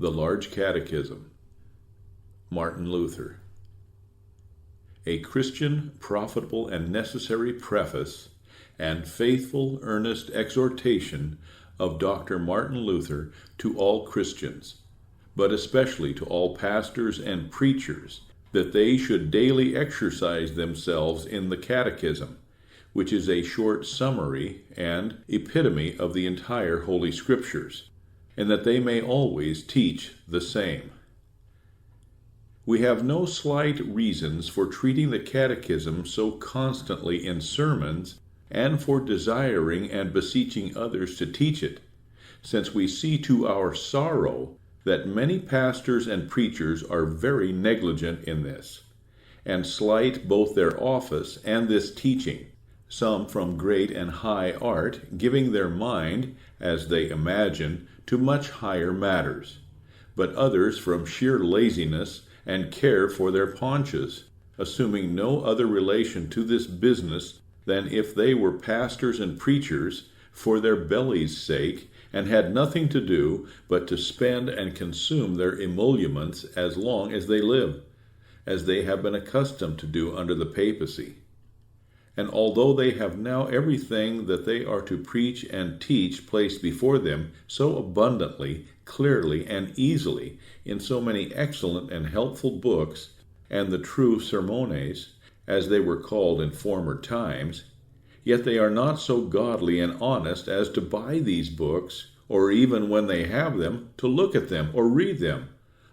The Large Catechism, Martin Luther. A Christian, profitable, and necessary preface, and faithful, earnest exhortation of Dr. Martin Luther to all Christians, but especially to all pastors and preachers, that they should daily exercise themselves in the Catechism, which is a short summary and epitome of the entire Holy Scriptures, and that they may always teach the same. We have no slight reasons for treating the Catechism so constantly in sermons, and for desiring and beseeching others to teach it, since we see to our sorrow that many pastors and preachers are very negligent in this, and slight both their office and this teaching, some from great and high art, giving their mind, as they imagine, to much higher matters, but others from sheer laziness and care for their paunches, assuming no other relation to this business than if they were pastors and preachers for their belly's sake, and had nothing to do but to spend and consume their emoluments as long as they live, as they have been accustomed to do under the papacy. And although they have now everything that they are to preach and teach placed before them so abundantly, clearly, and easily in so many excellent and helpful books, and the true sermones, as they were called in former times, yet they are not so godly and honest as to buy these books, or even when they have them, to look at them or read them.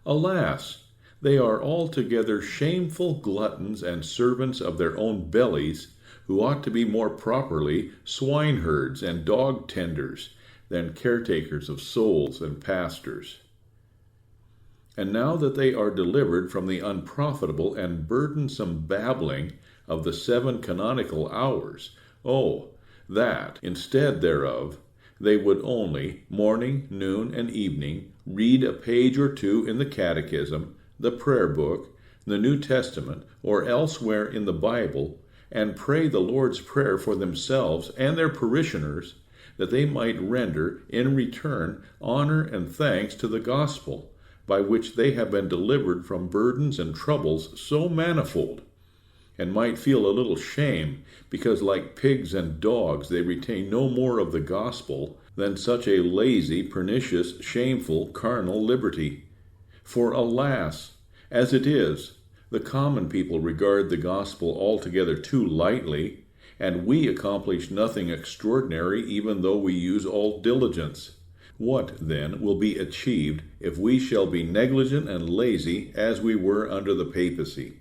Alas! They are altogether shameful gluttons and servants of their own bellies, who ought to be more properly swineherds and dog-tenders than caretakers of souls and pastors. And now that they are delivered from the unprofitable and burdensome babbling of the 7 canonical hours, that, instead thereof, they would only, morning, noon, and evening, read a page or two in the Catechism, the Prayer Book, the New Testament, or elsewhere in the Bible, and pray the Lord's Prayer for themselves and their parishioners, that they might render, in return, honor and thanks to the gospel, by which they have been delivered from burdens and troubles so manifold, and might feel a little shame, because like pigs and dogs they retain no more of the gospel than such a lazy, pernicious, shameful, carnal liberty. For alas, as it is, the common people regard the gospel altogether too lightly, and we accomplish nothing extraordinary even though we use all diligence. What, then, will be achieved if we shall be negligent and lazy as we were under the papacy?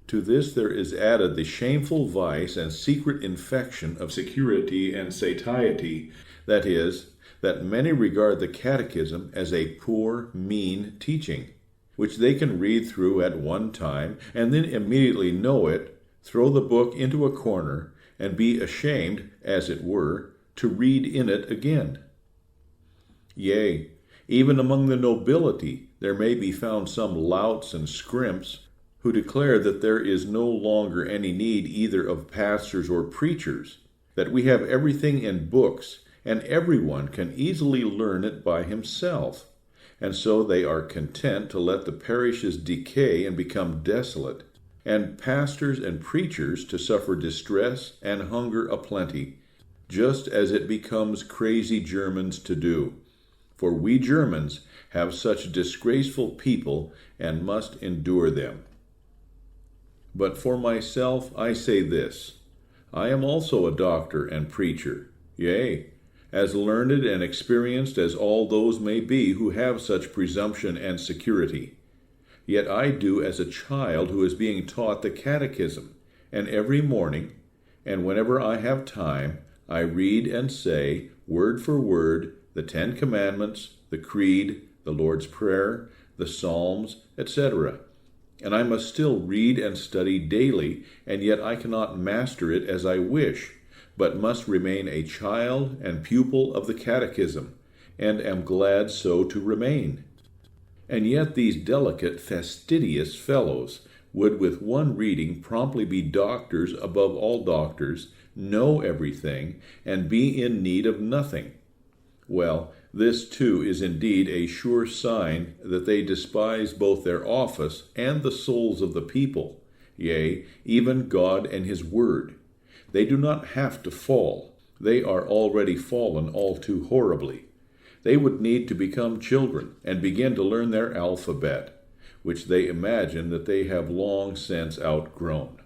To this there is added the shameful vice and secret infection of security and satiety, that is, that many regard the Catechism as a poor, mean teaching, which they can read through at one time, and then immediately know it, throw the book into a corner, and be ashamed, as it were, to read in it again. Yea, even among the nobility there may be found some louts and scrimps, who declare that there is no longer any need either of pastors or preachers, that we have everything in books, and everyone can easily learn it by himself, and so they are content to let the parishes decay and become desolate, and pastors and preachers to suffer distress and hunger aplenty, just as it becomes crazy Germans to do. For we Germans have such disgraceful people and must endure them. But for myself I say this: I am also a doctor and preacher, yea, as learned and experienced as all those may be who have such presumption and security. Yet I do as a child who is being taught the Catechism, and every morning, and whenever I have time, I read and say, word for word, the 10 Commandments, the Creed, the Lord's Prayer, the Psalms, etc., and I must still read and study daily, and yet I cannot master it as I wish, but must remain a child and pupil of the Catechism, and am glad so to remain. And yet these delicate, fastidious fellows would with one reading promptly be doctors above all doctors, know everything, and be in need of nothing. Well, This too is indeed a sure sign that they despise both their office and the souls of the people, yea, even God and his word. They do not have to fall. They are already fallen all too horribly. They would need to become children and begin to learn their alphabet, which they imagine that they have long since outgrown.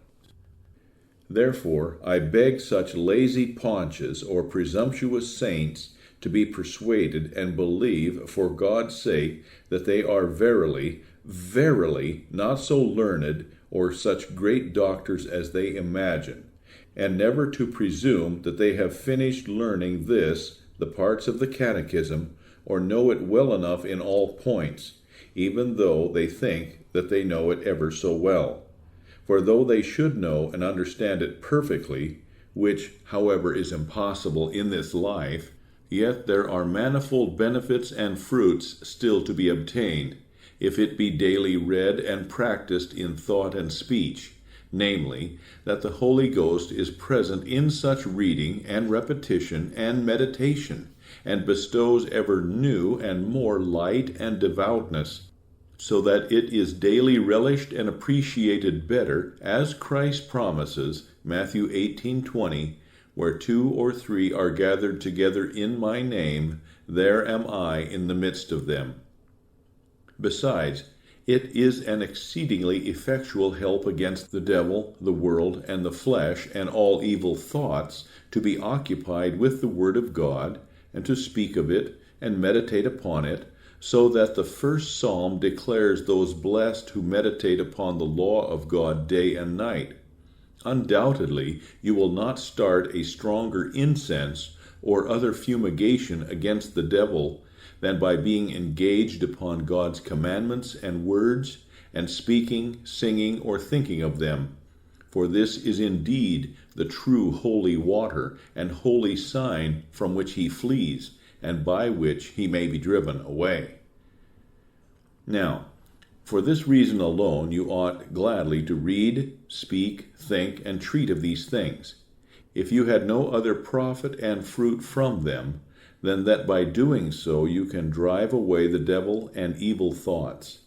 Therefore, I beg such lazy paunches or presumptuous saints to be persuaded and believe for God's sake that they are verily, verily not so learned or such great doctors as they imagine, and never to presume that they have finished learning this, the parts of the Catechism, or know it well enough in all points, even though they think that they know it ever so well. For though they should know and understand it perfectly, which, however, is impossible in this life, yet there are manifold benefits and fruits still to be obtained, if it be daily read and practiced in thought and speech, namely, that the Holy Ghost is present in such reading and repetition and meditation, and bestows ever new and more light and devoutness, so that it is daily relished and appreciated better, as Christ promises, Matthew 18:20, where 2 or 3 are gathered together in my name, there am I in the midst of them. Besides, it is an exceedingly effectual help against the devil, the world, and the flesh, and all evil thoughts, to be occupied with the Word of God, and to speak of it, and meditate upon it, so that the first psalm declares those blessed who meditate upon the law of God day and night. Undoubtedly, you will not start a stronger incense or other fumigation against the devil than by being engaged upon God's commandments and words, and speaking, singing, or thinking of them. For this is indeed the true holy water and holy sign from which he flees, and by which he may be driven away. Now, for this reason alone you ought gladly to read, speak, think, and treat of these things, if you had no other profit and fruit from them, than that by doing so you can drive away the devil and evil thoughts.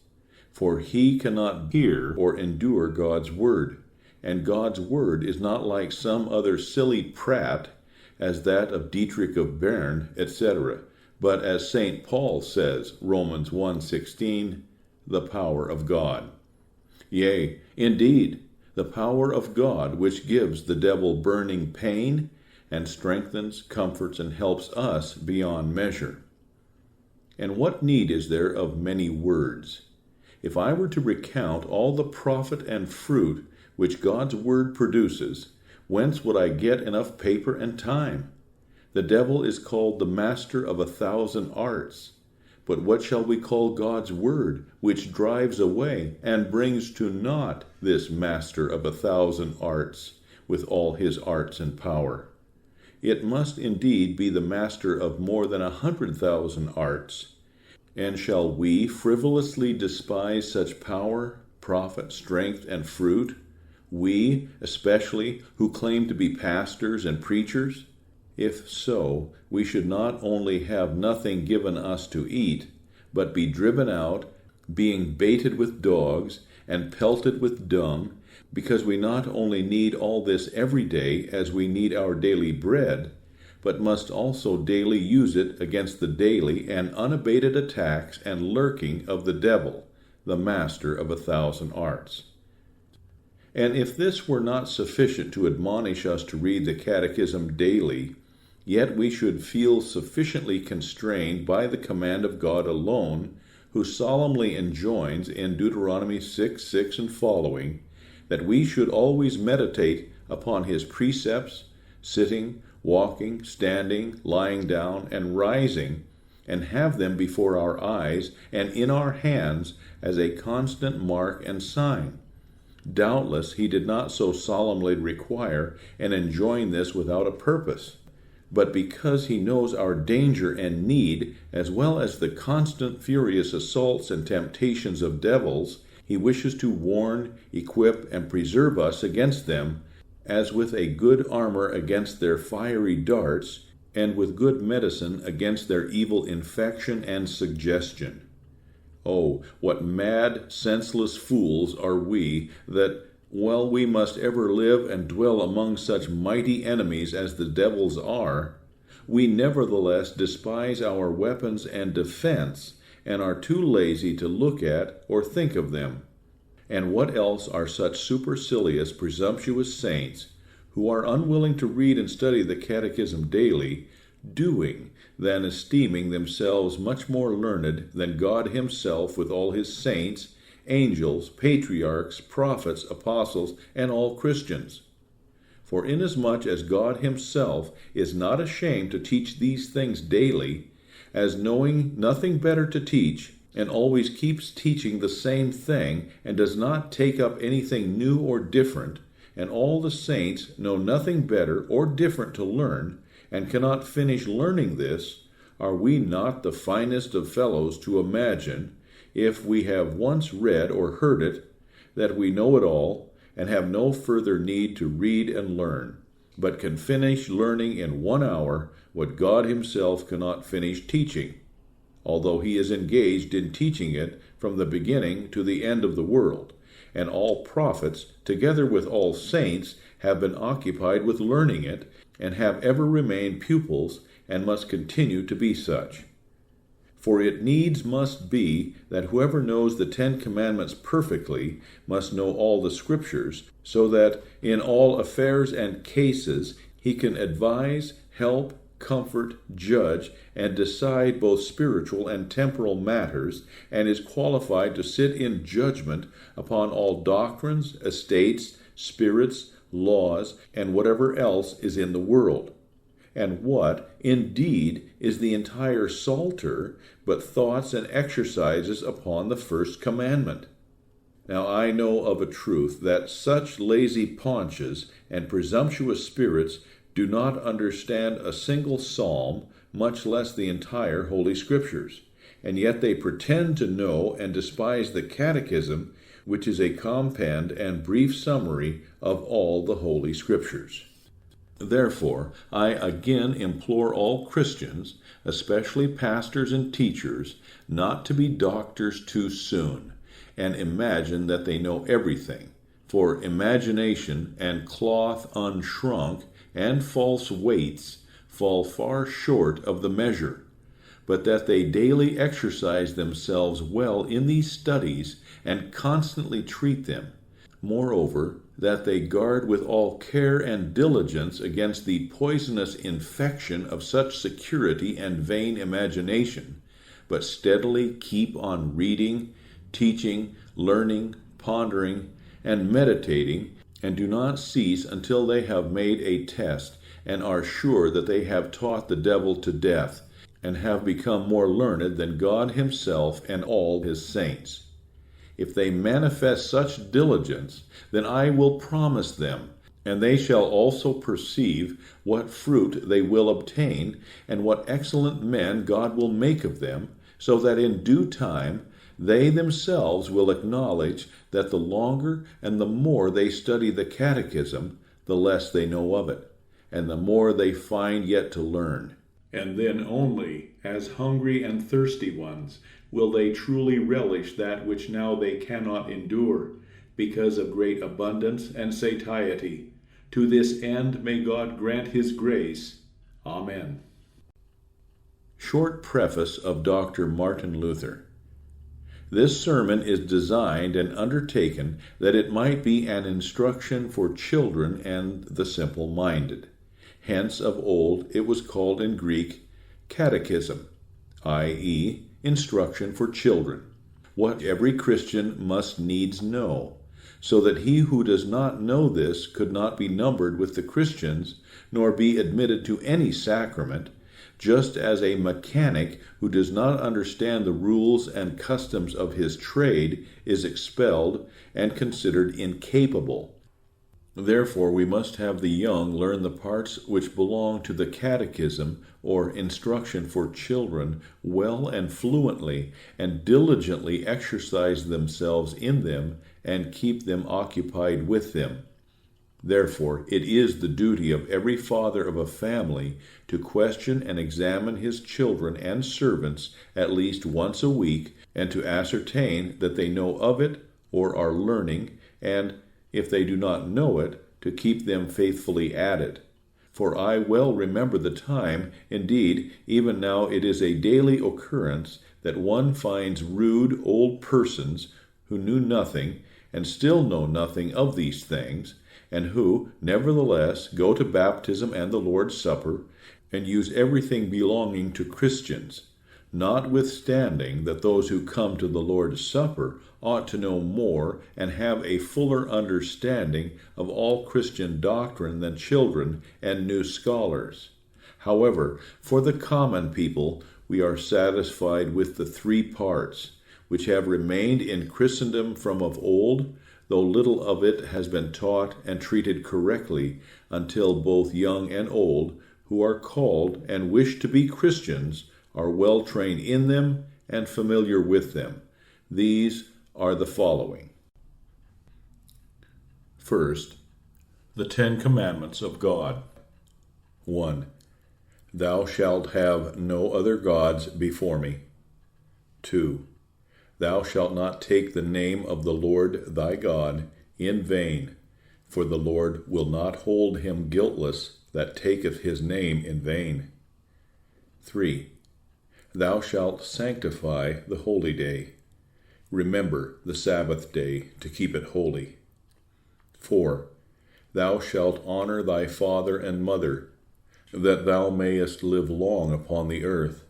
For he cannot hear or endure God's word, and God's word is not like some other silly prat, as that of Dietrich of Bern, etc., but as St. Paul says, Romans 1:16, the power of God. Yea, indeed, the power of God, which gives the devil burning pain, and strengthens, comforts, and helps us beyond measure. And what need is there of many words? If I were to recount all the profit and fruit which God's word produces, whence would I get enough paper and time? The devil is called the master of 1,000 arts. But what shall we call God's word, which drives away and brings to naught this master of 1,000 arts, with all his arts and power? It must indeed be the master of more than 100,000 arts. And shall we frivolously despise such power, profit, strength, and fruit? We, especially, who claim to be pastors and preachers? If so, we should not only have nothing given us to eat, but be driven out, being baited with dogs, and pelted with dung, because we not only need all this every day as we need our daily bread, but must also daily use it against the daily and unabated attacks and lurking of the devil, the master of 1,000 arts. And if this were not sufficient to admonish us to read the Catechism daily, yet we should feel sufficiently constrained by the command of God alone, who solemnly enjoins in Deuteronomy 6:6 and following, that we should always meditate upon his precepts, sitting, walking, standing, lying down, and rising, and have them before our eyes and in our hands as a constant mark and sign. Doubtless he did not so solemnly require and enjoin this without a purpose, but because he knows our danger and need, as well as the constant furious assaults and temptations of devils, he wishes to warn, equip, and preserve us against them, as with a good armor against their fiery darts, and with good medicine against their evil infection and suggestion. Oh, what mad, senseless fools are we, that, while we must ever live and dwell among such mighty enemies as the devils are, we nevertheless despise our weapons and defense, and are too lazy to look at or think of them. And what else are such supercilious, presumptuous saints, who are unwilling to read and study the Catechism daily, doing than esteeming themselves much more learned than God himself with all his saints, angels, patriarchs, prophets, apostles, and all Christians? For inasmuch as God himself is not ashamed to teach these things daily, as knowing nothing better to teach, and always keeps teaching the same thing, and does not take up anything new or different, and all the saints know nothing better or different to learn, and cannot finish learning this, are we not the finest of fellows to imagine, if we have once read or heard it, that we know it all, and have no further need to read and learn, but can finish learning in 1 hour what God himself cannot finish teaching, although he is engaged in teaching it from the beginning to the end of the world, and all prophets, together with all saints, have been occupied with learning it, and have ever remained pupils, and must continue to be such. For it needs must be that whoever knows the 10 Commandments perfectly must know all the Scriptures, so that in all affairs and cases he can advise, help, comfort, judge, and decide both spiritual and temporal matters, and is qualified to sit in judgment upon all doctrines, estates, spirits, laws, and whatever else is in the world. And what, indeed, is the entire Psalter but thoughts and exercises upon the First Commandment? Now I know of a truth that such lazy paunches and presumptuous spirits do not understand a single psalm, much less the entire Holy Scriptures, and yet they pretend to know and despise the Catechism, which is a compend and brief summary of all the Holy Scriptures. Therefore, I again implore all Christians, especially pastors and teachers, not to be doctors too soon, and imagine that they know everything, for imagination and cloth unshrunk and false weights fall far short of the measure, but that they daily exercise themselves well in these studies and constantly treat them. Moreover, that they guard with all care and diligence against the poisonous infection of such security and vain imagination, but steadily keep on reading, teaching, learning, pondering, and meditating, and do not cease until they have made a test, and are sure that they have taught the devil to death, and have become more learned than God himself and all his saints. If they manifest such diligence, then I will promise them, and they shall also perceive what fruit they will obtain, and what excellent men God will make of them, so that in due time they themselves will acknowledge that the longer and the more they study the Catechism, the less they know of it, and the more they find yet to learn. And then only, as hungry and thirsty ones, will they truly relish that which now they cannot endure, because of great abundance and satiety. To this end may God grant his grace. Amen. Short Preface of Dr. Martin Luther. This sermon is designed and undertaken that it might be an instruction for children and the simple-minded. Hence of old it was called in Greek Catechism, i.e., instruction for children, what every Christian must needs know, so that he who does not know this could not be numbered with the Christians, nor be admitted to any sacrament, just as a mechanic who does not understand the rules and customs of his trade is expelled and considered incapable. Therefore we must have the young learn the parts which belong to the Catechism, or instruction for children, well and fluently, and diligently exercise themselves in them, and keep them occupied with them. Therefore, it is the duty of every father of a family to question and examine his children and servants at least once a week, and to ascertain that they know of it or are learning, and, if they do not know it, to keep them faithfully at it. For I well remember the time, indeed, even now it is a daily occurrence, that one finds rude old persons who knew nothing, and still know nothing of these things, and who, nevertheless, go to baptism and the Lord's Supper, and use everything belonging to Christians, notwithstanding that those who come to the Lord's Supper ought to know more and have a fuller understanding of all Christian doctrine than children and new scholars. However, for the common people, we are satisfied with the 3 parts, which have remained in Christendom from of old, though little of it has been taught and treated correctly, until both young and old, who are called and wish to be Christians, are well trained in them and familiar with them. These are the following. First, the 10 Commandments of God. 1. Thou shalt have no other gods before me. 2. Thou shalt not take the name of the Lord thy God in vain, for the Lord will not hold him guiltless that taketh his name in vain. 3. Thou shalt sanctify the holy day. Remember the Sabbath day to keep it holy. 4. Thou shalt honor thy father and mother, that thou mayest live long upon the earth.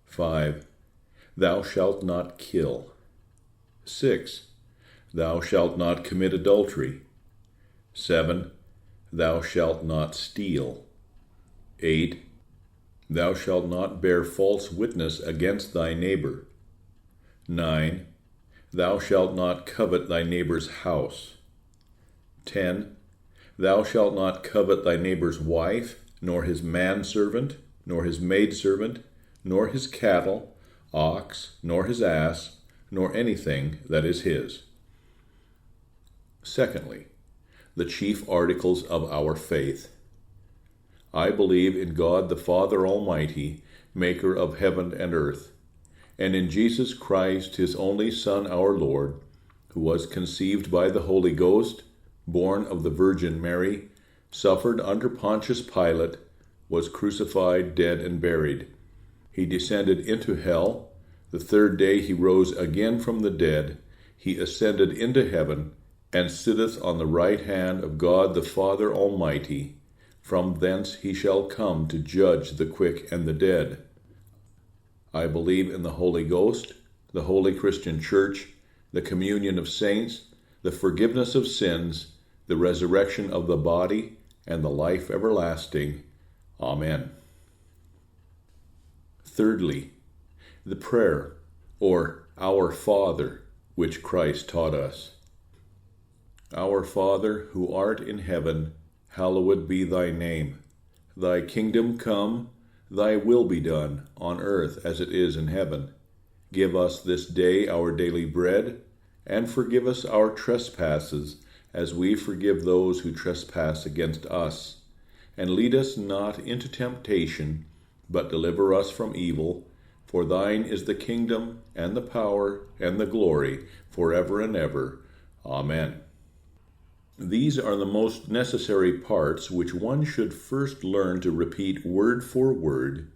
5. Thou shalt not kill. 6. Thou shalt not commit adultery. 7. Thou shalt not steal. 8. Thou shalt not bear false witness against thy neighbor. 9. Thou shalt not covet thy neighbor's house. 10. Thou shalt not covet thy neighbor's wife, nor his manservant, nor his maidservant, nor his cattle, ox, nor his ass, nor anything that is his. Secondly, the chief articles of our faith. I believe in God the Father Almighty, maker of heaven and earth, and in Jesus Christ, his only Son, our Lord, who was conceived by the Holy Ghost, born of the Virgin Mary, suffered under Pontius Pilate, was crucified, dead, and buried. He descended into hell. The 3rd day he rose again from the dead. He ascended into heaven, and sitteth on the right hand of God the Father Almighty. From thence he shall come to judge the quick and the dead. I believe in the Holy Ghost, the holy Christian Church, the communion of saints, the forgiveness of sins, the resurrection of the body, and the life everlasting. Amen. Thirdly, the prayer, or Our Father, which Christ taught us. Our Father, who art in heaven, hallowed be thy name. Thy kingdom come, thy will be done, on earth as it is in heaven. Give us this day our daily bread, and forgive us our trespasses, as we forgive those who trespass against us. And lead us not into temptation, but deliver us from evil. For thine is the kingdom, and the power, and the glory, forever and ever. Amen. These are the most necessary parts which one should first learn to repeat word for word,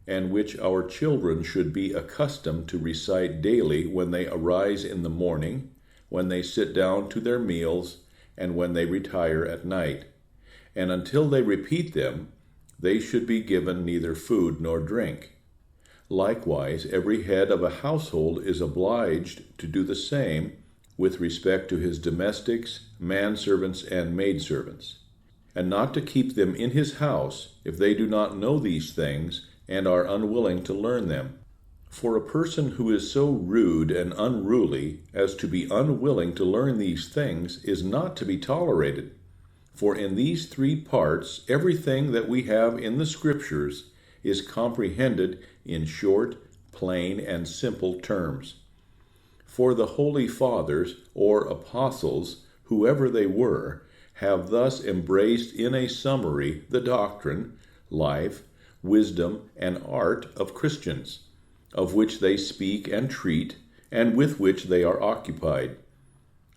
and which our children should be accustomed to recite daily when they arise in the morning, when they sit down to their meals, and when they retire at night. And until they repeat them, they should be given neither food nor drink. Likewise, every head of a household is obliged to do the same with respect to his domestics, manservants, and maidservants, and not to keep them in his house if they do not know these things and are unwilling to learn them. For a person who is so rude and unruly as to be unwilling to learn these things is not to be tolerated. For in these 3 parts, everything that we have in the Scriptures is comprehended in short, plain, and simple terms. For the Holy Fathers, or Apostles, whoever they were, have thus embraced in a summary the doctrine, life, wisdom, and art of Christians, of which they speak and treat, and with which they are occupied.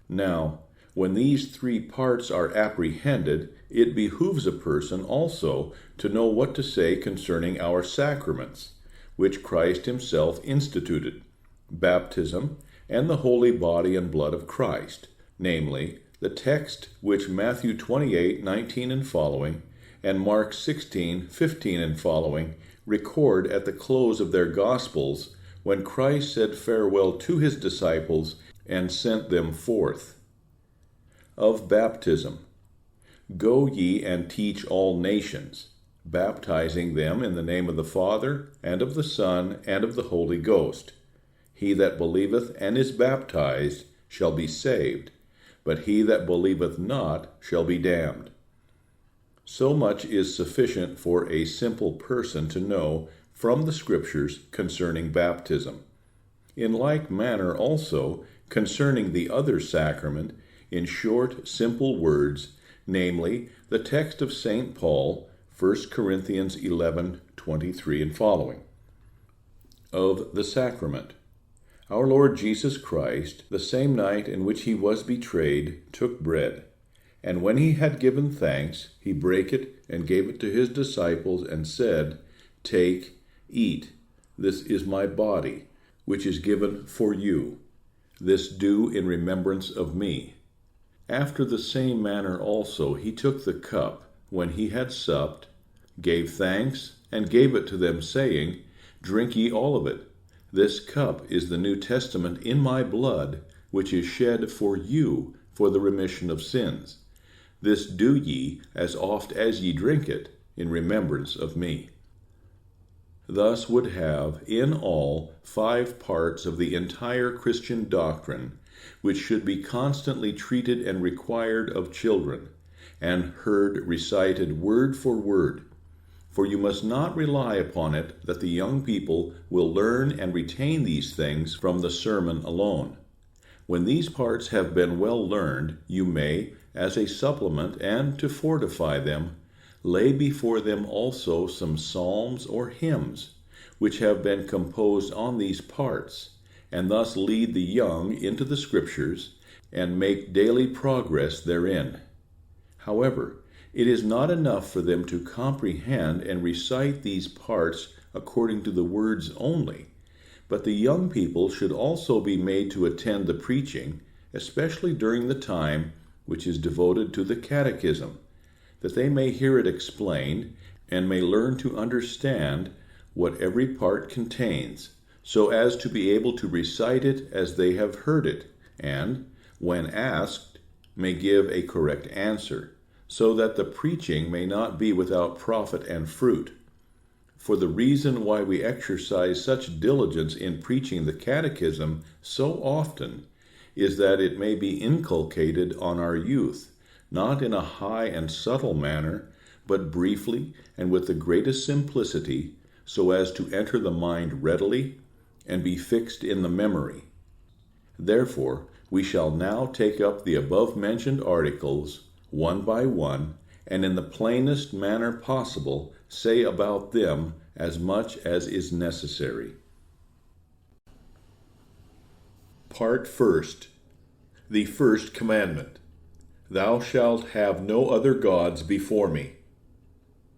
Now, when these three parts are apprehended, it behooves a person also to know what to say concerning our sacraments, which Christ himself instituted, baptism, and the holy body and blood of Christ, namely, the text which Matthew 28:19 and following, and Mark 16:15 and following record at the close of their Gospels, when Christ said farewell to his disciples and sent them forth. Of baptism. Go ye and teach all nations, baptizing them in the name of the Father, and of the Son, and of the Holy Ghost. He that believeth and is baptized shall be saved, but he that believeth not shall be damned. So much is sufficient for a simple person to know from the Scriptures concerning baptism. In like manner also concerning the other sacrament, in short, simple words, namely, the text of St. Paul, First Corinthians 11:23 and following. Of the sacrament. Our Lord Jesus Christ, the same night in which he was betrayed, took bread, and when he had given thanks, he brake it and gave it to his disciples, and said, Take, eat, this is my body, which is given for you. This do in remembrance of me. After the same manner also he took the cup, when he had supped, gave thanks, and gave it to them, saying, Drink ye all of it. This cup is the New Testament in my blood, which is shed for you for the remission of sins. This do ye, as oft as ye drink it, in remembrance of me. Thus would have, in all, 5 parts of the entire Christian doctrine, which should be constantly treated and required of children, and heard recited word for word. For you must not rely upon it that the young people will learn and retain these things from the sermon alone. When these parts have been well learned, you may, as a supplement and to fortify them, lay before them also some psalms or hymns, which have been composed on these parts, and thus lead the young into the Scriptures, and make daily progress therein. However, it is not enough for them to comprehend and recite these parts according to the words only, but the young people should also be made to attend the preaching, especially during the time which is devoted to the Catechism, that they may hear it explained, and may learn to understand what every part contains, so as to be able to recite it as they have heard it, and, when asked, may give a correct answer, so that the preaching may not be without profit and fruit. For the reason why we exercise such diligence in preaching the Catechism so often is that it may be inculcated on our youth, not in a high and subtle manner, but briefly and with the greatest simplicity, so as to enter the mind readily and be fixed in the memory. Therefore, we shall now take up the above-mentioned articles, one by one, and in the plainest manner possible say about them as much as is necessary. Part First. The First Commandment. Thou shalt have no other gods before me.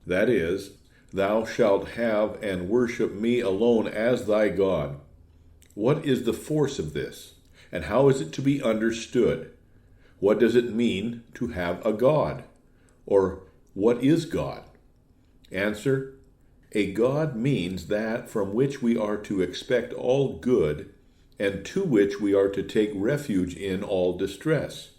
That is, thou shalt have and worship me alone as thy God. What is the force of this, and how is it to be understood? What does it mean to have a God? Or what is God? Answer: a God means that from which we are to expect all good, and to which we are to take refuge in all distress.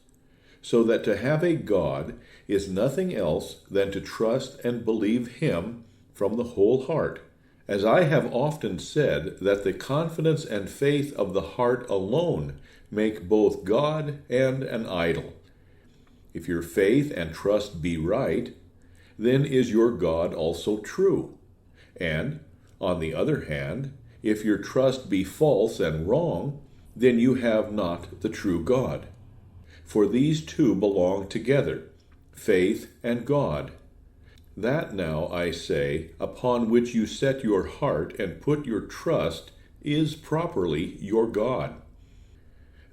So that to have a God is nothing else than to trust and believe him from the whole heart. As I have often said, that the confidence and faith of the heart alone make both God and an idol. If your faith and trust be right, then is your God also true. And, on the other hand, if your trust be false and wrong, then you have not the true God. For these two belong together, faith, and God. That now, I say, upon which you set your heart and put your trust is properly your God.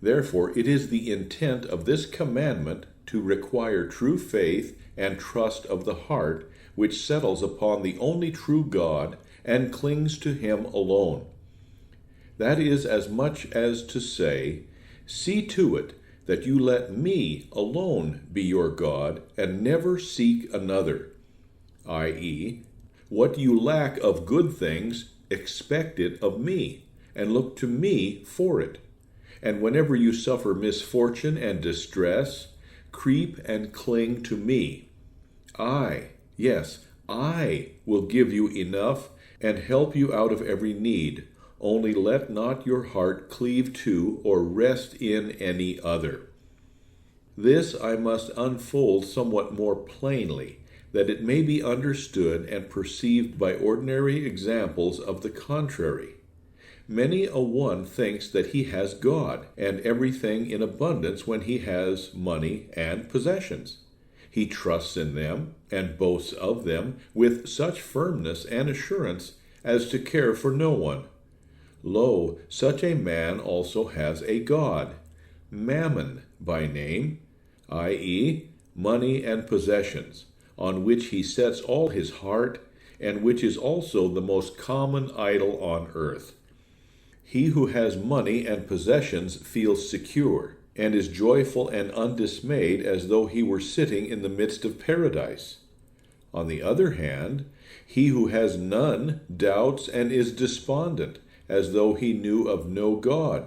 Therefore, it is the intent of this commandment to require true faith and trust of the heart, which settles upon the only true God and clings to him alone. That is as much as to say, see to it that you let me alone be your God and never seek another, i.e., what you lack of good things, expect it of me, and look to me for it. And whenever you suffer misfortune and distress, creep and cling to me. I will give you enough and help you out of every need. Only let not your heart cleave to or rest in any other. This I must unfold somewhat more plainly, that it may be understood and perceived by ordinary examples of the contrary. Many a one thinks that he has God and everything in abundance when he has money and possessions. He trusts in them and boasts of them with such firmness and assurance as to care for no one. Lo, such a man also has a god, Mammon by name, i.e., money and possessions, on which he sets all his heart, and which is also the most common idol on earth. He who has money and possessions feels secure, and is joyful and undismayed as though he were sitting in the midst of paradise. On the other hand, he who has none doubts and is despondent, as though he knew of no God.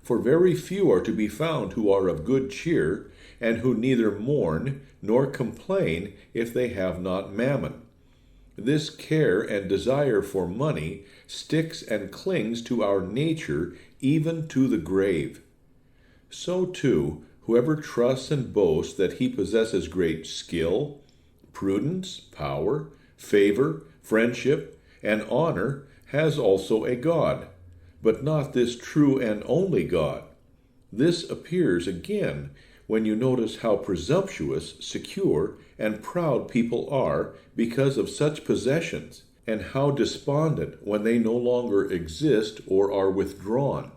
For very few are to be found who are of good cheer, and who neither mourn nor complain if they have not mammon. This care and desire for money sticks and clings to our nature even to the grave. So too, whoever trusts and boasts that he possesses great skill, prudence, power, favor, friendship, and honor has also a God, but not this true and only God. This appears again when you notice how presumptuous, secure, and proud people are because of such possessions, and how despondent when they no longer exist or are withdrawn.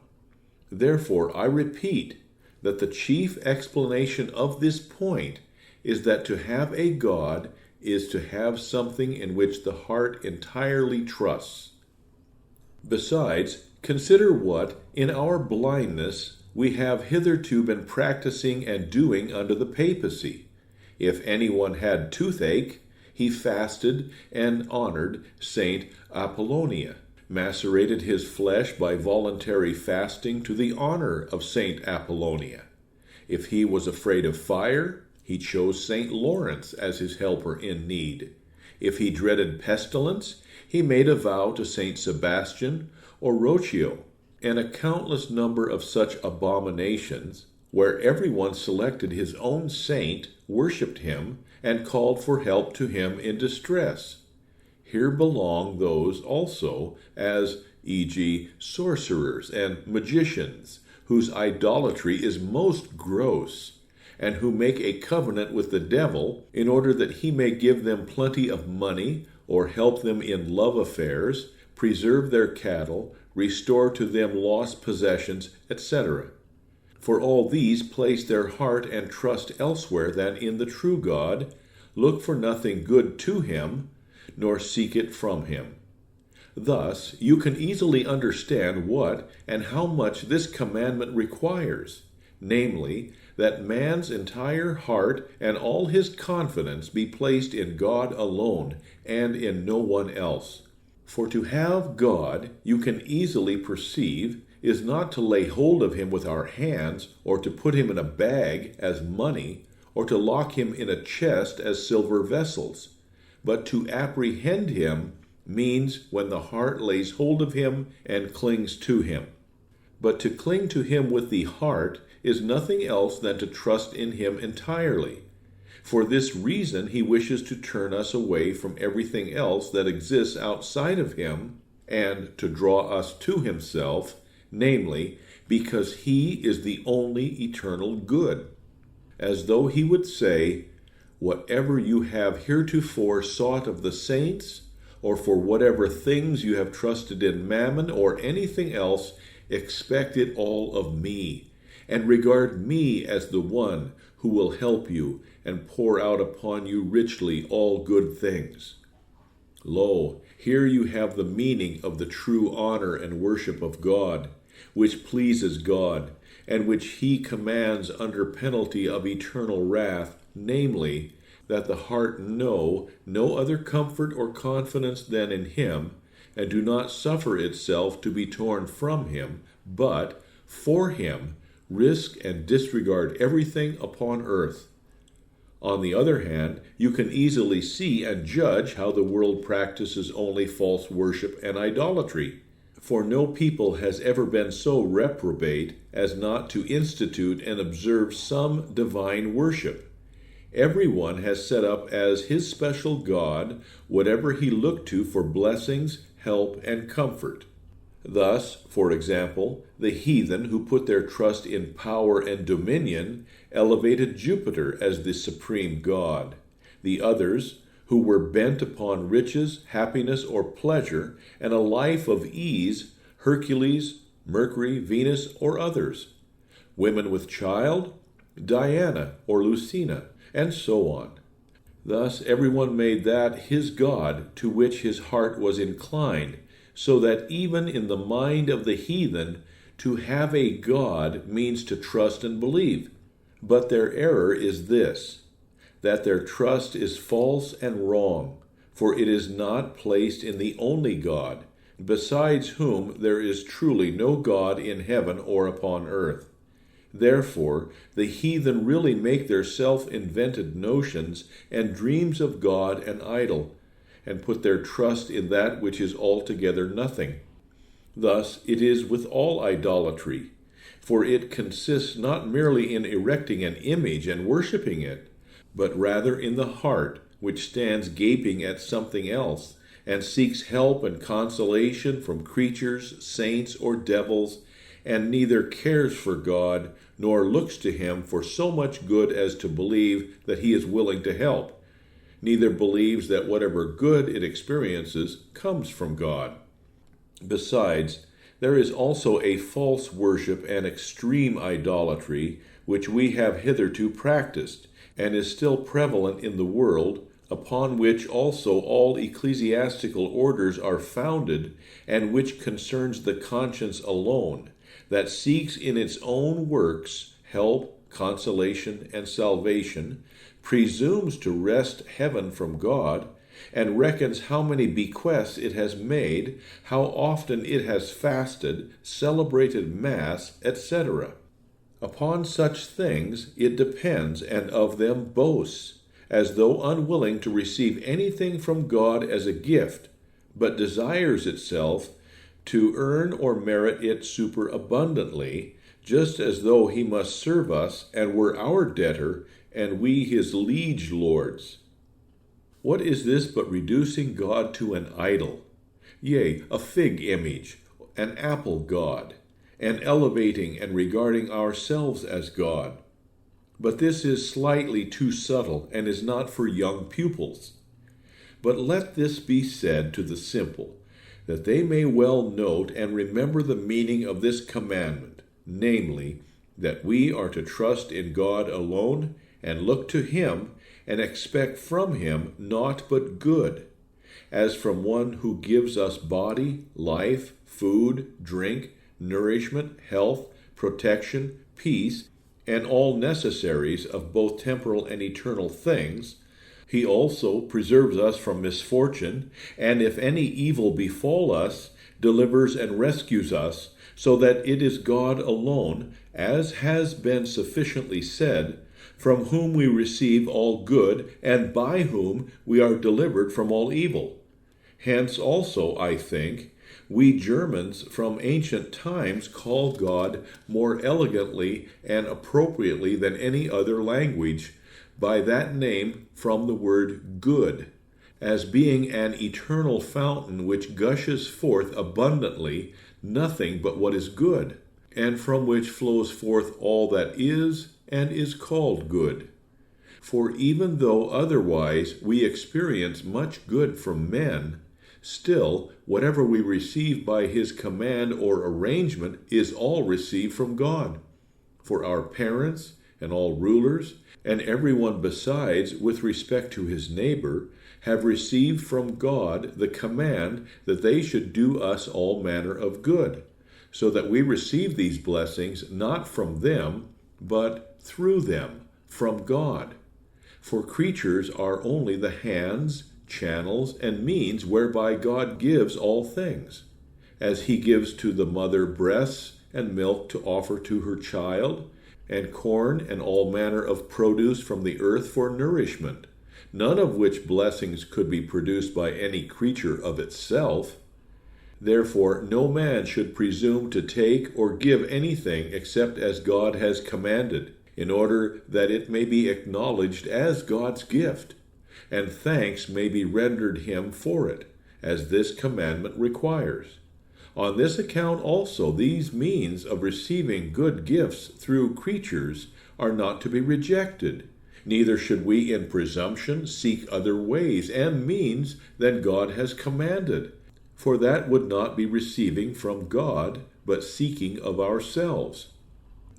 Therefore, I repeat that the chief explanation of this point is that to have a God is to have something in which the heart entirely trusts. Besides, consider what, in our blindness, we have hitherto been practicing and doing under the papacy. If anyone had toothache, he fasted and honored Saint Apollonia, macerated his flesh by voluntary fasting to the honor of Saint Apollonia. If he was afraid of fire, he chose Saint Lawrence as his helper in need. If he dreaded pestilence, he made a vow to Saint Sebastian or Rocchio, and a countless number of such abominations, where everyone selected his own saint, worshipped him, and called for help to him in distress. Here belong those also as, e.g., sorcerers and magicians, whose idolatry is most gross, and who make a covenant with the devil in order that he may give them plenty of money, or help them in love affairs, preserve their cattle, restore to them lost possessions, etc. For all these place their heart and trust elsewhere than in the true God, look for nothing good to him, nor seek it from him. Thus, you can easily understand what and how much this commandment requires, namely, that man's entire heart and all his confidence be placed in God alone and in no one else. For to have God, you can easily perceive, is not to lay hold of him with our hands, or to put him in a bag as money, or to lock him in a chest as silver vessels, but to apprehend him means when the heart lays hold of him and clings to him. But to cling to him with the heart is nothing else than to trust in him entirely. For this reason he wishes to turn us away from everything else that exists outside of him, and to draw us to himself, namely, because he is the only eternal good. As though he would say, whatever you have heretofore sought of the saints, or for whatever things you have trusted in mammon or anything else, expect it all of me, and regard me as the one who will help you and pour out upon you richly all good things. Lo, here you have the meaning of the true honor and worship of God, which pleases God, and which he commands under penalty of eternal wrath, namely, that the heart know no other comfort or confidence than in him, and do not suffer itself to be torn from him, but, for him, risk and disregard everything upon earth. On the other hand, you can easily see and judge how the world practices only false worship and idolatry. For no people has ever been so reprobate as not to institute and observe some divine worship. Everyone has set up as his special God whatever he looked to for blessings, help, and comfort. Thus, for example, the heathen who put their trust in power and dominion elevated Jupiter as the supreme god. The others, who were bent upon riches, happiness, or pleasure, and a life of ease, Hercules, Mercury, Venus, or others. Women with child, Diana or Lucina, and so on. Thus everyone made that his god to which his heart was inclined, so that even in the mind of the heathen, to have a god means to trust and believe. But their error is this, that their trust is false and wrong, for it is not placed in the only God, besides whom there is truly no God in heaven or upon earth. Therefore, the heathen really make their self-invented notions and dreams of God an idol, and put their trust in that which is altogether nothing. Thus it is with all idolatry, for it consists not merely in erecting an image and worshipping it, but rather in the heart, which stands gaping at something else, and seeks help and consolation from creatures, saints, or devils, and neither cares for God, nor looks to him for so much good as to believe that he is willing to help, neither believes that whatever good it experiences comes from God. Besides, there is also a false worship and extreme idolatry, which we have hitherto practiced, and is still prevalent in the world, upon which also all ecclesiastical orders are founded, and which concerns the conscience alone, that seeks in its own works help, consolation, and salvation, presumes to wrest heaven from God, and reckons how many bequests it has made, how often it has fasted, celebrated Mass, etc. Upon such things it depends, and of them boasts, as though unwilling to receive anything from God as a gift, but desires itself to earn or merit it superabundantly, just as though he must serve us and were our debtor, and we his liege lords. What is this but reducing God to an idol, yea, a fig image, an apple god, and elevating and regarding ourselves as God? But this is slightly too subtle, and is not for young pupils. But let this be said to the simple, that they may well note and remember the meaning of this commandment, namely, that we are to trust in God alone, and look to him, and expect from him naught but good, as from one who gives us body, life, food, drink, nourishment, health, protection, peace, and all necessaries of both temporal and eternal things. He also preserves us from misfortune, and if any evil befall us, delivers and rescues us, so that it is God alone, as has been sufficiently said, from whom we receive all good, and by whom we are delivered from all evil. Hence also, I think, we Germans from ancient times call God more elegantly and appropriately than any other language by that name from the word good, as being an eternal fountain which gushes forth abundantly nothing but what is good, and from which flows forth all that is and is called good. For even though otherwise we experience much good from men, still whatever we receive by his command or arrangement is all received from God. For our parents and all rulers, and everyone besides with respect to his neighbor, have received from God the command that they should do us all manner of good, so that we receive these blessings not from them, but through them, from God. For creatures are only the hands, channels, and means whereby God gives all things, as he gives to the mother breasts and milk to offer to her child, and corn and all manner of produce from the earth for nourishment, none of which blessings could be produced by any creature of itself. Therefore no man should presume to take or give anything except as God has commanded, in order that it may be acknowledged as God's gift, and thanks may be rendered him for it, as this commandment requires. On this account also these means of receiving good gifts through creatures are not to be rejected, neither should we in presumption seek other ways and means than God has commanded, for that would not be receiving from God, but seeking of ourselves.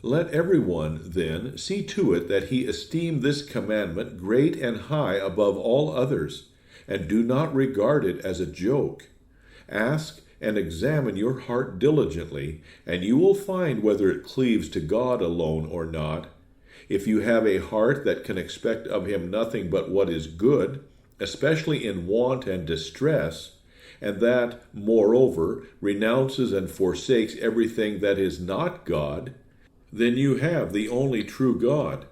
Let everyone, then, see to it that he esteem this commandment great and high above all others, and do not regard it as a joke. Ask and examine your heart diligently, and you will find whether it cleaves to God alone or not. If you have a heart that can expect of him nothing but what is good, especially in want and distress, and that, moreover, renounces and forsakes everything that is not God, then you have the only true God.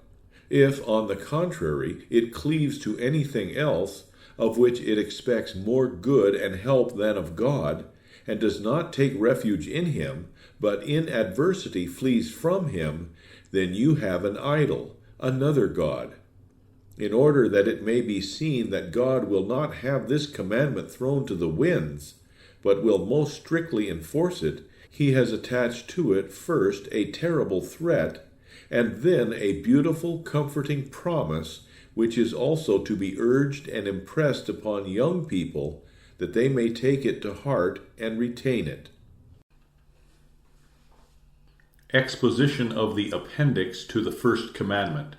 If, on the contrary, it cleaves to anything else, of which it expects more good and help than of God, and does not take refuge in him, but in adversity flees from him, then you have an idol, another God. In order that it may be seen that God will not have this commandment thrown to the winds, but will most strictly enforce it, he has attached to it first a terrible threat, and then a beautiful, comforting promise, which is also to be urged and impressed upon young people, that they may take it to heart and retain it. Exposition of the appendix to the First Commandment.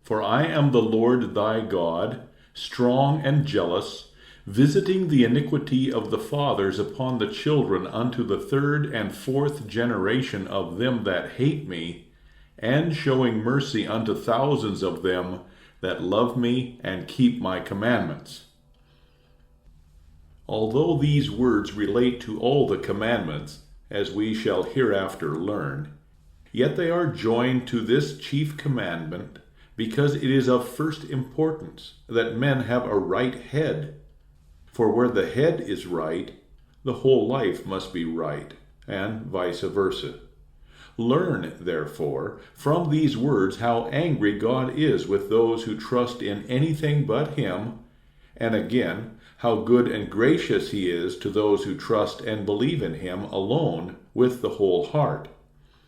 For I am the Lord thy God, strong and jealous, visiting the iniquity of the fathers upon the children unto the third and fourth generation of them that hate me, and showing mercy unto thousands of them that love me and keep my commandments. Although these words relate to all the commandments, as we shall hereafter learn, yet they are joined to this chief commandment, because it is of first importance that men have a right head. For where the head is right, the whole life must be right, and vice versa. Learn, therefore, from these words how angry God is with those who trust in anything but him, and again, how good and gracious he is to those who trust and believe in him alone with the whole heart,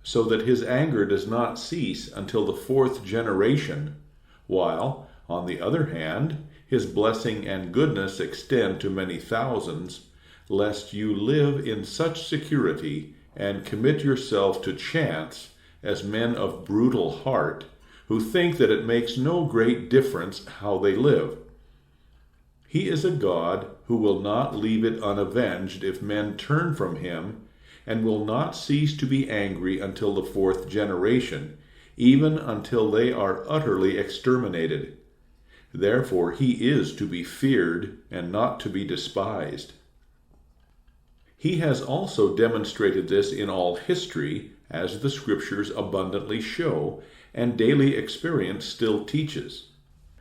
so that his anger does not cease until the fourth generation, while, on the other hand, his blessing and goodness extend to many thousands, lest you live in such security and commit yourself to chance as men of brutal heart, who think that it makes no great difference how they live. He is a God who will not leave it unavenged if men turn from him, and will not cease to be angry until the fourth generation, even until they are utterly exterminated. Therefore he is to be feared and not to be despised. He has also demonstrated this in all history, as the Scriptures abundantly show, and daily experience still teaches.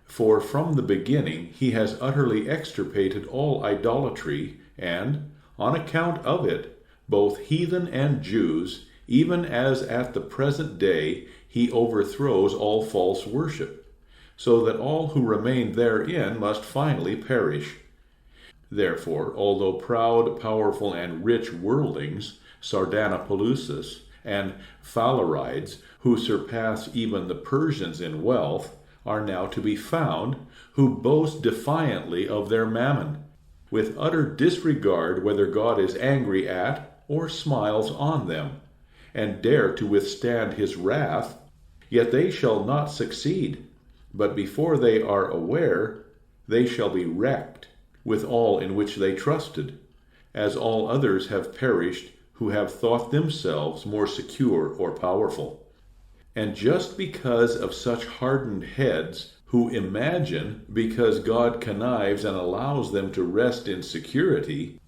For from the beginning he has utterly extirpated all idolatry, and, on account of it, both heathen and Jews, even as at the present day he overthrows all false worship, so that all who remain therein must finally perish. Therefore, although proud, powerful, and rich worldlings, Sardanapalus and Phalaриdes, who surpass even the Persians in wealth, are now to be found, who boast defiantly of their mammon, with utter disregard whether God is angry at or smiles on them, and dare to withstand his wrath, yet they shall not succeed, but before they are aware, they shall be wrecked with all in which they trusted, as all others have perished who have thought themselves more secure or powerful. And just because of such hardened heads, who imagine, because God connives and allows them to rest in security,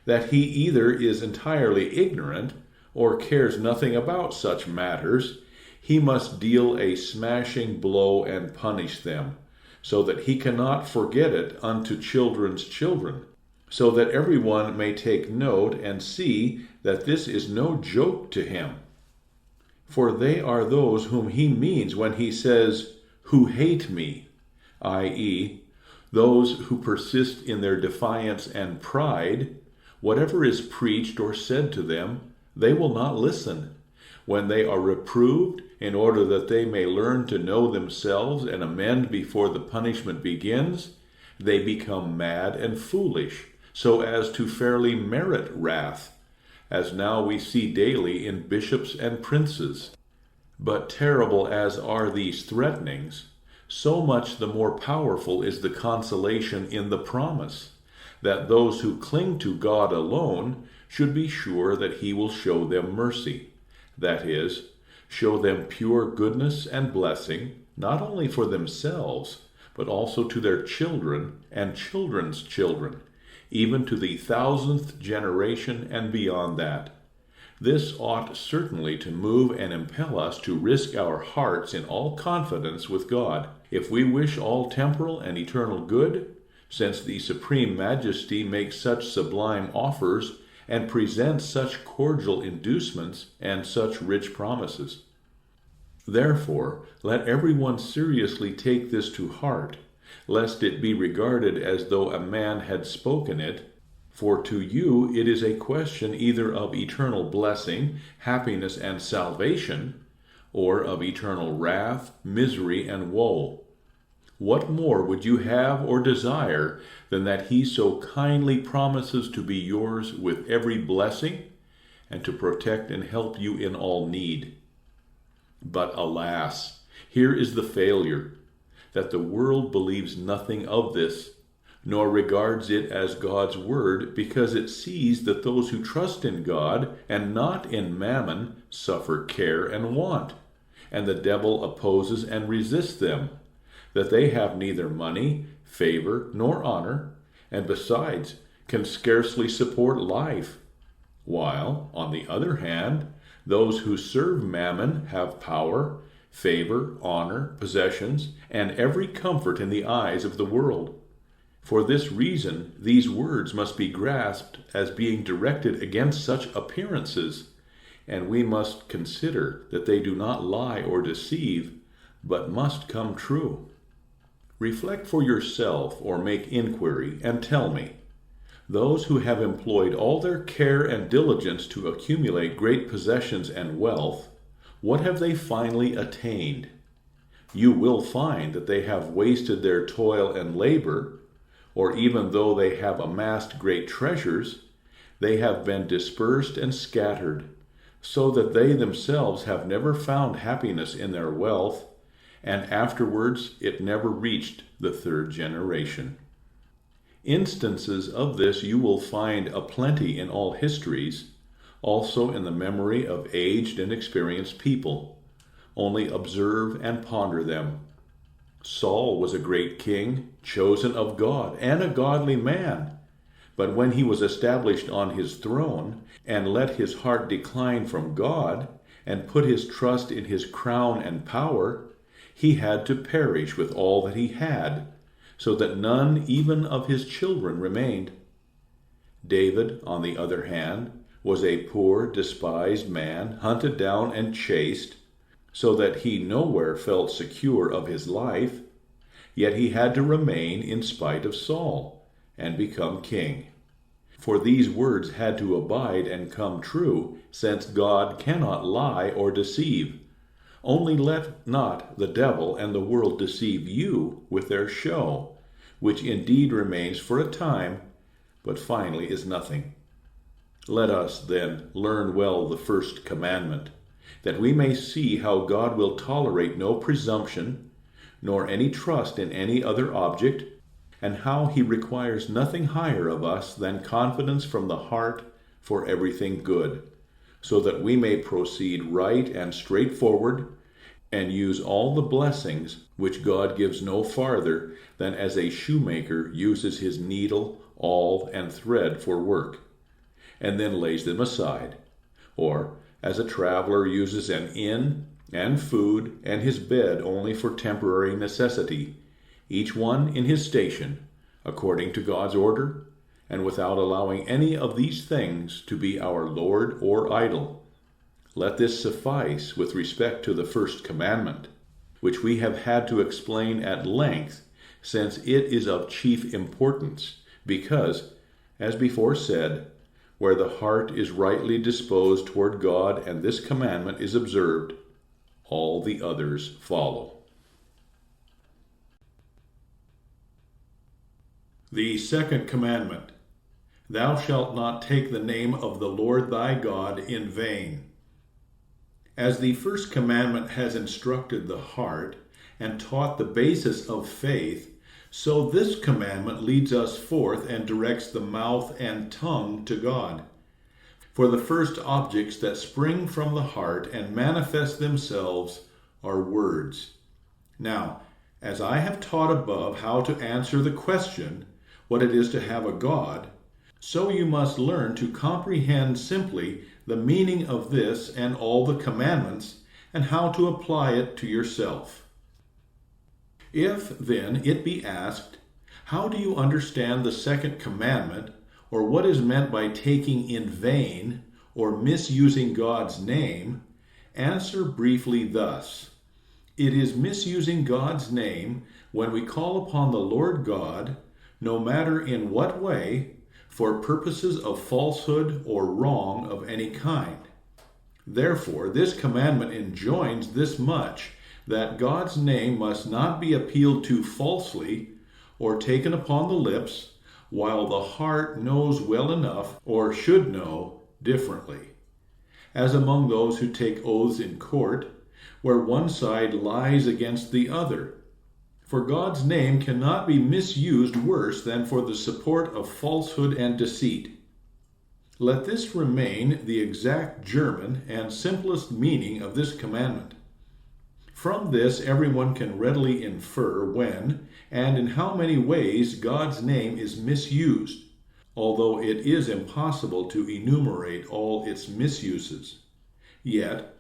that he either is entirely ignorant or cares nothing about such matters, he must deal a smashing blow and punish them, so that he cannot forget it unto children's children, so that everyone may take note and see that this is no joke to him. For they are those whom he means when he says, who hate me, i.e., those who persist in their defiance and pride. Whatever is preached or said to them, they will not listen. When they are reproved, in order that they may learn to know themselves and amend before the punishment begins, they become mad and foolish, so as to fairly merit wrath, as now we see daily in bishops and princes. But terrible as are these threatenings, so much the more powerful is the consolation in the promise, that those who cling to God alone should be sure that he will show them mercy, that is, show them pure goodness and blessing, not only for themselves, but also to their children and children's children, even to the 1,000th generation and beyond that. This ought certainly to move and impel us to risk our hearts in all confidence with God, if we wish all temporal and eternal good, since the Supreme Majesty makes such sublime offers and presents such cordial inducements and such rich promises. Therefore, let everyone seriously take this to heart, lest it be regarded as though a man had spoken it, for to you it is a question either of eternal blessing, happiness, and salvation, or of eternal wrath, misery, and woe. What more would you have or desire than that he so kindly promises to be yours with every blessing, and to protect and help you in all need? But alas, here is the failure, that the world believes nothing of this, nor regards it as God's word, because it sees that those who trust in God and not in mammon suffer care and want, and the devil opposes and resists them, that they have neither money, favor, nor honor, and besides can scarcely support life, while, on the other hand, those who serve mammon have power, favor, honor, possessions, and every comfort in the eyes of the world. For this reason, these words must be grasped as being directed against such appearances, and we must consider that they do not lie or deceive, but must come true. Reflect for yourself, or make inquiry, and tell me, those who have employed all their care and diligence to accumulate great possessions and wealth, what have they finally attained? You will find that they have wasted their toil and labor, or even though they have amassed great treasures, they have been dispersed and scattered, so that they themselves have never found happiness in their wealth, and afterwards it never reached the third generation. Instances of this you will find aplenty in all histories, also in the memory of aged and experienced people. Only observe and ponder them. Saul was a great king, chosen of God, and a godly man. But when he was established on his throne, and let his heart decline from God, and put his trust in his crown and power, he had to perish with all that he had, so that none even of his children remained. David, on the other hand, was a poor, despised man, hunted down and chased, so that he nowhere felt secure of his life, yet he had to remain in spite of Saul, and become king. For these words had to abide and come true, since God cannot lie or deceive. Only let not the devil and the world deceive you with their show, which indeed remains for a time, but finally is nothing. Let us, then, learn well the First Commandment, that we may see how God will tolerate no presumption, nor any trust in any other object, and how he requires nothing higher of us than confidence from the heart for everything good, so that we may proceed right and straightforward, and use all the blessings which God gives no farther than as a shoemaker uses his needle, awl, and thread for work, and then lays them aside, or as a traveler uses an inn and food and his bed only for temporary necessity, each one in his station, according to God's order, and without allowing any of these things to be our Lord or idol. Let this suffice with respect to the First Commandment, which we have had to explain at length, since it is of chief importance, because, as before said, where the heart is rightly disposed toward God and this commandment is observed, all the others follow. The Second Commandment. Thou shalt not take the name of the Lord thy God in vain. As the First Commandment has instructed the heart and taught the basis of faith, so this commandment leads us forth and directs the mouth and tongue to God. For the first objects that spring from the heart and manifest themselves are words. Now, as I have taught above how to answer the question, what it is to have a God, so you must learn to comprehend simply the meaning of this and all the commandments, and how to apply it to yourself. If, then, it be asked, how do you understand the Second Commandment, or what is meant by taking in vain, or misusing God's name, answer briefly thus. It is misusing God's name when we call upon the Lord God, no matter in what way, for purposes of falsehood or wrong of any kind. Therefore, this commandment enjoins this much, that God's name must not be appealed to falsely or taken upon the lips, while the heart knows well enough, or should know, differently. As among those who take oaths in court, where one side lies against the other. For God's name cannot be misused worse than for the support of falsehood and deceit. Let this remain the exact German and simplest meaning of this commandment. From this everyone can readily infer when and in how many ways God's name is misused, although it is impossible to enumerate all its misuses. Yet,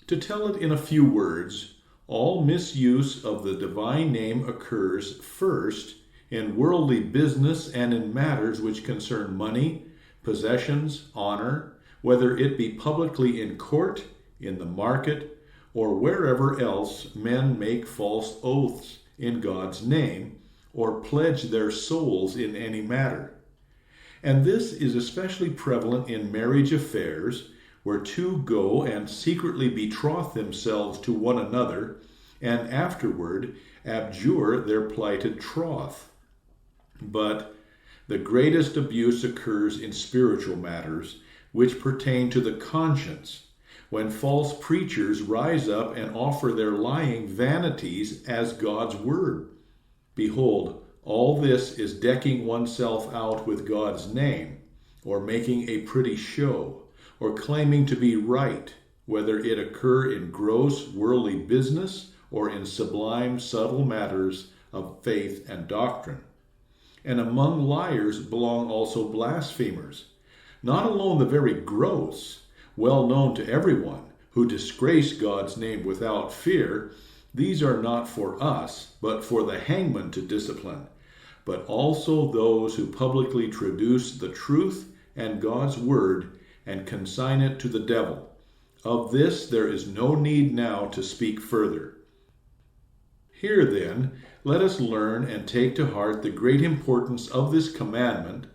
to tell it in a few words, all misuse of the divine name occurs first in worldly business and in matters which concern money, possessions, honor, whether it be publicly in court, in the market, or wherever else men make false oaths in God's name, or pledge their souls in any matter. And this is especially prevalent in marriage affairs, where two go and secretly betroth themselves to one another, and afterward abjure their plighted troth. But the greatest abuse occurs in spiritual matters, which pertain to the conscience, when false preachers rise up and offer their lying vanities as God's word. Behold, all this is decking oneself out with God's name, or making a pretty show, or claiming to be right, whether it occur in gross worldly business or in sublime subtle matters of faith and doctrine. And among liars belong also blasphemers, not alone the very gross, well known to everyone, who disgrace God's name without fear. These are not for us, but for the hangman to discipline, but also those who publicly traduce the truth and God's word and consign it to the devil. Of this there is no need now to speak further. Here, then, let us learn and take to heart the great importance of this commandment,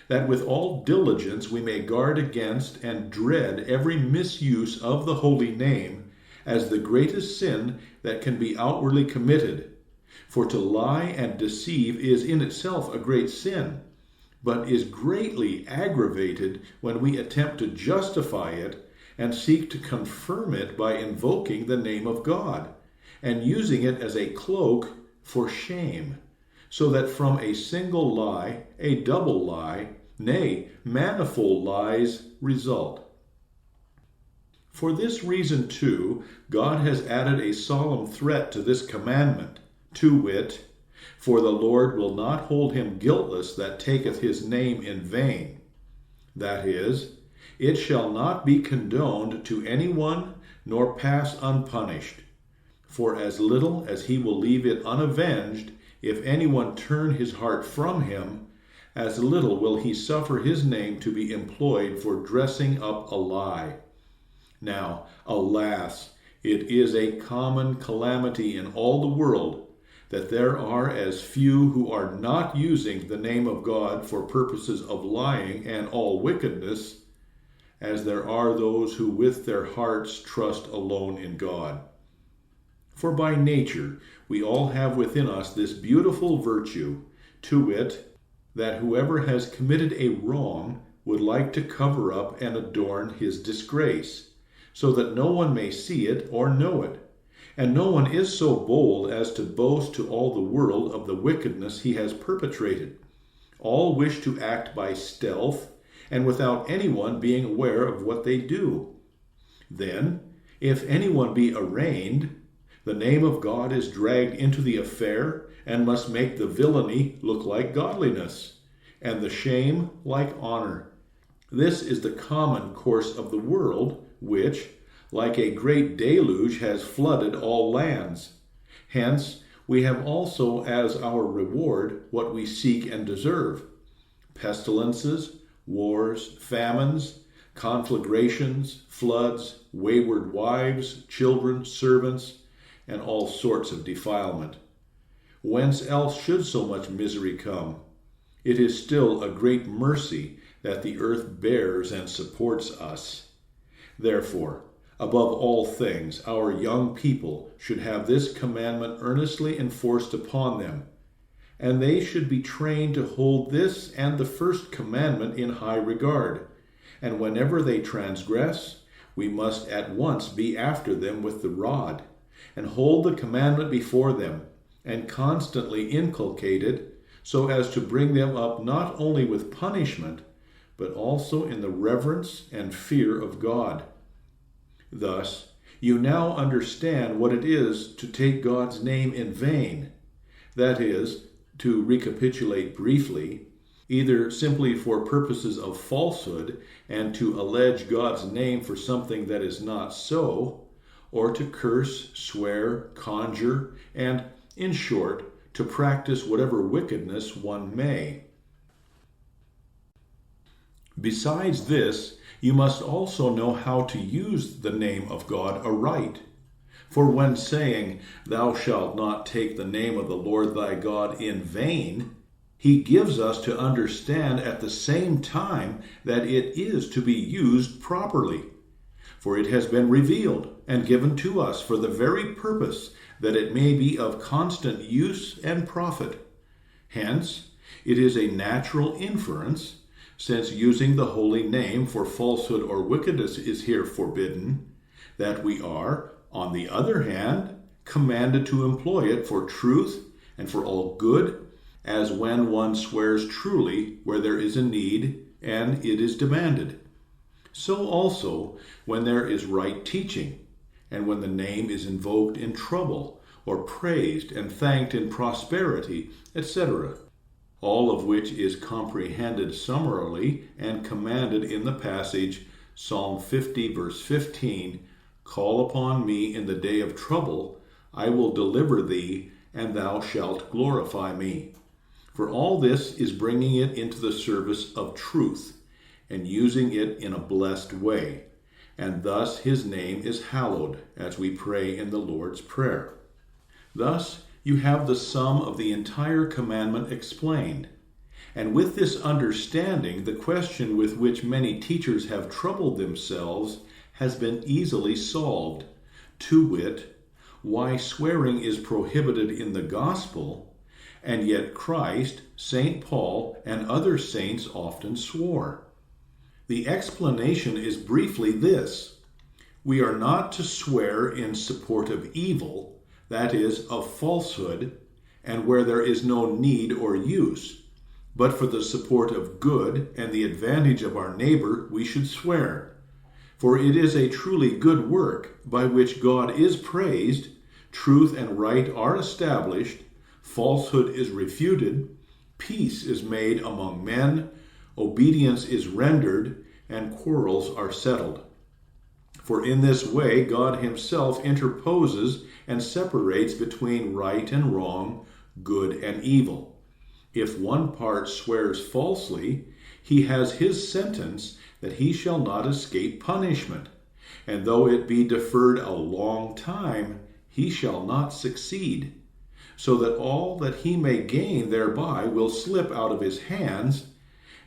that with all diligence we may guard against and dread every misuse of the holy name, as the greatest sin that can be outwardly committed. For to lie and deceive is in itself a great sin, but is greatly aggravated when we attempt to justify it and seek to confirm it by invoking the name of God and using it as a cloak for shame, so that from a single lie, a double lie, nay, manifold lies result. For this reason, too, God has added a solemn threat to this commandment, to wit, for the Lord will not hold him guiltless that taketh his name in vain. That is, it shall not be condoned to any one, nor pass unpunished. For as little as he will leave it unavenged, if anyone turn his heart from him, as little will he suffer his name to be employed for dressing up a lie. Now, alas, it is a common calamity in all the world that there are as few who are not using the name of God for purposes of lying and all wickedness, as there are those who with their hearts trust alone in God. For by nature we all have within us this beautiful virtue, to wit, that whoever has committed a wrong would like to cover up and adorn his disgrace, so that no one may see it or know it. And no one is so bold as to boast to all the world of the wickedness he has perpetrated. All wish to act by stealth, and without anyone being aware of what they do. Then, if anyone be arraigned, the name of God is dragged into the affair, and must make the villainy look like godliness, and the shame like honor. This is the common course of the world, which, like a great deluge, has flooded all lands. Hence, we have also as our reward what we seek and deserve: pestilences, wars, famines, conflagrations, floods, wayward wives, children, servants, and all sorts of defilement. Whence else should so much misery come? It is still a great mercy that the earth bears and supports us. Therefore, above all things, our young people should have this commandment earnestly enforced upon them, and they should be trained to hold this and the First Commandment in high regard. And whenever they transgress, we must at once be after them with the rod, and hold the commandment before them, and constantly inculcate it, so as to bring them up not only with punishment, but also in the reverence and fear of God. Thus, you now understand what it is to take God's name in vain. That is, to recapitulate briefly, either simply for purposes of falsehood and to allege God's name for something that is not so, or to curse, swear, conjure, and, in short, to practice whatever wickedness one may. Besides this, you must also know how to use the name of God aright. For when saying, "Thou shalt not take the name of the Lord thy God in vain," he gives us to understand at the same time that it is to be used properly. For it has been revealed and given to us for the very purpose that it may be of constant use and profit. Hence, it is a natural inference, since using the holy name for falsehood or wickedness is here forbidden, that we are, on the other hand, commanded to employ it for truth and for all good, as when one swears truly where there is a need and it is demanded. So also when there is right teaching, and when the name is invoked in trouble, or praised and thanked in prosperity, etc., all of which is comprehended summarily and commanded in the passage, Psalm 50, verse 15, "Call upon me in the day of trouble, I will deliver thee, and thou shalt glorify me." For all this is bringing it into the service of truth, and using it in a blessed way, and thus his name is hallowed, as we pray in the Lord's Prayer. Thus you have the sum of the entire commandment explained. And with this understanding, the question with which many teachers have troubled themselves has been easily solved, to wit, why swearing is prohibited in the gospel, and yet Christ, St. Paul, and other saints often swore. The explanation is briefly this: we are not to swear in support of evil, that is, of falsehood, and where there is no need or use, but for the support of good and the advantage of our neighbor we should swear. For it is a truly good work by which God is praised, truth and right are established, falsehood is refuted, peace is made among men, obedience is rendered, and quarrels are settled. For in this way God himself interposes and separates between right and wrong, good and evil. If one part swears falsely, he has his sentence that he shall not escape punishment, and though it be deferred a long time, he shall not succeed, so that all that he may gain thereby will slip out of his hands,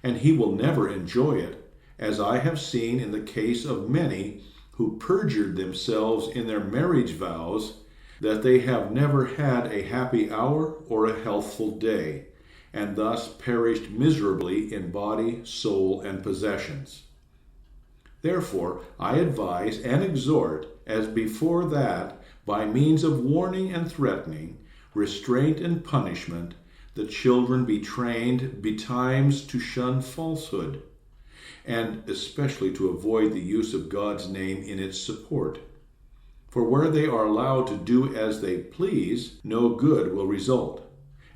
and he will never enjoy it, as I have seen in the case of many who perjured themselves in their marriage vows, that they have never had a happy hour or a healthful day, and thus perished miserably in body, soul, and possessions. Therefore, I advise and exhort, as before, that, by means of warning and threatening, restraint and punishment, the children be trained betimes to shun falsehood, and especially to avoid the use of God's name in its support. For where they are allowed to do as they please, no good will result,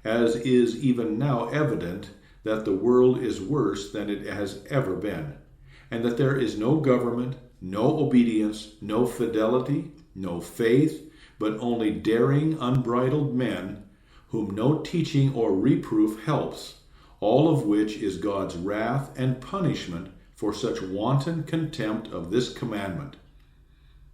as is even now evident that the world is worse than it has ever been, and that there is no government, no obedience, no fidelity, no faith, but only daring, unbridled men, whom no teaching or reproof helps, all of which is God's wrath and punishment for such wanton contempt of this commandment.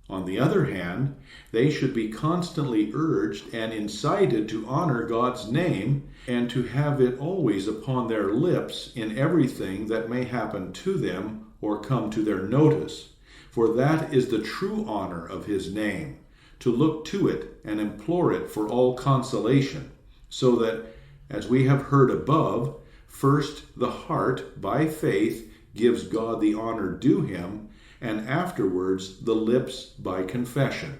On the other hand, they should be constantly urged and incited to honor God's name and to have it always upon their lips in everything that may happen to them or come to their notice, for that is the true honor of his name, to look to it and implore it for all consolation, so that, as we have heard above, first the heart, by faith, gives God the honor due him, and afterwards the lips by confession.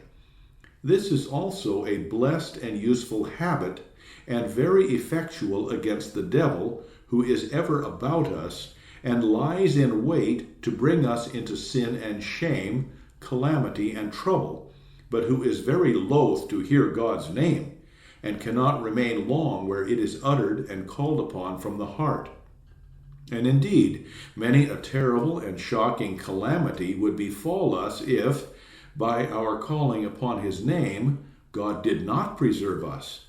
This is also a blessed and useful habit, and very effectual against the devil, who is ever about us, and lies in wait to bring us into sin and shame, calamity and trouble, but who is very loath to hear God's name, and cannot remain long where it is uttered and called upon from the heart. And indeed, many a terrible and shocking calamity would befall us if, by our calling upon his name, God did not preserve us.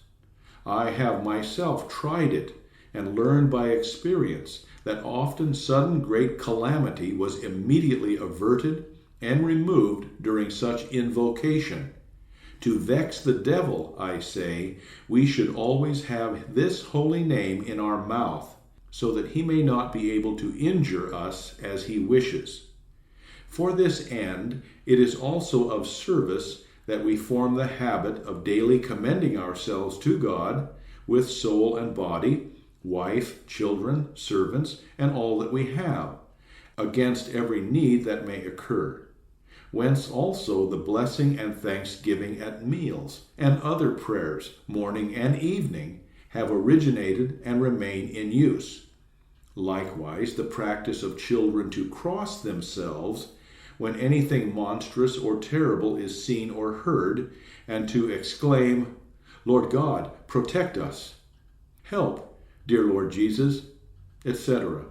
I have myself tried it, and learned by experience that often sudden great calamity was immediately averted and removed during such invocation. To vex the devil, I say, we should always have this holy name in our mouth, so that he may not be able to injure us as he wishes. For this end, it is also of service that we form the habit of daily commending ourselves to God with soul and body, wife, children, servants, and all that we have, against every need that may occur. Whence also the blessing and thanksgiving at meals, and other prayers, morning and evening, have originated and remain in use. Likewise, the practice of children to cross themselves when anything monstrous or terrible is seen or heard, and to exclaim, Lord God, protect us. Help, dear Lord Jesus, etc.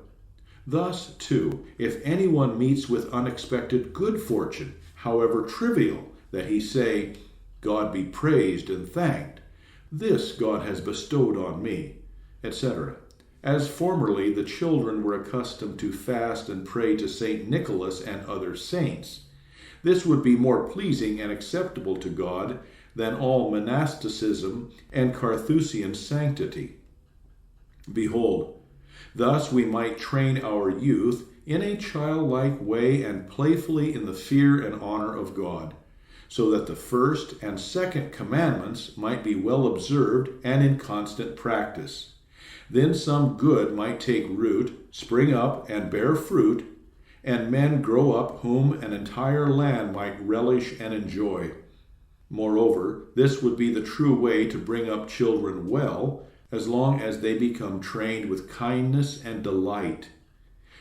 Thus, too, if anyone meets with unexpected good fortune, however trivial, that he say, God be praised and thanked, this God has bestowed on me, etc. As formerly the children were accustomed to fast and pray to St. Nicholas and other saints, this would be more pleasing and acceptable to God than all monasticism and Carthusian sanctity. Behold, thus we might train our youth in a childlike way and playfully in the fear and honor of God, so that the First and Second Commandments might be well observed and in constant practice. Then some good might take root, spring up, and bear fruit, and men grow up whom an entire land might relish and enjoy. Moreover, this would be the true way to bring up children well, as long as they become trained with kindness and delight.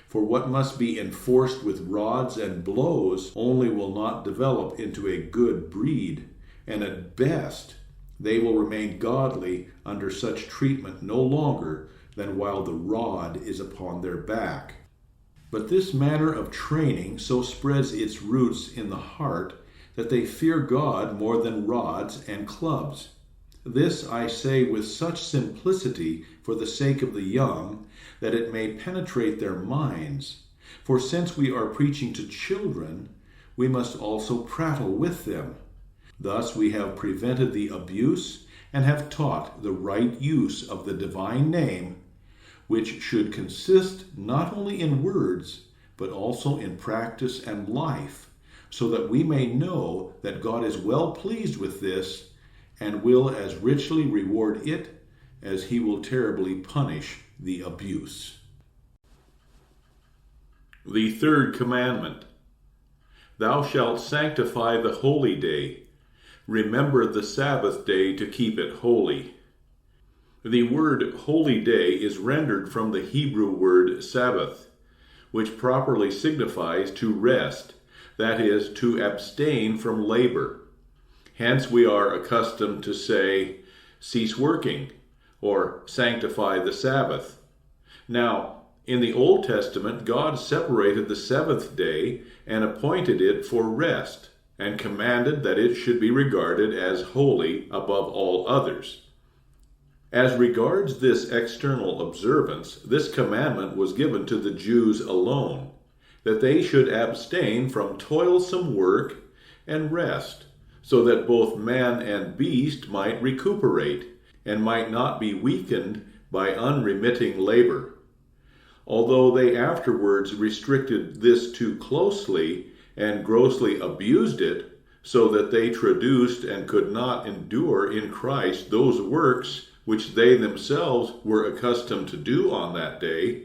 For what must be enforced with rods and blows only will not develop into a good breed, and at best they will remain godly under such treatment no longer than while the rod is upon their back. But this manner of training so spreads its roots in the heart that they fear God more than rods and clubs. This I say with such simplicity for the sake of the young, that it may penetrate their minds. For since we are preaching to children, we must also prattle with them. Thus we have prevented the abuse and have taught the right use of the divine name, which should consist not only in words, but also in practice and life, so that we may know that God is well pleased with this, and will as richly reward it as he will terribly punish the abuse. The Third Commandment. Thou shalt sanctify the holy day. Remember the Sabbath day to keep it holy. The word holy day is rendered from the Hebrew word Sabbath, which properly signifies to rest, that is, to abstain from labor. Hence we are accustomed to say, cease working, or sanctify the Sabbath. Now, in the Old Testament, God separated the seventh day and appointed it for rest, and commanded that it should be regarded as holy above all others. As regards this external observance, this commandment was given to the Jews alone, that they should abstain from toilsome work and rest, so that both man and beast might recuperate, and might not be weakened by unremitting labor. Although they afterwards restricted this too closely and grossly abused it, so that they traduced and could not endure in Christ those works which they themselves were accustomed to do on that day,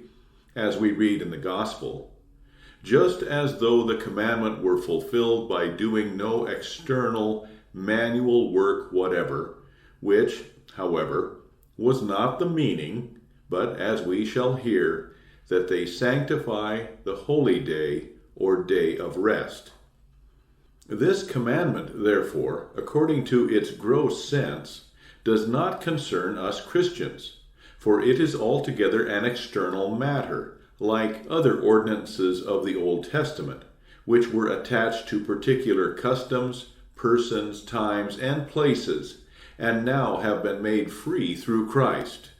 as we read in the Gospel. Just as though the commandment were fulfilled by doing no external manual work whatever, which, however, was not the meaning, but, as we shall hear, that they sanctify the holy day or day of rest. This commandment, therefore, according to its gross sense, does not concern us Christians, for it is altogether an external matter, like other ordinances of the Old Testament, which were attached to particular customs, persons, times, and places, and now have been made free through Christ.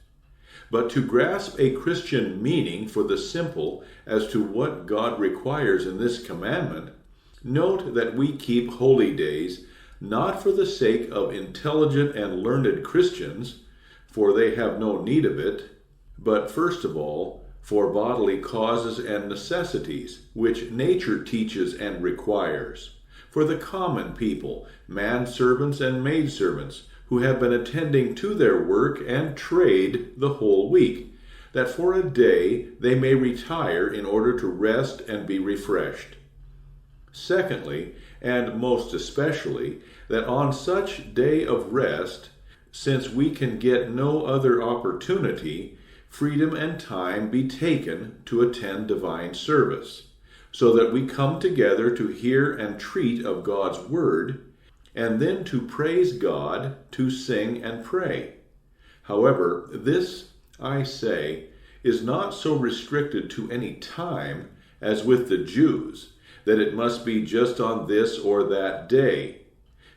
But to grasp a Christian meaning for the simple as to what God requires in this commandment, note that we keep holy days not for the sake of intelligent and learned Christians, for they have no need of it, but first of all, for bodily causes and necessities, which nature teaches and requires, for the common people, manservants and maidservants, who have been attending to their work and trade the whole week, that for a day they may retire in order to rest and be refreshed. Secondly, and most especially, that on such day of rest, since we can get no other opportunity, freedom and time be taken to attend divine service, so that we come together to hear and treat of God's word, and then to praise God, to sing and pray. However, this, I say, is not so restricted to any time as with the Jews, that it must be just on this or that day.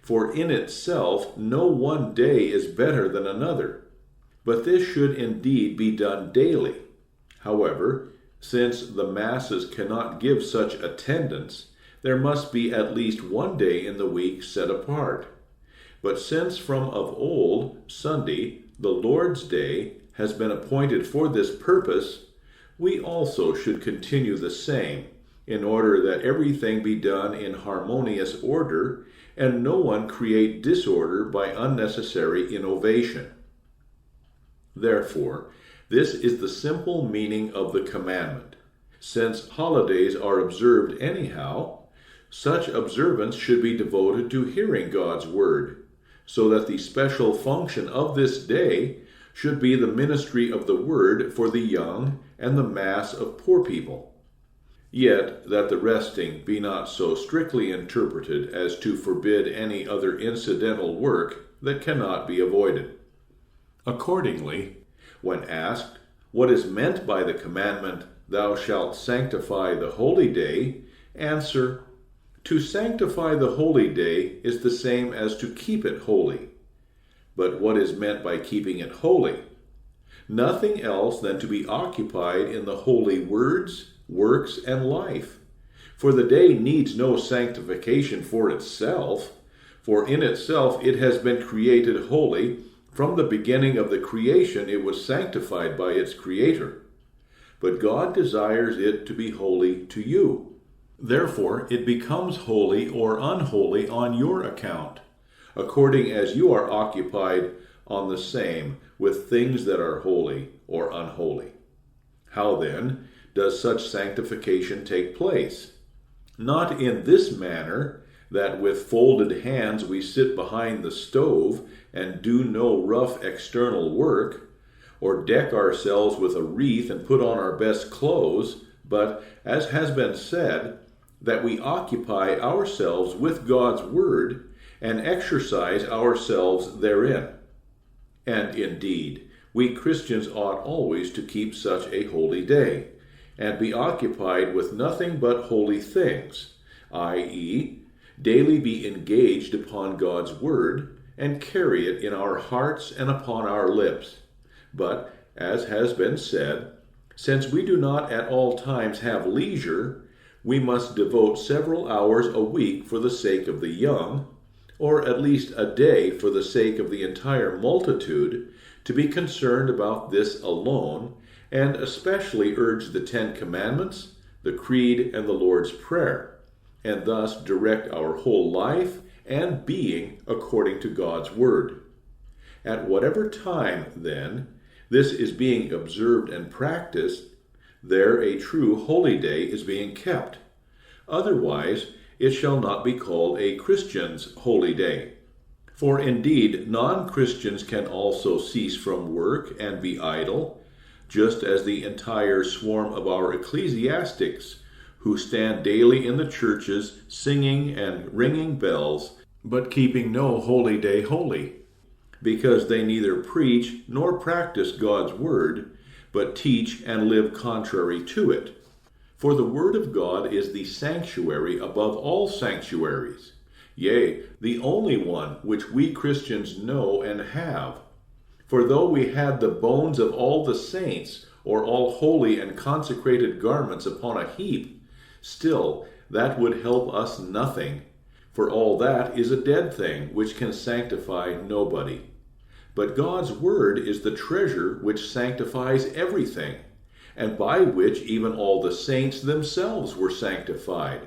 For in itself no one day is better than another, but this should indeed be done daily. However, since the masses cannot give such attendance, there must be at least one day in the week set apart. But since from of old Sunday, the Lord's Day, has been appointed for this purpose, we also should continue the same, in order that everything be done in harmonious order, and no one create disorder by unnecessary innovation. Therefore, this is the simple meaning of the commandment. Since holidays are observed anyhow, such observance should be devoted to hearing God's word, so that the special function of this day should be the ministry of the word for the young and the mass of poor people. Yet that the resting be not so strictly interpreted as to forbid any other incidental work that cannot be avoided. Accordingly, when asked what is meant by the commandment, "Thou shalt sanctify the holy day," answer, to sanctify the holy day is the same as to keep it holy. But what is meant by keeping it holy? Nothing else than to be occupied in the holy words, works, and life. For the day needs no sanctification for itself, for in itself it has been created holy. From the beginning of the creation it was sanctified by its Creator. But God desires it to be holy to you. Therefore, it becomes holy or unholy on your account, according as you are occupied on the same with things that are holy or unholy. How then does such sanctification take place? Not in this manner, that with folded hands we sit behind the stove and do no rough external work, or deck ourselves with a wreath and put on our best clothes, but, as has been said, that we occupy ourselves with God's word and exercise ourselves therein. And indeed, we Christians ought always to keep such a holy day, and be occupied with nothing but holy things, i.e., daily be engaged upon God's word, and carry it in our hearts and upon our lips. But, as has been said, since we do not at all times have leisure, we must devote several hours a week for the sake of the young, or at least a day for the sake of the entire multitude, to be concerned about this alone, and especially urge the 10 Commandments, the Creed, and the Lord's Prayer, and thus direct our whole life and being according to God's Word. At whatever time, then, this is being observed and practiced, there a true holy day is being kept. Otherwise, it shall not be called a Christian's holy day. For indeed, non-Christians can also cease from work and be idle, just as the entire swarm of our ecclesiastics, who stand daily in the churches singing and ringing bells, but keeping no holy day holy, because they neither preach nor practice God's word, but teach and live contrary to it. For the word of God is the sanctuary above all sanctuaries, yea, the only one which we Christians know and have. For though we had the bones of all the saints, or all holy and consecrated garments upon a heap, still that would help us nothing, for all that is a dead thing which can sanctify nobody. But God's word is the treasure which sanctifies everything, and by which even all the saints themselves were sanctified.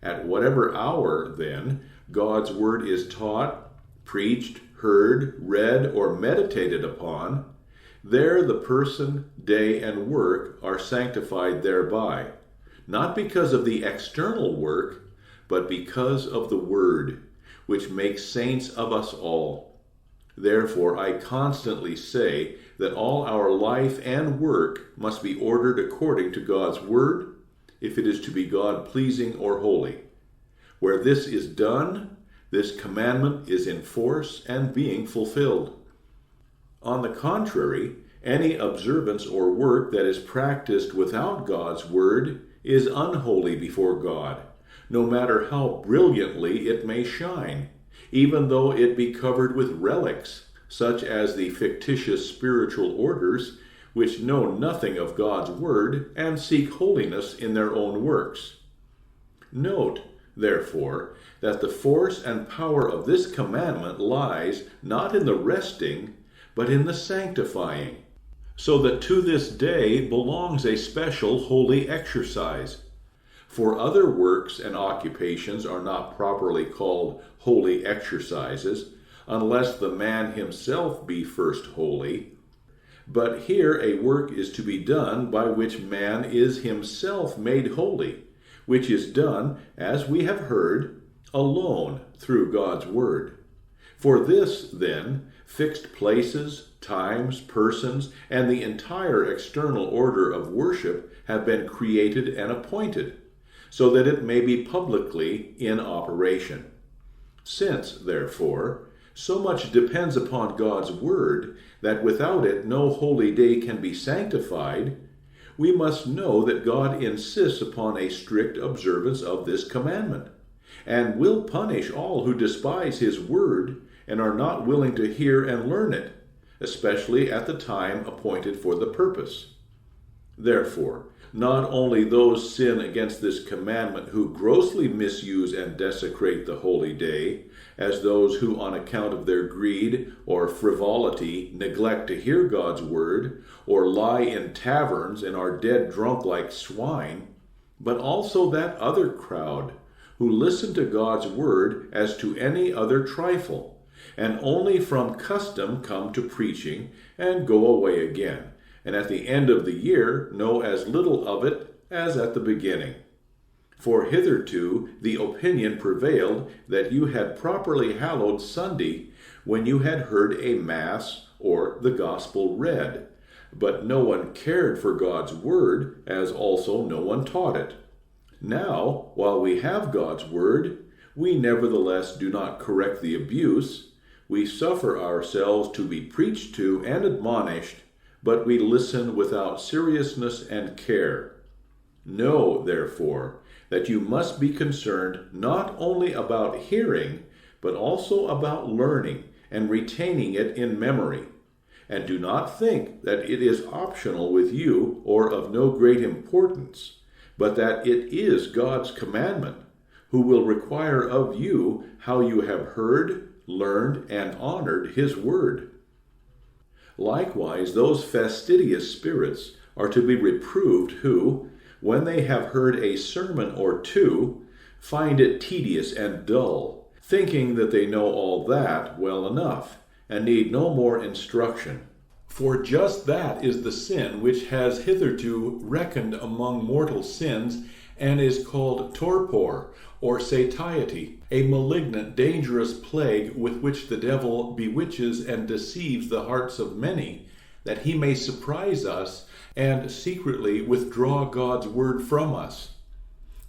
At whatever hour, then, God's word is taught, preached, heard, read, or meditated upon, there the person, day, and work are sanctified thereby, not because of the external work, but because of the word, which makes saints of us all. Therefore, I constantly say that all our life and work must be ordered according to God's word, if it is to be God-pleasing or holy. Where this is done, this commandment is in force and being fulfilled. On the contrary, any observance or work that is practiced without God's word is unholy before God, no matter how brilliantly it may shine, even though it be covered with relics, such as the fictitious spiritual orders, which know nothing of God's word and seek holiness in their own works. Note, therefore, that the force and power of this commandment lies not in the resting, but in the sanctifying, so that to this day belongs a special holy exercise. For other works and occupations are not properly called holy exercises, unless the man himself be first holy. But here a work is to be done by which man is himself made holy, which is done, as we have heard, alone through God's word. For this, then, fixed places, times, persons, and the entire external order of worship have been created and appointed, so that it may be publicly in operation. Since, therefore, so much depends upon God's word that without it no holy day can be sanctified, we must know that God insists upon a strict observance of this commandment, and will punish all who despise his word and are not willing to hear and learn it, especially at the time appointed for the purpose. Therefore, not only those sin against this commandment who grossly misuse and desecrate the holy day, as those who on account of their greed or frivolity neglect to hear God's word, or lie in taverns and are dead drunk like swine, but also that other crowd who listen to God's word as to any other trifle, and only from custom come to preaching and go away again, and at the end of the year know as little of it as at the beginning. For hitherto the opinion prevailed that you had properly hallowed Sunday when you had heard a Mass or the Gospel read, but no one cared for God's word, as also no one taught it. Now, while we have God's word, we nevertheless do not correct the abuse. We suffer ourselves to be preached to and admonished, but we listen without seriousness and care. Know, therefore, that you must be concerned not only about hearing, but also about learning and retaining it in memory. And do not think that it is optional with you or of no great importance, but that it is God's commandment, who will require of you how you have heard, learned, and honored his word. Likewise, those fastidious spirits are to be reproved who, when they have heard a sermon or two, find it tedious and dull, thinking that they know all that well enough, and need no more instruction. For just that is the sin which has hitherto reckoned among mortal sins, and is called torpor, or satiety, a malignant, dangerous plague with which the devil bewitches and deceives the hearts of many, that he may surprise us and secretly withdraw God's word from us.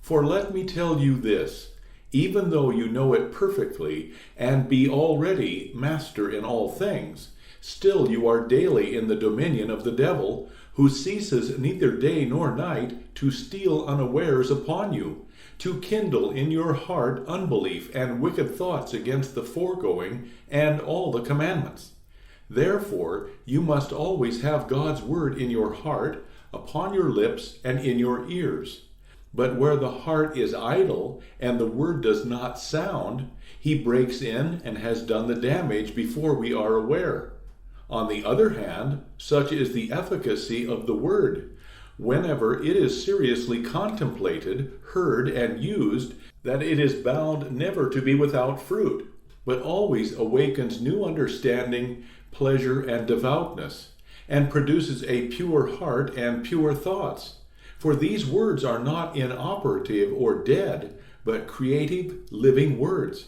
For let me tell you this, even though you know it perfectly, and be already master in all things, still you are daily in the dominion of the devil, who ceases neither day nor night to steal unawares upon you, to kindle in your heart unbelief and wicked thoughts against the foregoing and all the commandments. Therefore, you must always have God's word in your heart, upon your lips, and in your ears. But where the heart is idle, and the word does not sound, he breaks in and has done the damage before we are aware. On the other hand, such is the efficacy of the word, whenever it is seriously contemplated, heard, and used, that it is bound never to be without fruit, but always awakens new understanding, pleasure, and devoutness, and produces a pure heart and pure thoughts. For these words are not inoperative or dead, but creative, living words.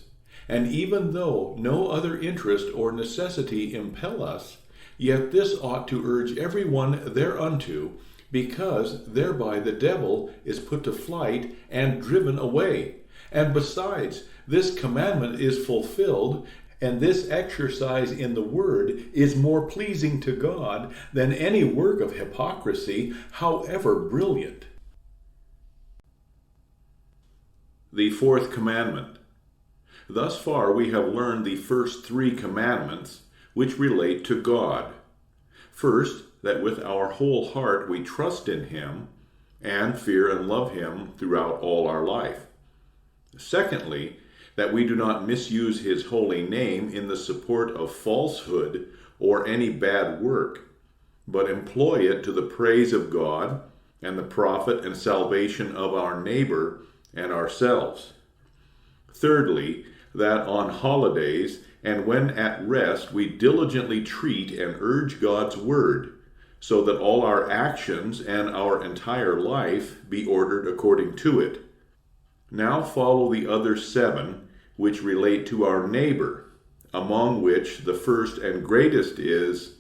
And even though no other interest or necessity impel us, yet this ought to urge every one thereunto, because thereby the devil is put to flight and driven away. And besides, this commandment is fulfilled, and this exercise in the word is more pleasing to God than any work of hypocrisy, however brilliant. The Fourth Commandment. Thus far we have learned the first three commandments, which relate to God. First, that with our whole heart we trust in him, and fear and love him throughout all our life. Secondly, that we do not misuse his holy name in the support of falsehood or any bad work, but employ it to the praise of God and the profit and salvation of our neighbor and ourselves. Thirdly, that on holidays and when at rest we diligently treat and urge God's word, so that all our actions and our entire life be ordered according to it. Now follow the other 7, which relate to our neighbor, among which the first and greatest is,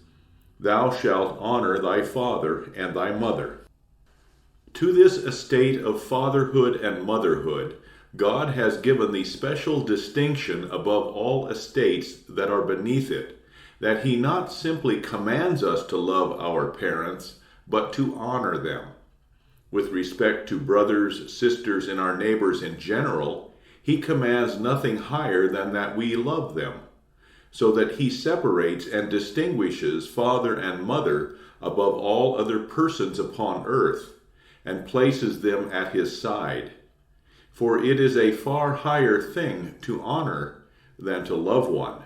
Thou shalt honor thy father and thy mother. To this estate of fatherhood and motherhood, God has given the special distinction above all estates that are beneath it, that he not simply commands us to love our parents, but to honor them. With respect to brothers, sisters, and our neighbors in general, he commands nothing higher than that we love them, so that he separates and distinguishes father and mother above all other persons upon earth, and places them at his side. For it is a far higher thing to honor than to love one,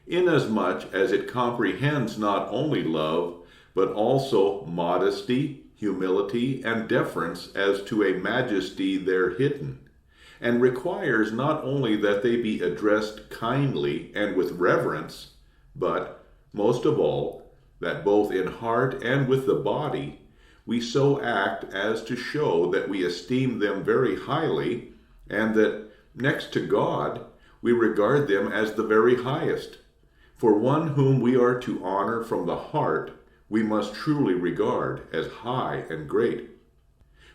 inasmuch as it comprehends not only love, but also modesty, humility, and deference as to a majesty there hidden, and requires not only that they be addressed kindly and with reverence, but, most of all, that both in heart and with the body we so act as to show that we esteem them very highly, and that, next to God, we regard them as the very highest. For one whom we are to honor from the heart, we must truly regard as high and great.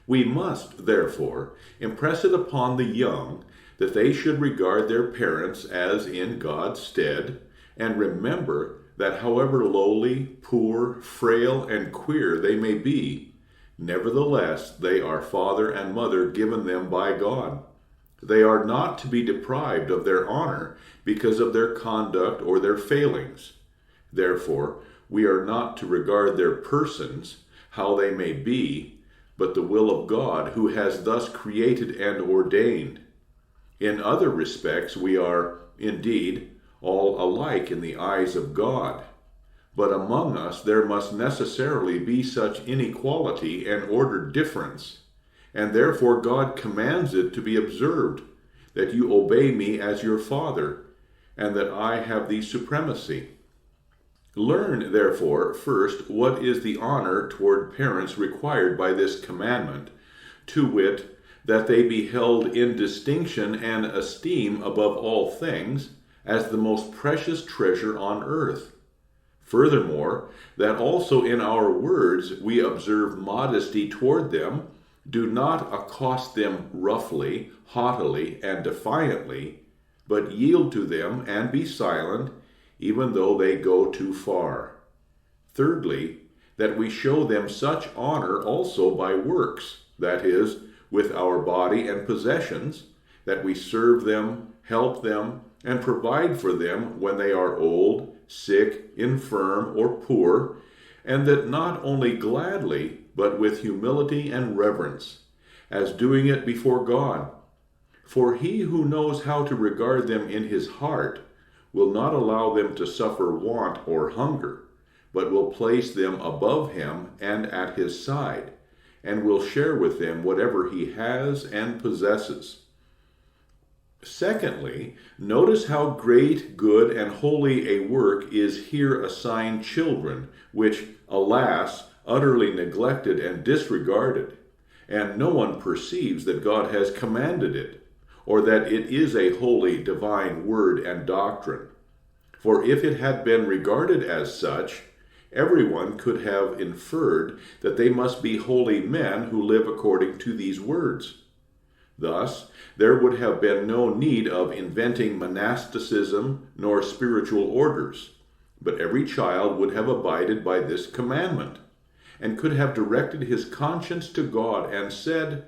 We must, therefore, impress it upon the young that they should regard their parents as in God's stead, and remember that however lowly, poor, frail, and queer they may be, nevertheless they are father and mother given them by God. They are not to be deprived of their honor because of their conduct or their failings. Therefore, we are not to regard their persons, how they may be, but the will of God, who has thus created and ordained. In other respects, we are, indeed, all alike in the eyes of God. But among us there must necessarily be such inequality and ordered difference, and therefore God commands it to be observed, that you obey me as your father, and that I have the supremacy. Learn, therefore, first what is the honor toward parents required by this commandment, to wit, that they be held in distinction and esteem above all things, as the most precious treasure on earth. Furthermore, that also in our words we observe modesty toward them, do not accost them roughly, haughtily, and defiantly, but yield to them and be silent, even though they go too far. Thirdly, that we show them such honor also by works, that is, with our body and possessions, that we serve them, help them, and provide for them when they are old, sick, infirm, or poor, and that not only gladly, but with humility and reverence, as doing it before God. For he who knows how to regard them in his heart will not allow them to suffer want or hunger, but will place them above him and at his side, and will share with them whatever he has and possesses. Secondly, notice how great, good, and holy a work is here assigned children, which, alas, utterly neglected and disregarded, and no one perceives that God has commanded it, or that it is a holy divine word and doctrine. For if it had been regarded as such, everyone could have inferred that they must be holy men who live according to these words. Thus, there would have been no need of inventing monasticism nor spiritual orders, but every child would have abided by this commandment, and could have directed his conscience to God and said,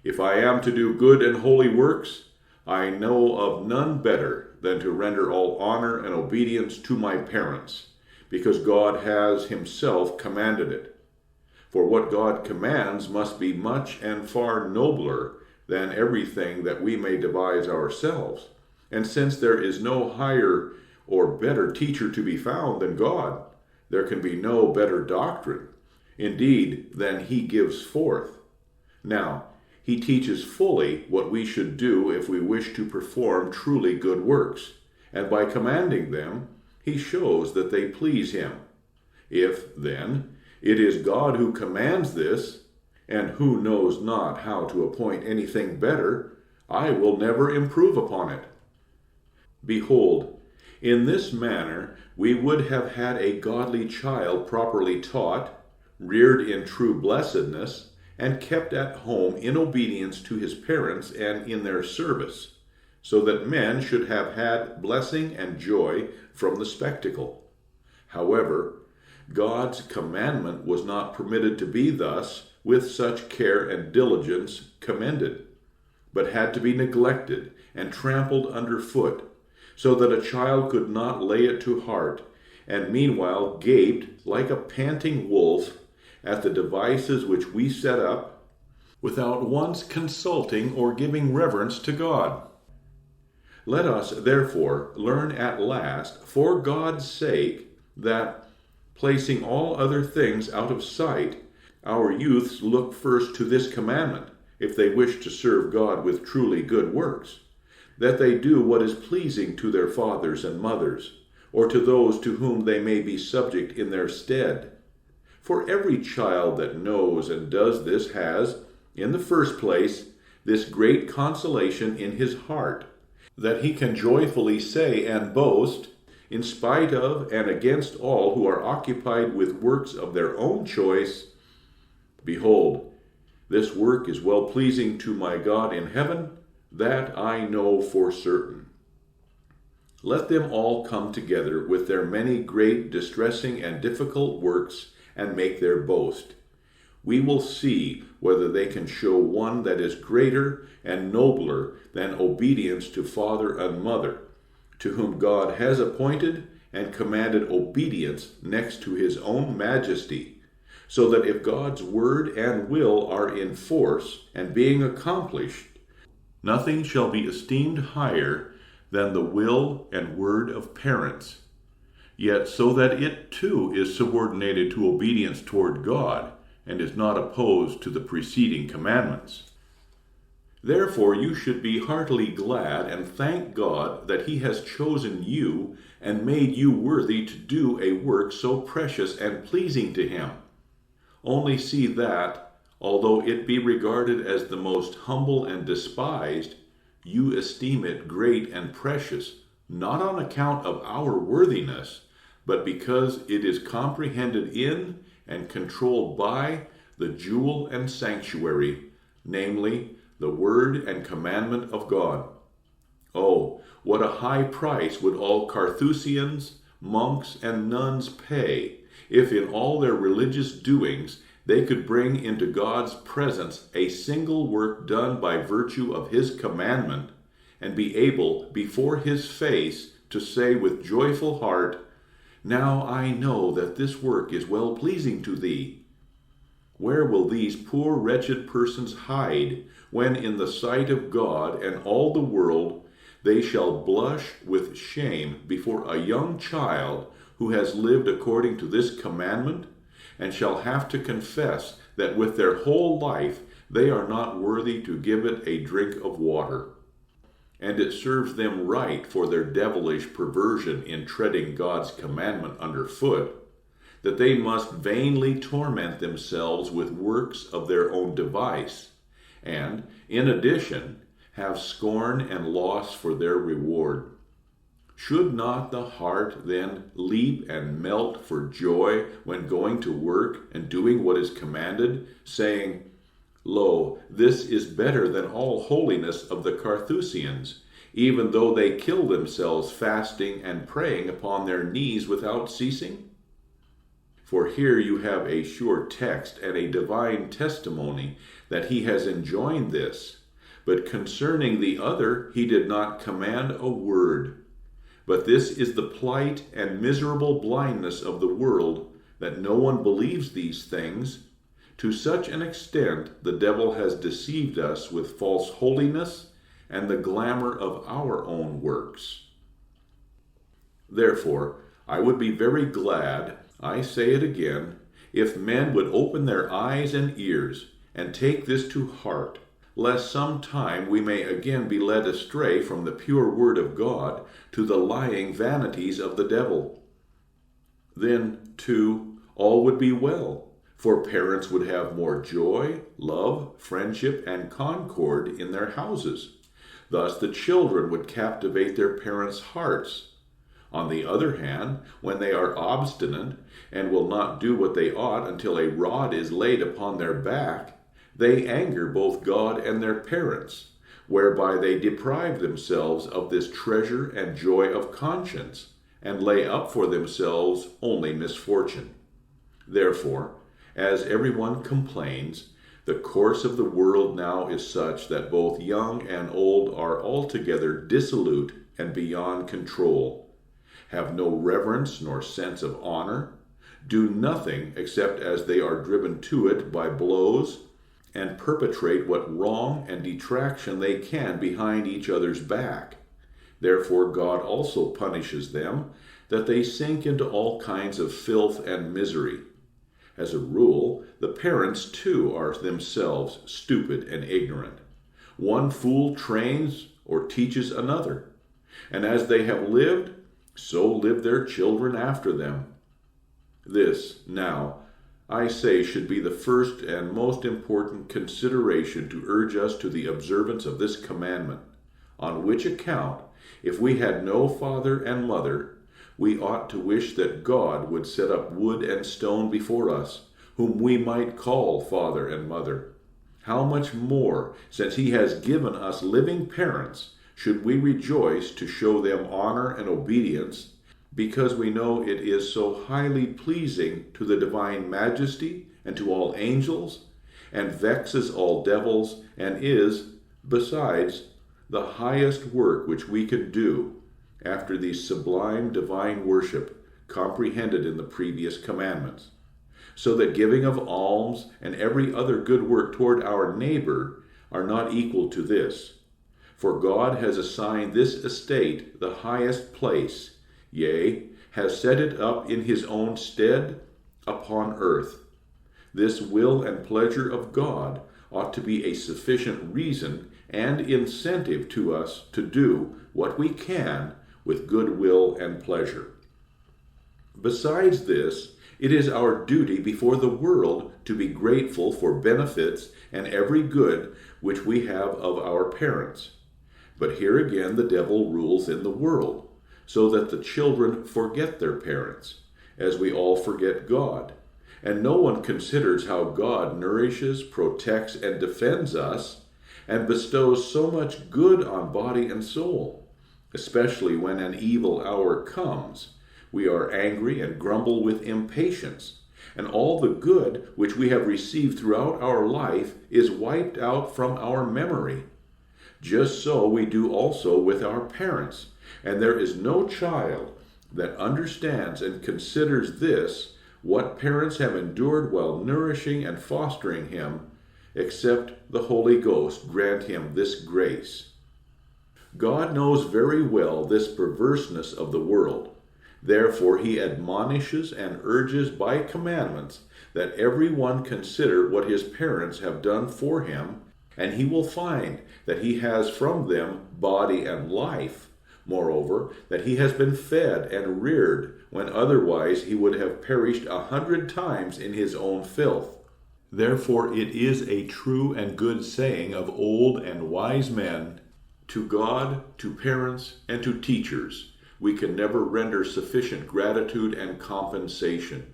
"If I am to do good and holy works, I know of none better than to render all honor and obedience to my parents, because God has himself commanded it. For what God commands must be much and far nobler than everything that we may devise ourselves. And since there is no higher or better teacher to be found than God, there can be no better doctrine, Indeed, then he gives forth. Now, he teaches fully what we should do if we wish to perform truly good works, and by commanding them, he shows that they please him. If, then, it is God who commands this, and who knows not how to appoint anything better, I will never improve upon it. Behold, in this manner we would have had a godly child properly taught, reared in true blessedness, and kept at home in obedience to his parents and in their service, so that men should have had blessing and joy from the spectacle. However, God's commandment was not permitted to be thus, with such care and diligence, commended, but had to be neglected and trampled under foot, so that a child could not lay it to heart, and meanwhile gaped like a panting wolf at the devices which we set up, without once consulting or giving reverence to God. Let us, therefore, learn at last, for God's sake, that, placing all other things out of sight, our youths look first to this commandment, if they wish to serve God with truly good works, that they do what is pleasing to their fathers and mothers, or to those to whom they may be subject in their stead. For every child that knows and does this has, in the first place, this great consolation in his heart, that he can joyfully say and boast, in spite of and against all who are occupied with works of their own choice, Behold, this work is well-pleasing to my God in heaven, that I know for certain. Let them all come together with their many great, distressing, and difficult works, and make their boast. We will see whether they can show one that is greater and nobler than obedience to father and mother, to whom God has appointed and commanded obedience next to his own majesty, so that if God's word and will are in force and being accomplished, nothing shall be esteemed higher than the will and word of parents, yet so that it too is subordinated to obedience toward God, and is not opposed to the preceding commandments. Therefore you should be heartily glad and thank God that he has chosen you and made you worthy to do a work so precious and pleasing to him. Only see that, although it be regarded as the most humble and despised, you esteem it great and precious, not on account of our worthiness, but because it is comprehended in and controlled by the jewel and sanctuary, namely, the word and commandment of God. Oh, what a high price would all Carthusians, monks, and nuns pay if in all their religious doings they could bring into God's presence a single work done by virtue of his commandment, and be able before his face to say with joyful heart, Now I know that this work is well-pleasing to thee. Where will these poor wretched persons hide when in the sight of God and all the world they shall blush with shame before a young child who has lived according to this commandment, and shall have to confess that with their whole life they are not worthy to give it a drink of water? And it serves them right for their devilish perversion in treading God's commandment underfoot, that they must vainly torment themselves with works of their own device, and, in addition, have scorn and loss for their reward. Should not the heart then leap and melt for joy when going to work and doing what is commanded, saying, Lo, this is better than all holiness of the Carthusians, even though they kill themselves fasting and praying upon their knees without ceasing? For here you have a sure text and a divine testimony that he has enjoined this, but concerning the other he did not command a word. But this is the plight and miserable blindness of the world, that no one believes these things. To such an extent the devil has deceived us with false holiness and the glamour of our own works. Therefore, I would be very glad, I say it again, if men would open their eyes and ears and take this to heart, lest some time we may again be led astray from the pure word of God to the lying vanities of the devil. Then, too, all would be well, for parents would have more joy, love, friendship, and concord in their houses. Thus the children would captivate their parents' hearts. On the other hand, when they are obstinate and will not do what they ought until a rod is laid upon their back, they anger both God and their parents, whereby they deprive themselves of this treasure and joy of conscience, and lay up for themselves only misfortune. Therefore, as everyone complains, the course of the world now is such that both young and old are altogether dissolute and beyond control, have no reverence nor sense of honor, do nothing except as they are driven to it by blows, and perpetrate what wrong and detraction they can behind each other's back. Therefore God also punishes them, that they sink into all kinds of filth and misery. As a rule, the parents too are themselves stupid and ignorant. One fool trains or teaches another, and as they have lived, so live their children after them. This, now, I say, should be the first and most important consideration to urge us to the observance of this commandment, on which account, if we had no father and mother, we ought to wish that God would set up wood and stone before us, whom we might call father and mother. How much more, since he has given us living parents, should we rejoice to show them honor and obedience, because we know it is so highly pleasing to the divine majesty and to all angels, and vexes all devils, and is, besides, the highest work which we can do, after the sublime divine worship comprehended in the previous commandments, so that giving of alms and every other good work toward our neighbor are not equal to this. For God has assigned this estate the highest place, yea, has set it up in his own stead upon earth. This will and pleasure of God ought to be a sufficient reason and incentive to us to do what we can with good will and pleasure. Besides this, it is our duty before the world to be grateful for benefits and every good which we have of our parents. But here again the devil rules in the world, so that the children forget their parents, as we all forget God, and no one considers how God nourishes, protects, and defends us, and bestows so much good on body and soul. Especially when an evil hour comes, we are angry and grumble with impatience, and all the good which we have received throughout our life is wiped out from our memory. Just so we do also with our parents, and there is no child that understands and considers this, what parents have endured while nourishing and fostering him, except the Holy Ghost grant him this grace. God knows very well this perverseness of the world. Therefore he admonishes and urges by commandments that every one consider what his parents have done for him, and he will find that he has from them body and life. Moreover, that he has been fed and reared, when otherwise he would have perished 100 times in his own filth. Therefore it is a true and good saying of old and wise men, to God, to parents, and to teachers, we can never render sufficient gratitude and compensation.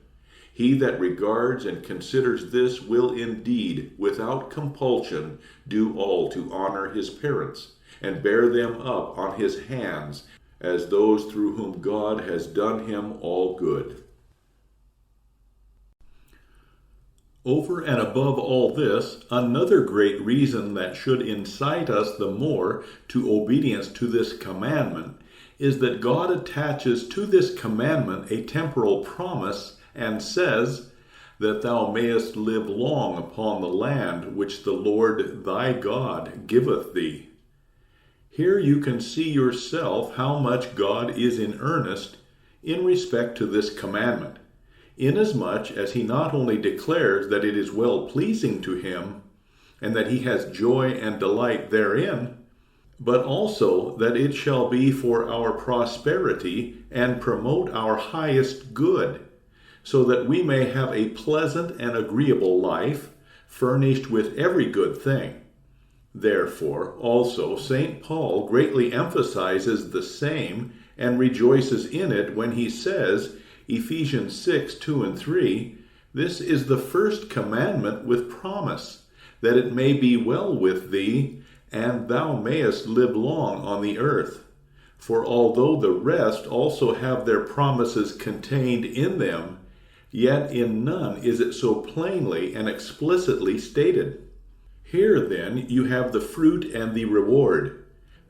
He that regards and considers this will indeed, without compulsion, do all to honor his parents, and bear them up on his hands, as those through whom God has done him all good. Over and above all this, another great reason that should incite us the more to obedience to this commandment is that God attaches to this commandment a temporal promise and says, that thou mayest live long upon the land which the Lord thy God giveth thee. Here you can see yourself how much God is in earnest in respect to this commandment. inasmuch as he not only declares that it is well-pleasing to him, and that he has joy and delight therein, but also that it shall be for our prosperity and promote our highest good, so that we may have a pleasant and agreeable life, furnished with every good thing. Therefore, also, St. Paul greatly emphasizes the same and rejoices in it when he says, Ephesians 6:2-3, "This is the first commandment with promise, that it may be well with thee, and thou mayest live long on the earth. For although the rest also have their promises contained in them, yet in none is it so plainly and explicitly stated." Here, then, you have the fruit and the reward,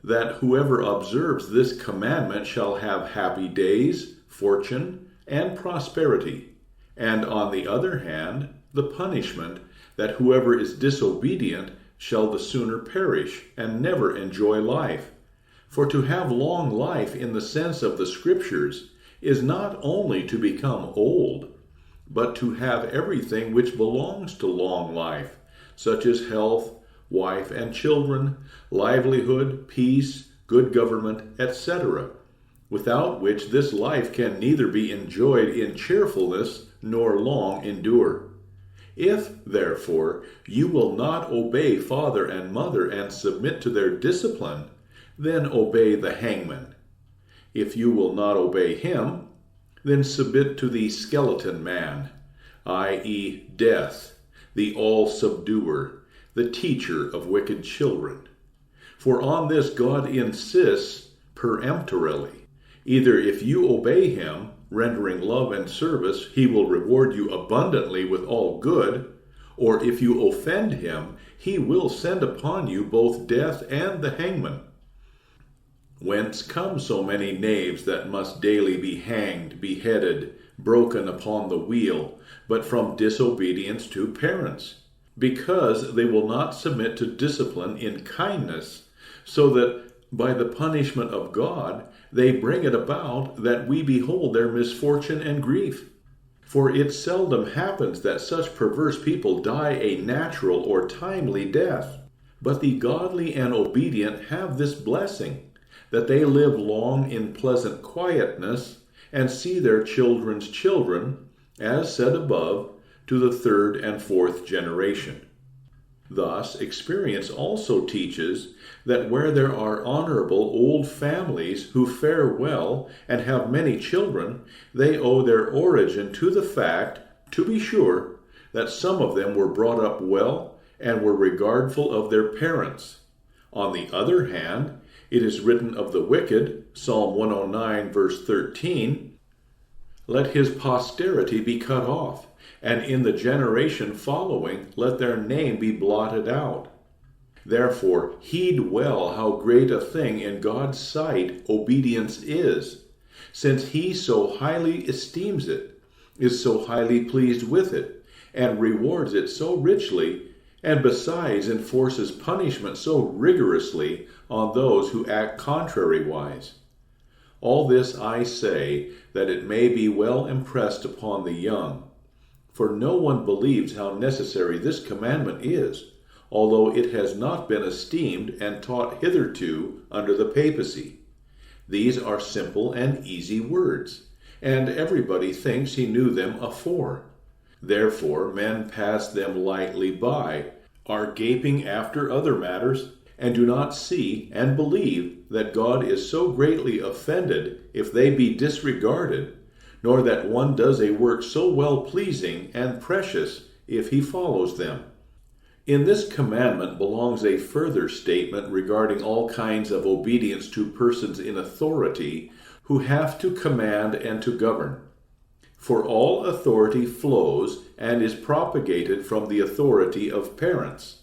that whoever observes this commandment shall have happy days, fortune, and prosperity, and on the other hand, the punishment, that whoever is disobedient shall the sooner perish and never enjoy life. For to have long life in the sense of the Scriptures is not only to become old, but to have everything which belongs to long life, such as health, wife and children, livelihood, peace, good government, etc., without which this life can neither be enjoyed in cheerfulness nor long endure. If, therefore, you will not obey father and mother and submit to their discipline, then obey the hangman. If you will not obey him, then submit to the skeleton man, i.e., death, the all-subduer, the teacher of wicked children. For on this God insists peremptorily. Either if you obey him, rendering love and service, he will reward you abundantly with all good, or if you offend him, he will send upon you both death and the hangman. Whence come so many knaves that must daily be hanged, beheaded, broken upon the wheel, but from disobedience to parents? Because they will not submit to discipline in kindness, so that by the punishment of God they bring it about that we behold their misfortune and grief. For it seldom happens that such perverse people die a natural or timely death. But the godly and obedient have this blessing, that they live long in pleasant quietness, and see their children's children, as said above, to the third and fourth generation. Thus, experience also teaches that where there are honorable old families who fare well and have many children, they owe their origin to the fact, to be sure, that some of them were brought up well and were regardful of their parents. On the other hand, it is written of the wicked, Psalm 109, verse 13, "Let his posterity be cut off, and in the generation following let their name be blotted out." Therefore, heed well how great a thing in God's sight obedience is, since he so highly esteems it, is so highly pleased with it, and rewards it so richly, and besides enforces punishment so rigorously on those who act contrariwise. All this I say, that it may be well impressed upon the young. For no one believes how necessary this commandment is, although it has not been esteemed and taught hitherto under the papacy. These are simple and easy words, and everybody thinks he knew them afore. Therefore men pass them lightly by, are gaping after other matters, and do not see and believe that God is so greatly offended if they be disregarded, nor that one does a work so well-pleasing and precious if he follows them. In this commandment belongs a further statement regarding all kinds of obedience to persons in authority who have to command and to govern. For all authority flows and is propagated from the authority of parents.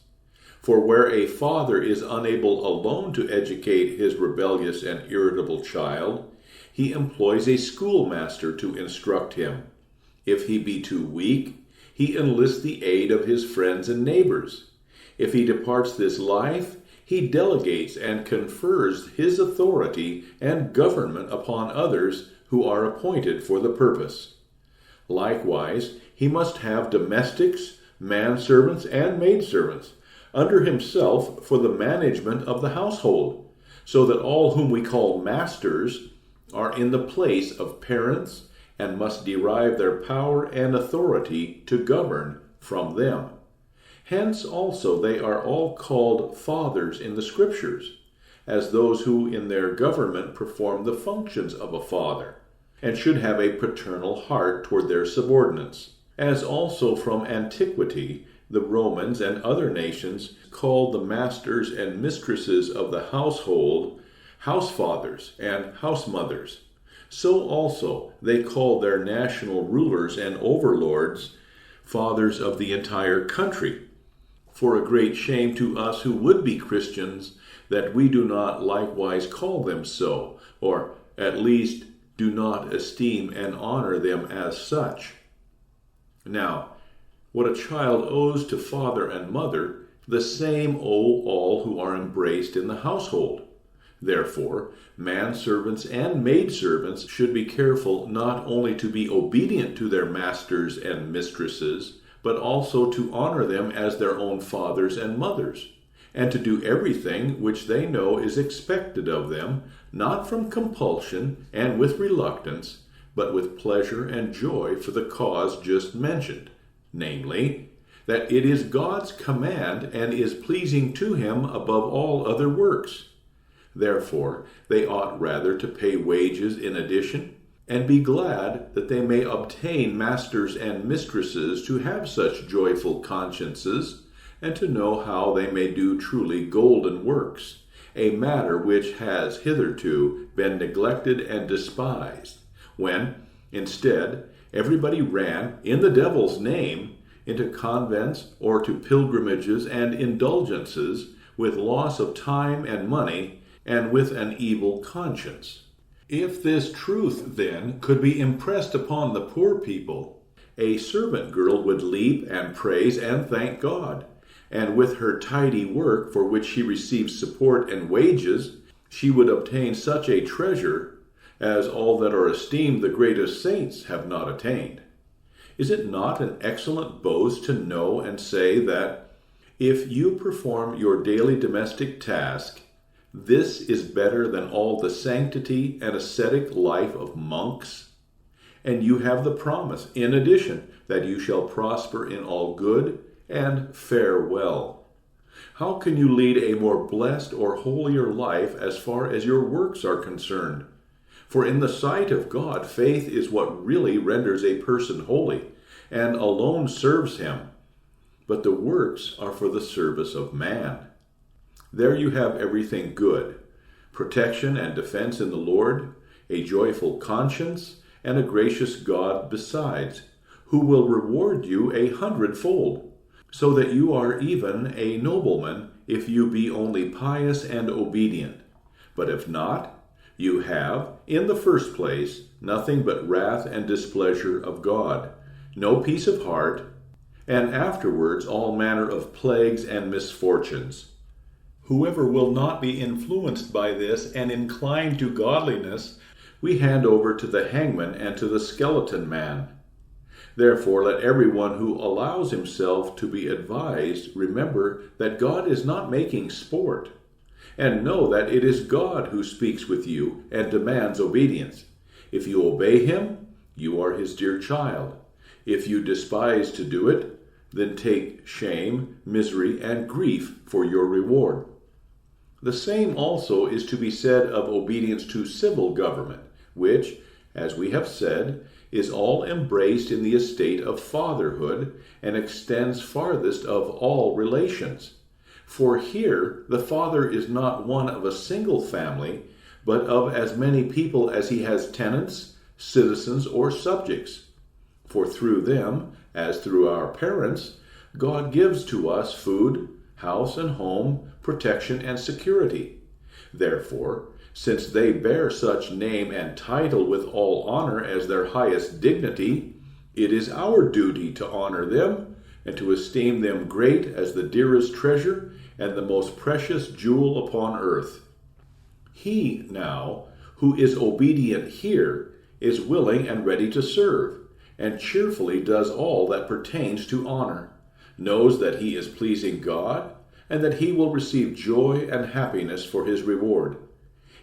For where a father is unable alone to educate his rebellious and irritable child, he employs a schoolmaster to instruct him. If he be too weak, he enlists the aid of his friends and neighbors. If he departs this life, he delegates and confers his authority and government upon others who are appointed for the purpose. Likewise, he must have domestics, manservants, and maidservants under himself for the management of the household, so that all whom we call masters are in the place of parents and must derive their power and authority to govern from them. Hence also they are all called fathers in the Scriptures, as those who in their government perform the functions of a father, and should have a paternal heart toward their subordinates, as also from antiquity the Romans and other nations called the masters and mistresses of the household housefathers and housemothers. So also they called their national rulers and overlords fathers of the entire country. For a great shame to us who would be Christians that we do not likewise call them so, or at least do not esteem and honor them as such. Now, what a child owes to father and mother, the same owe all who are embraced in the household. Therefore, manservants and maidservants should be careful not only to be obedient to their masters and mistresses, but also to honor them as their own fathers and mothers, and to do everything which they know is expected of them, not from compulsion and with reluctance, but with pleasure and joy for the cause just mentioned, namely, that it is God's command and is pleasing to him above all other works. Therefore, they ought rather to pay wages in addition, and be glad that they may obtain masters and mistresses to have such joyful consciences, and to know how they may do truly golden works, a matter which has hitherto been neglected and despised, when, instead, everybody ran, in the devil's name, into convents or to pilgrimages and indulgences, with loss of time and money, and with an evil conscience. If this truth, then, could be impressed upon the poor people, a servant girl would leap and praise and thank God, and with her tidy work for which she receives support and wages, she would obtain such a treasure as all that are esteemed the greatest saints have not attained. Is it not an excellent boast to know and say that if you perform your daily domestic task, this is better than all the sanctity and ascetic life of monks? And you have the promise, in addition, that you shall prosper in all good and fare well. How can you lead a more blessed or holier life as far as your works are concerned? For in the sight of God, faith is what really renders a person holy, and alone serves him. But the works are for the service of man. There you have everything good: protection and defense in the Lord, a joyful conscience, and a gracious God besides, who will reward you 100-fold, so that you are even a nobleman if you be only pious and obedient. But if not, you have, in the first place, nothing but wrath and displeasure of God, no peace of heart, and afterwards all manner of plagues and misfortunes. Whoever will not be influenced by this and inclined to godliness, we hand over to the hangman and to the skeleton man. Therefore, let everyone who allows himself to be advised remember that God is not making sport, and know that it is God who speaks with you and demands obedience. If you obey him, you are his dear child. If you despise to do it, then take shame, misery, and grief for your reward. The same also is to be said of obedience to civil government, which, as we have said, is all embraced in the estate of fatherhood and extends farthest of all relations. For here the father is not one of a single family, but of as many people as he has tenants, citizens, or subjects. For through them, as through our parents, God gives to us food, house and home, protection and security. Therefore, since they bear such name and title with all honor as their highest dignity, it is our duty to honor them and to esteem them great as the dearest treasure and the most precious jewel upon earth. He, now, who is obedient here, is willing and ready to serve, and cheerfully does all that pertains to honor, knows that he is pleasing God, and that he will receive joy and happiness for his reward.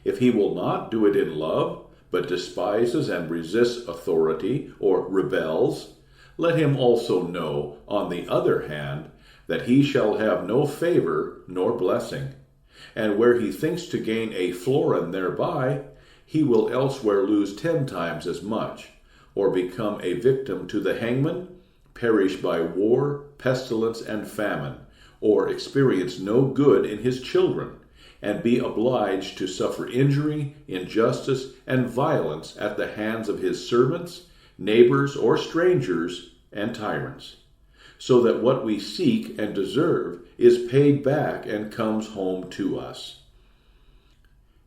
If he will not do it in love, but despises and resists authority or rebels, let him also know, on the other hand, that he shall have no favor nor blessing. And where he thinks to gain a florin thereby, he will elsewhere lose 10 times as much, or become a victim to the hangman, perish by war, pestilence, and famine, or experience no good in his children, and be obliged to suffer injury, injustice, and violence at the hands of his servants, neighbors, or strangers, and tyrants, so that what we seek and deserve is paid back and comes home to us.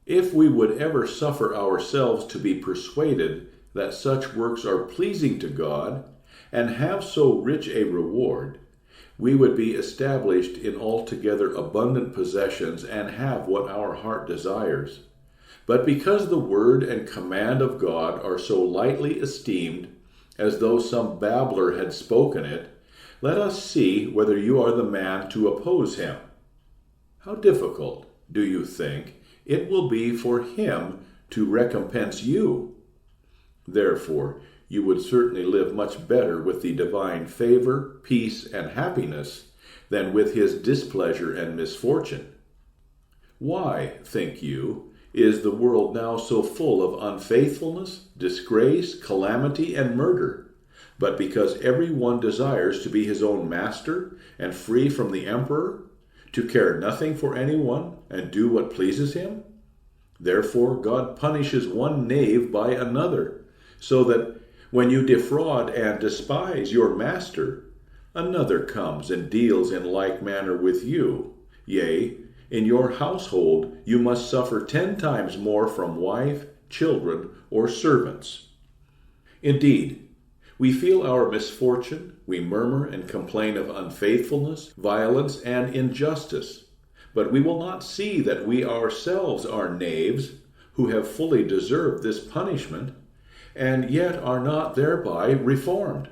If we would ever suffer ourselves to be persuaded that such works are pleasing to God, and have so rich a reward, we would be established in altogether abundant possessions and have what our heart desires. But because the word and command of God are so lightly esteemed, as though some babbler had spoken it, let us see whether you are the man to oppose him. How difficult, do you think, it will be for him to recompense you? Therefore, you would certainly live much better with the divine favor, peace, and happiness than with his displeasure and misfortune. Why, think you, is the world now so full of unfaithfulness, disgrace, calamity, and murder? But because every one desires to be his own master and free from the emperor, to care nothing for anyone and do what pleases him? Therefore God punishes one knave by another, so that when you defraud and despise your master, another comes and deals in like manner with you. Yea, in your household you must suffer 10 times more from wife, children, or servants. Indeed, we feel our misfortune, we murmur and complain of unfaithfulness, violence, and injustice, but we will not see that we ourselves are knaves who have fully deserved this punishment, and yet are not thereby reformed.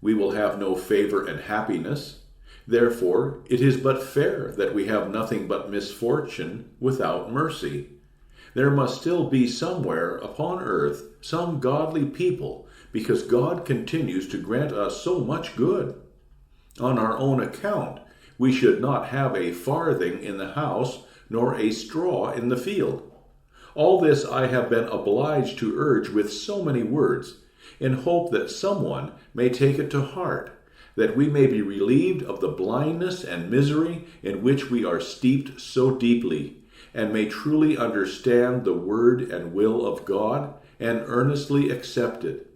We will have no favor and happiness. Therefore, it is but fair that we have nothing but misfortune without mercy. There must still be somewhere upon earth some godly people, because God continues to grant us so much good. On our own account, we should not have a farthing in the house, nor a straw in the field. All this I have been obliged to urge with so many words, in hope that someone may take it to heart, that we may be relieved of the blindness and misery in which we are steeped so deeply, and may truly understand the word and will of God, and earnestly accept it.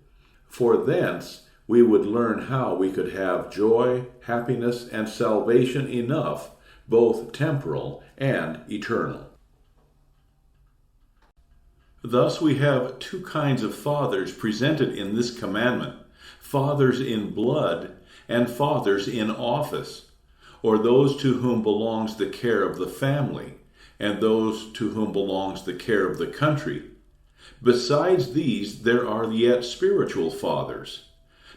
For thence we would learn how we could have joy, happiness, and salvation enough, both temporal and eternal. Thus we have 2 kinds of fathers presented in this commandment, fathers in blood and fathers in office, or those to whom belongs the care of the family, and those to whom belongs the care of the country. Besides these, there are yet spiritual fathers,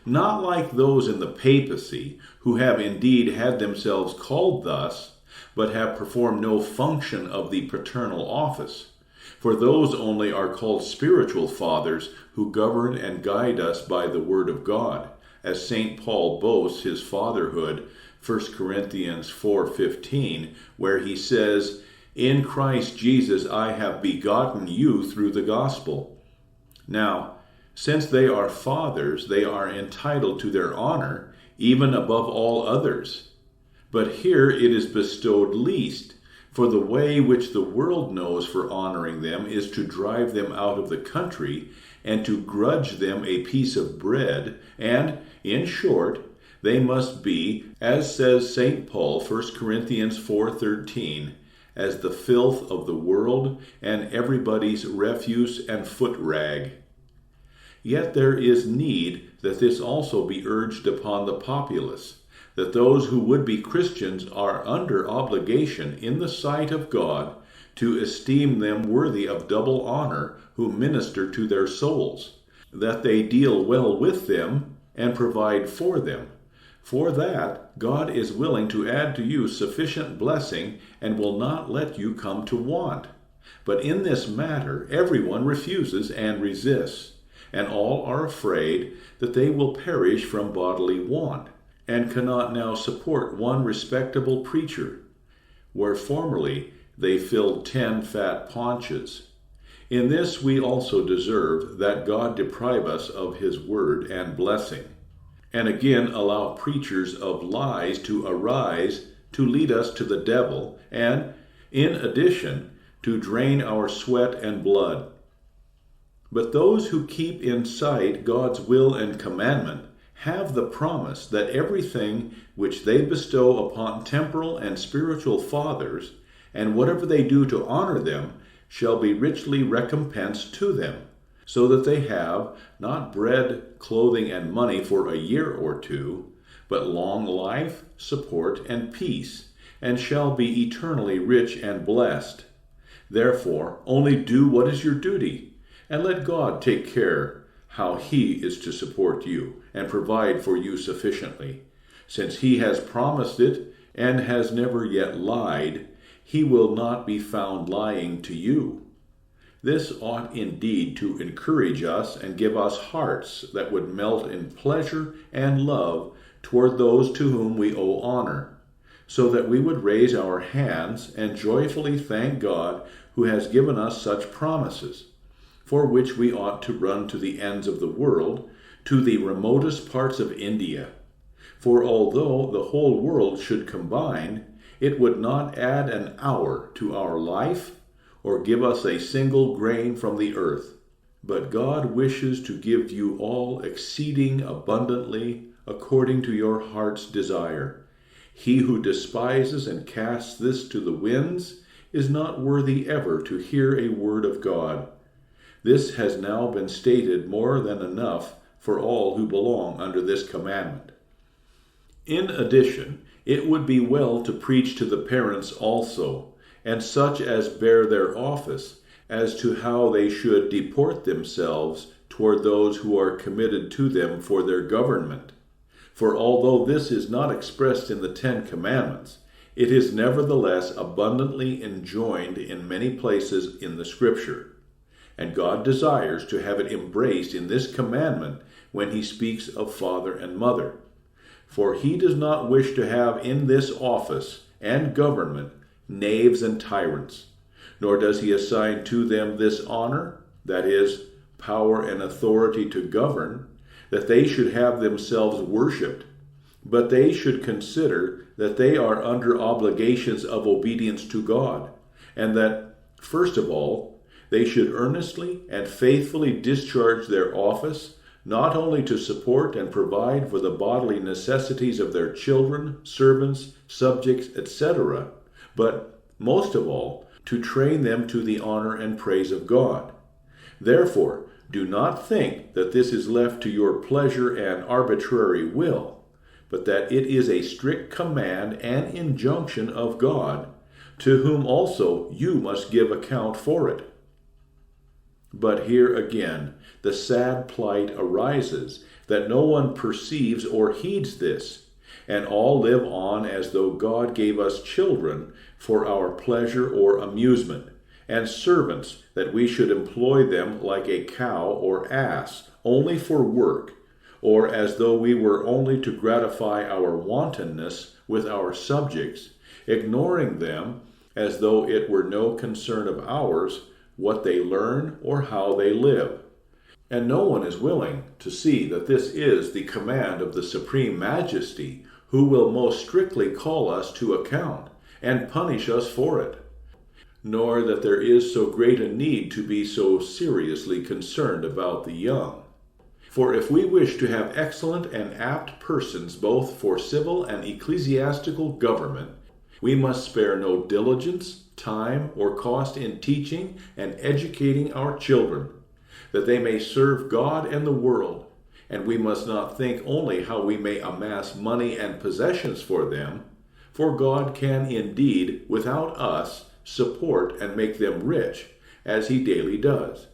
not like those in the papacy, who have indeed had themselves called thus, but have performed no function of the paternal office. For those only are called spiritual fathers, who govern and guide us by the word of God, as St. Paul boasts his fatherhood, 1 Corinthians 4:15, where he says, "In Christ Jesus I have begotten you through the gospel." Now, since they are fathers, they are entitled to their honor, even above all others. But here it is bestowed least, for the way which the world knows for honoring them is to drive them out of the country, and to grudge them a piece of bread, and, in short, they must be, as says St. Paul, 1 Corinthians 4:13, as the filth of the world, and everybody's refuse and foot rag. Yet there is need that this also be urged upon the populace, that those who would be Christians are under obligation in the sight of God to esteem them worthy of double honor who minister to their souls, that they deal well with them and provide for them. For that, God is willing to add to you sufficient blessing and will not let you come to want. But in this matter, everyone refuses and resists, and all are afraid that they will perish from bodily want, and cannot now support one respectable preacher, where formerly they filled 10 fat paunches. In this we also deserve that God deprive us of his word and blessing, and again allow preachers of lies to arise to lead us to the devil, and, in addition, to drain our sweat and blood. But those who keep in sight God's will and commandment have the promise that everything which they bestow upon temporal and spiritual fathers, and whatever they do to honor them, shall be richly recompensed to them, so that they have not bread, clothing, and money for a year or two, but long life, support, and peace, and shall be eternally rich and blessed. Therefore, only do what is your duty, and let God take care how he is to support you and provide for you sufficiently. Since he has promised it and has never yet lied, he will not be found lying to you. This ought indeed to encourage us and give us hearts that would melt in pleasure and love toward those to whom we owe honor, so that we would raise our hands and joyfully thank God who has given us such promises, for which we ought to run to the ends of the world, to the remotest parts of India. For although the whole world should combine, it would not add an hour to our life or give us a single grain from the earth. But God wishes to give you all exceeding abundantly according to your heart's desire. He who despises and casts this to the winds is not worthy ever to hear a word of God. This has now been stated more than enough for all who belong under this commandment. In addition, it would be well to preach to the parents also, and such as bear their office, as to how they should deport themselves toward those who are committed to them for their government. For although this is not expressed in the 10 Commandments, it is nevertheless abundantly enjoined in many places in the Scripture. And God desires to have it embraced in this commandment when he speaks of father and mother. For he does not wish to have in this office and government knaves and tyrants, nor does he assign to them this honor, that is, power and authority to govern, that they should have themselves worshipped, but they should consider that they are under obligations of obedience to God, and that, first of all, they should earnestly and faithfully discharge their office, not only to support and provide for the bodily necessities of their children, servants, subjects, etc., but, most of all, to train them to the honor and praise of God. Therefore, do not think that this is left to your pleasure and arbitrary will, but that it is a strict command and injunction of God, to whom also you must give account for it. But here again, the sad plight arises that no one perceives or heeds this, and all live on as though God gave us children for our pleasure or amusement, and servants that we should employ them like a cow or ass, only for work, or as though we were only to gratify our wantonness with our subjects, ignoring them as though it were no concern of ours what they learn or how they live. And no one is willing to see that this is the command of the Supreme Majesty, who will most strictly call us to account and punish us for it, nor that there is so great a need to be so seriously concerned about the young. For if we wish to have excellent and apt persons both for civil and ecclesiastical government, we must spare no diligence, time, or cost in teaching and educating our children, that they may serve God and the world, and we must not think only how we may amass money and possessions for them, for God can indeed, without us, support and make them rich, as he daily does.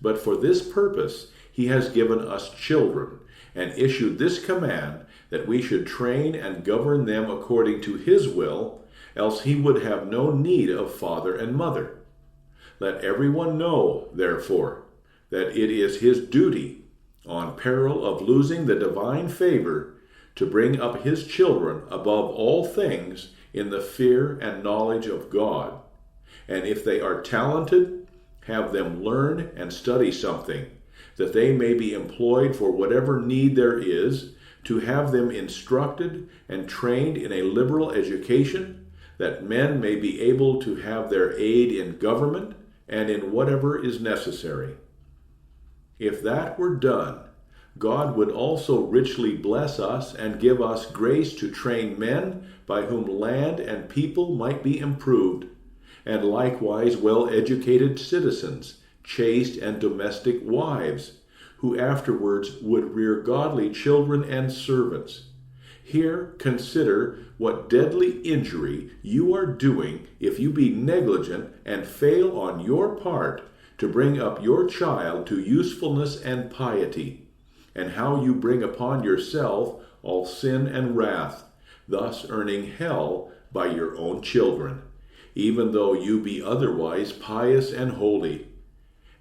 But for this purpose he has given us children, and issued this command, that we should train and govern them according to his will, else he would have no need of father and mother. Let everyone know, therefore, that it is his duty, on peril of losing the divine favor, to bring up his children above all things in the fear and knowledge of God. And if they are talented, have them learn and study something, that they may be employed for whatever need there is, to have them instructed and trained in a liberal education, that men may be able to have their aid in government and in whatever is necessary. If that were done, God would also richly bless us and give us grace to train men by whom land and people might be improved, and likewise well-educated citizens, chaste and domestic wives, who afterwards would rear godly children and servants. Here consider what deadly injury you are doing if you be negligent and fail on your part to bring up your child to usefulness and piety, and how you bring upon yourself all sin and wrath, thus earning hell by your own children, even though you be otherwise pious and holy.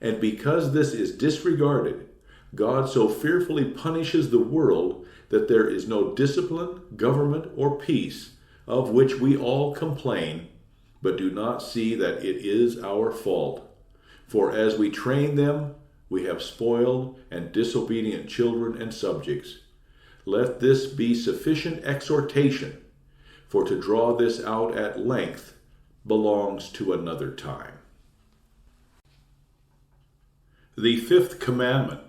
And because this is disregarded, God so fearfully punishes the world that there is no discipline, government, or peace, of which we all complain, but do not see that it is our fault. For as we train them, we have spoiled and disobedient children and subjects. Let this be sufficient exhortation, for to draw this out at length belongs to another time. The Fifth Commandment,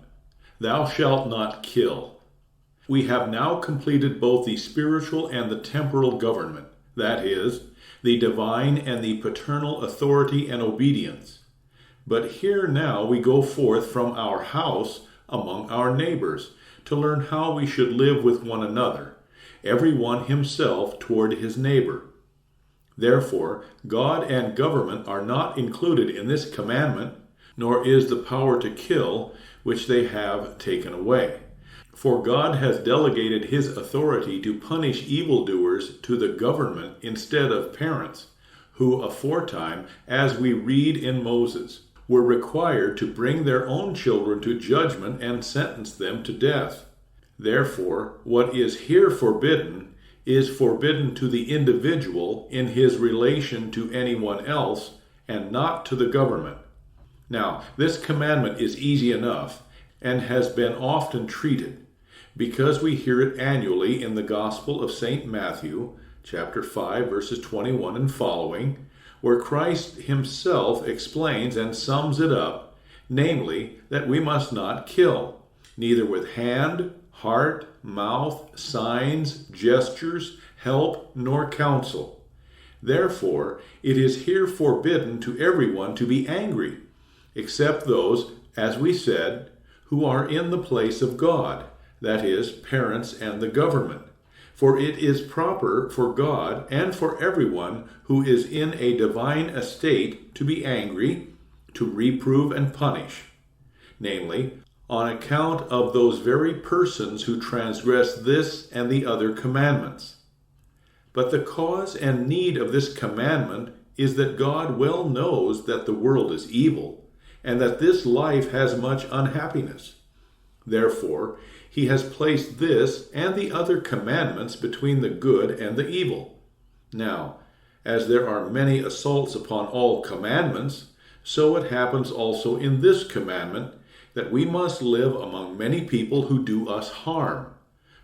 Thou shalt not kill. We have now completed both the spiritual and the temporal government, that is, the divine and the paternal authority and obedience. But here now we go forth from our house among our neighbors, to learn how we should live with one another, every one himself toward his neighbor. Therefore, God and government are not included in this commandment, nor is the power to kill, which they have taken away. For God has delegated his authority to punish evildoers to the government instead of parents, who aforetime, as we read in Moses, were required to bring their own children to judgment and sentence them to death. Therefore, what is here forbidden is forbidden to the individual in his relation to anyone else, and not to the government. Now, this commandment is easy enough, and has been often treated, because we hear it annually in the Gospel of St. Matthew, chapter 5, verses 21 and following, where Christ himself explains and sums it up, namely, that we must not kill, neither with hand, heart, mouth, signs, gestures, help, nor counsel. Therefore, it is here forbidden to everyone to be angry, except those, as we said, who are in the place of God, that is, parents and the government. For it is proper for God and for everyone who is in a divine estate to be angry, to reprove and punish, namely, on account of those very persons who transgress this and the other commandments. But the cause and need of this commandment is that God well knows that the world is evil, and that this life has much unhappiness. Therefore, he has placed this and the other commandments between the good and the evil. Now, as there are many assaults upon all commandments, so it happens also in this commandment, that we must live among many people who do us harm,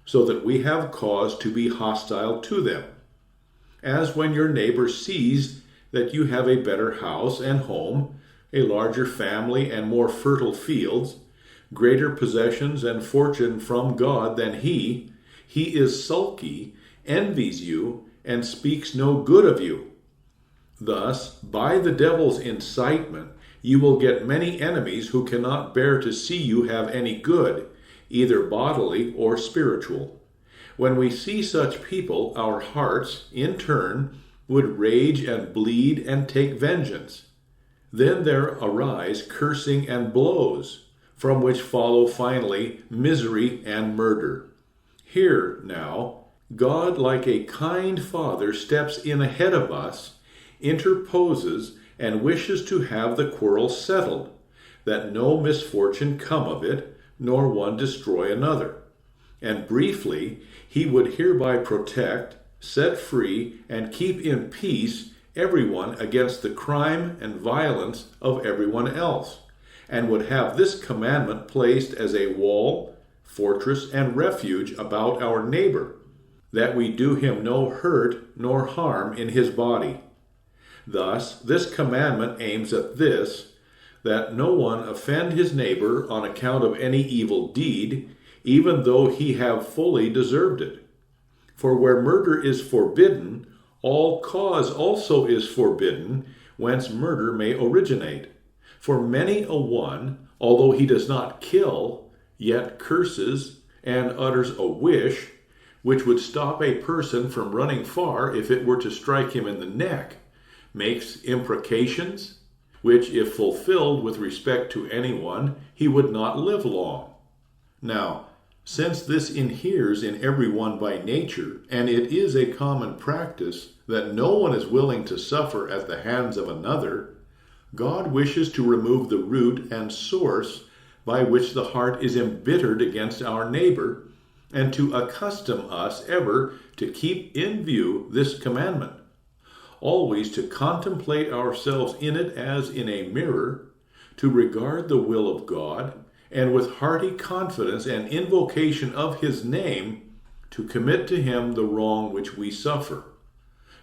so that we have cause to be hostile to them. As when your neighbor sees that you have a better house and home, a larger family and more fertile fields, greater possessions and fortune from God than he is sulky, envies you, and speaks no good of you. Thus, by the devil's incitement, you will get many enemies who cannot bear to see you have any good, either bodily or spiritual. When we see such people, our hearts, in turn, would rage and bleed and take vengeance. Then there arise cursing and blows, from which follow finally misery and murder. Here, now, God, like a kind father, steps in ahead of us, interposes, and wishes to have the quarrel settled, that no misfortune come of it, nor one destroy another. And briefly, he would hereby protect, set free, and keep in peace everyone against the crime and violence of everyone else, and would have this commandment placed as a wall, fortress, and refuge about our neighbor, that we do him no hurt nor harm in his body. Thus, this commandment aims at this, that no one offend his neighbor on account of any evil deed, even though he have fully deserved it. For where murder is forbidden, all cause also is forbidden, whence murder may originate. For many a one, although he does not kill, yet curses and utters a wish, which would stop a person from running far if it were to strike him in the neck, makes imprecations, which, if fulfilled with respect to anyone, he would not live long. Now, since this inheres in everyone by nature, and it is a common practice that no one is willing to suffer at the hands of another, God wishes to remove the root and source by which the heart is embittered against our neighbor, and to accustom us ever to keep in view this commandment, always to contemplate ourselves in it as in a mirror, to regard the will of God, and with hearty confidence and invocation of his name, to commit to him the wrong which we suffer.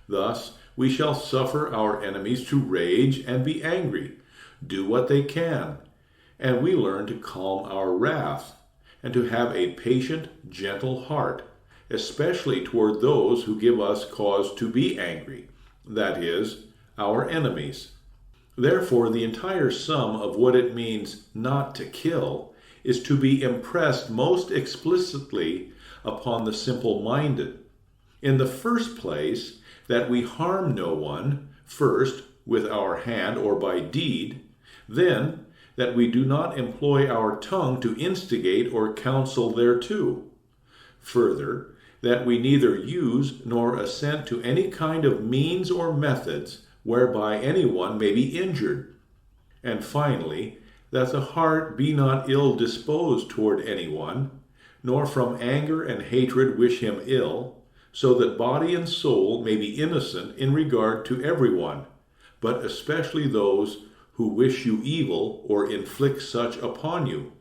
Thus we shall suffer our enemies to rage and be angry, do what they can, and we learn to calm our wrath, and to have a patient, gentle heart, especially toward those who give us cause to be angry, that is, our enemies. Therefore, the entire sum of what it means not to kill is to be impressed most explicitly upon the simple-minded. In the first place, that we harm no one, first with our hand or by deed, then that we do not employ our tongue to instigate or counsel thereto. Further, that we neither use nor assent to any kind of means or methods whereby anyone may be injured. And finally, that the heart be not ill disposed toward anyone, nor from anger and hatred wish him ill, so that body and soul may be innocent in regard to everyone, but especially those who wish you evil or inflict such upon you.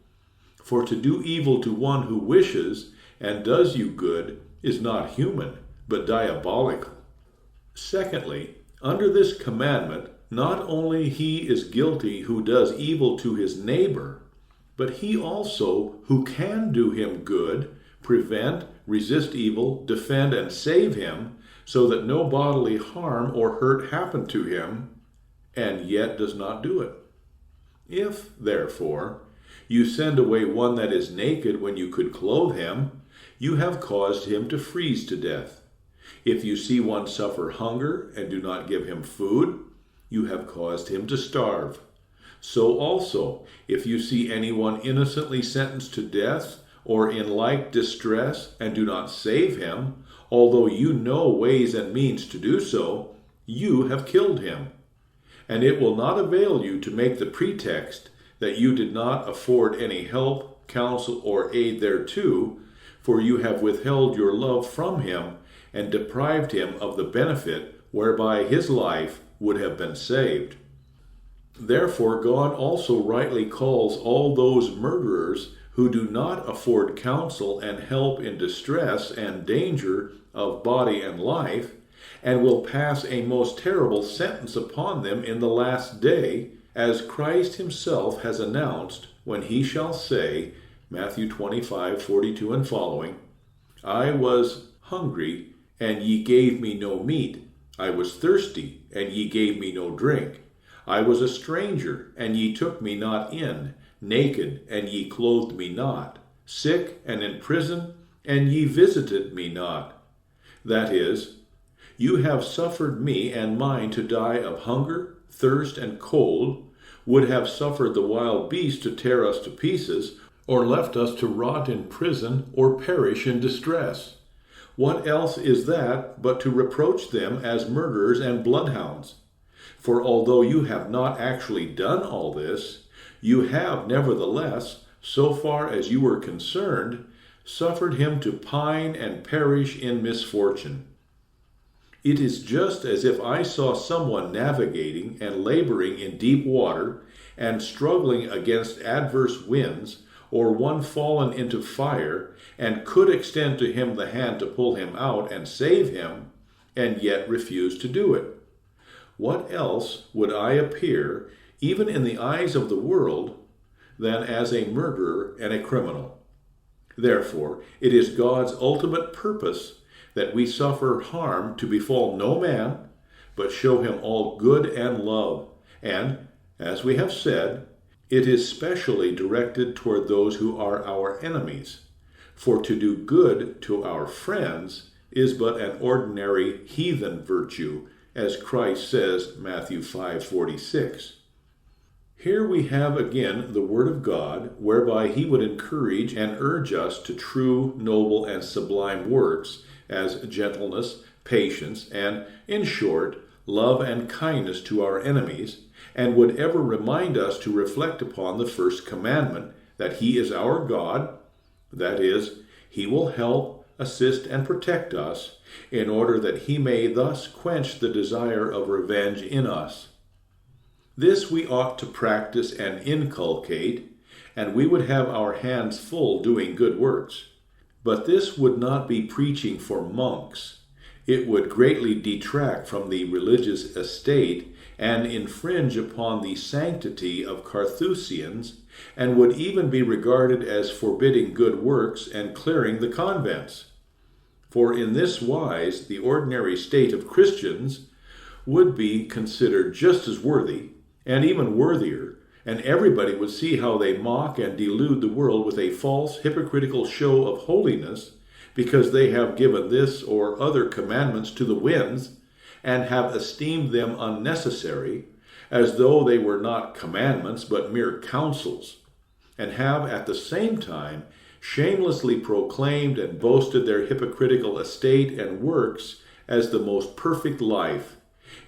For to do evil to one who wishes and does you good is not human, but diabolical. Secondly, under this commandment, not only he is guilty who does evil to his neighbor, but he also who can do him good, prevent, resist evil, defend, and save him, so that no bodily harm or hurt happen to him, and yet does not do it. If, therefore, you send away one that is naked when you could clothe him, you have caused him to freeze to death. If you see one suffer hunger and do not give him food, you have caused him to starve. So also, if you see anyone innocently sentenced to death, or in like distress, and do not save him, although you know ways and means to do so, you have killed him. And it will not avail you to make the pretext that you did not afford any help, counsel, or aid thereto, for you have withheld your love from him, and deprived him of the benefit whereby his life would have been saved. Therefore God also rightly calls all those murderers who do not afford counsel and help in distress and danger of body and life, and will pass a most terrible sentence upon them in the last day, as Christ himself has announced when he shall say, Matthew 25:42 and following, I was hungry, and ye gave me no meat. I was thirsty, and ye gave me no drink. I was a stranger, and ye took me not in. Naked, and ye clothed me not. Sick and in prison, and ye visited me not. That is, you have suffered me and mine to die of hunger, thirst, and cold, would have suffered the wild beast to tear us to pieces, or left us to rot in prison or perish in distress. What else is that but to reproach them as murderers and bloodhounds? For although you have not actually done all this, you have nevertheless, so far as you were concerned, suffered him to pine and perish in misfortune. It is just as if I saw someone navigating and laboring in deep water and struggling against adverse winds, or one fallen into fire, and could extend to him the hand to pull him out and save him, and yet refuse to do it. What else would I appear, even in the eyes of the world, than as a murderer and a criminal? Therefore, it is God's ultimate purpose that we suffer harm to befall no man, but show him all good and love. And, as we have said, it is specially directed toward those who are our enemies. For to do good to our friends is but an ordinary heathen virtue, as Christ says, Matthew 5:46. Here we have again the Word of God, whereby he would encourage and urge us to true, noble, and sublime works, as gentleness, patience, and, in short, love and kindness to our enemies, and would ever remind us to reflect upon the First Commandment, that he is our God, that is, he will help, assist, and protect us, in order that he may thus quench the desire of revenge in us. This we ought to practice and inculcate, and we would have our hands full doing good works. But this would not be preaching for monks. It would greatly detract from the religious estate and infringe upon the sanctity of Carthusians, and would even be regarded as forbidding good works and clearing the convents. For in this wise the ordinary state of Christians would be considered just as worthy, and even worthier, and everybody would see how they mock and delude the world with a false, hypocritical show of holiness, because they have given this or other commandments to the winds, and have esteemed them unnecessary, as though they were not commandments but mere counsels, and have at the same time shamelessly proclaimed and boasted their hypocritical estate and works as the most perfect life,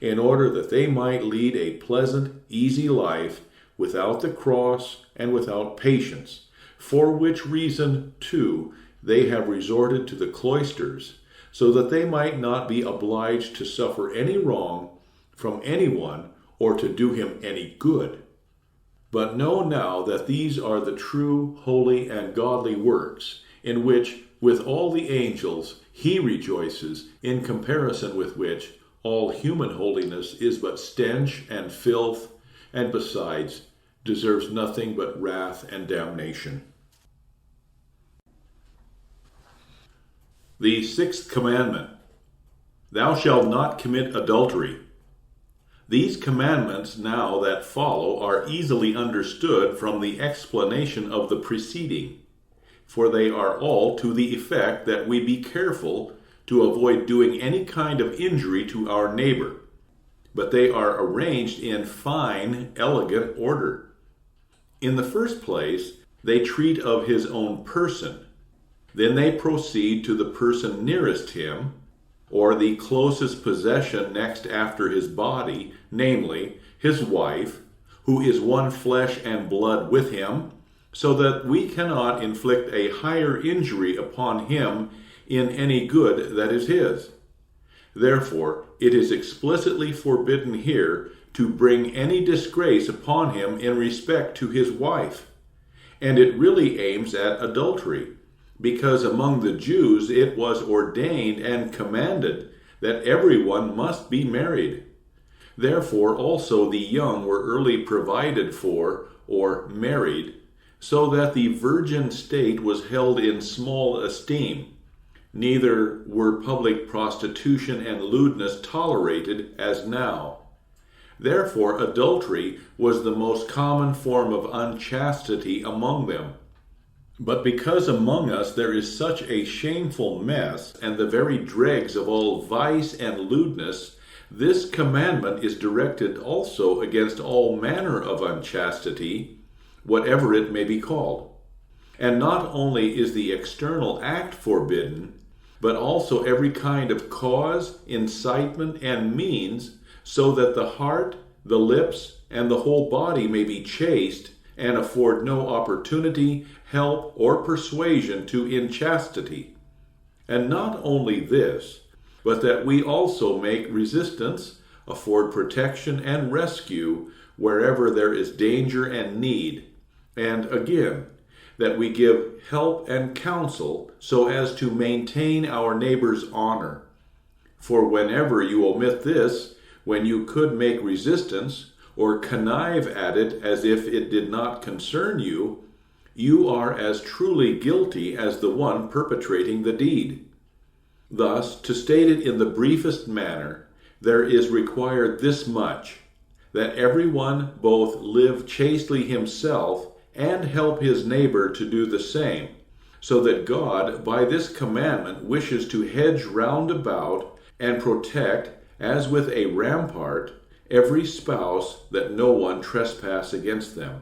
in order that they might lead a pleasant, easy life without the cross and without patience, for which reason, too, they have resorted to the cloisters, so that they might not be obliged to suffer any wrong from anyone or to do him any good. But know now that these are the true, holy, and godly works, in which, with all the angels, he rejoices, in comparison with which all human holiness is but stench and filth, and besides, deserves nothing but wrath and damnation. The Sixth Commandment. Thou shalt not commit adultery. These commandments now that follow are easily understood from the explanation of the preceding, for they are all to the effect that we be careful to avoid doing any kind of injury to our neighbor, but they are arranged in fine, elegant order. In the first place, they treat of his own person. Then they proceed to the person nearest him, or the closest possession next after his body, namely, his wife, who is one flesh and blood with him, so that we cannot inflict a higher injury upon him in any good that is his. Therefore, it is explicitly forbidden here to bring any disgrace upon him in respect to his wife. And it really aims at adultery, because among the Jews it was ordained and commanded that everyone must be married. Therefore also the young were early provided for, or married, so that the virgin state was held in small esteem. Neither were public prostitution and lewdness tolerated as now. Therefore adultery was the most common form of unchastity among them. But because among us there is such a shameful mess, and the very dregs of all vice and lewdness, This commandment is directed also against all manner of unchastity, whatever it may be called. And not only is the external act forbidden, but also every kind of cause, incitement, and means, so that the heart, the lips, and the whole body may be chaste, and afford no opportunity, help, or persuasion to inchastity. And not only this, but that we also make resistance, afford protection and rescue wherever there is danger and need, and again, that we give help and counsel so as to maintain our neighbor's honor. For whenever you omit this, when you could make resistance, or connive at it as if it did not concern you, you are as truly guilty as the one perpetrating the deed. Thus, to state it in the briefest manner, there is required this much, that every one both live chastely himself and help his neighbor to do the same, so that God, by this commandment, wishes to hedge round about and protect, as with a rampart, every spouse, that no one trespass against them.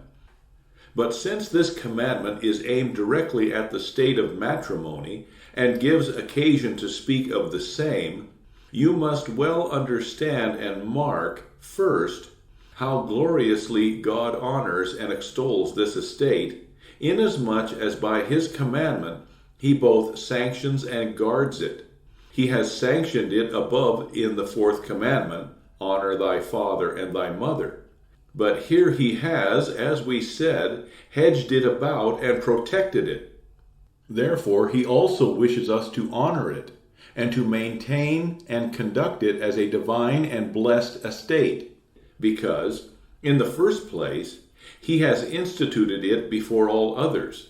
But since this commandment is aimed directly at the state of matrimony, and gives occasion to speak of the same, you must well understand and mark, first, how gloriously God honors and extols this estate, inasmuch as by his commandment he both sanctions and guards it. He has sanctioned it above in the Fourth Commandment, honor thy father and thy mother. But here he has, as we said, hedged it about and protected it. Therefore he also wishes us to honor it, and to maintain and conduct it as a divine and blessed estate, because, in the first place, he has instituted it before all others,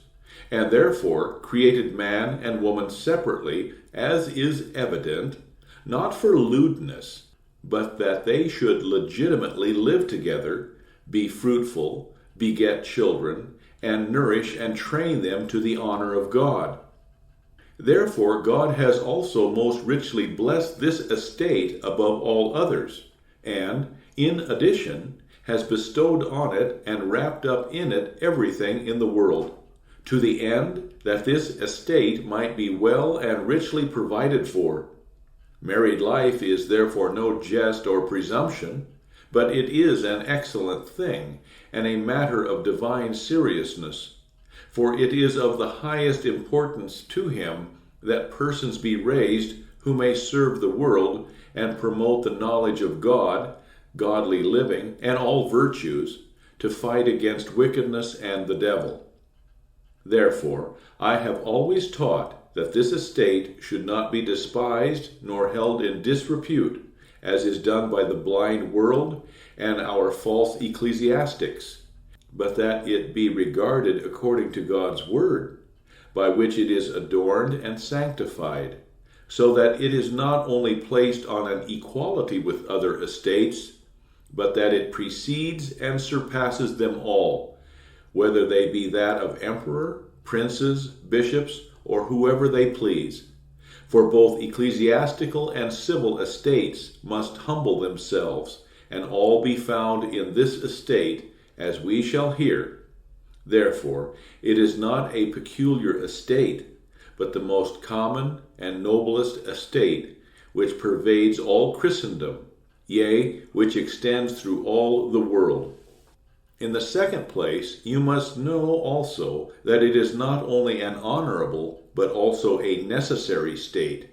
and therefore created man and woman separately, as is evident, not for lewdness, but that they should legitimately live together, be fruitful, beget children, and nourish and train them to the honor of God. Therefore God has also most richly blessed this estate above all others, and, in addition, has bestowed on it and wrapped up in it everything in the world, to the end that this estate might be well and richly provided for. Married life is therefore no jest or presumption, but it is an excellent thing, and a matter of divine seriousness. For it is of the highest importance to him that persons be raised who may serve the world and promote the knowledge of God, godly living, and all virtues, to fight against wickedness and the devil. Therefore, I have always taught that this estate should not be despised nor held in disrepute, as is done by the blind world and our false ecclesiastics, but that it be regarded according to God's word, by which it is adorned and sanctified, so that it is not only placed on an equality with other estates, but that it precedes and surpasses them all, whether they be that of emperor, princes, bishops, or whoever they please. For both ecclesiastical and civil estates must humble themselves, and all be found in this estate, as we shall hear. Therefore, it is not a peculiar estate, but the most common and noblest estate, which pervades all Christendom, yea, which extends through all the world. In the second place, you must know also that it is not only an honorable, but also a necessary state,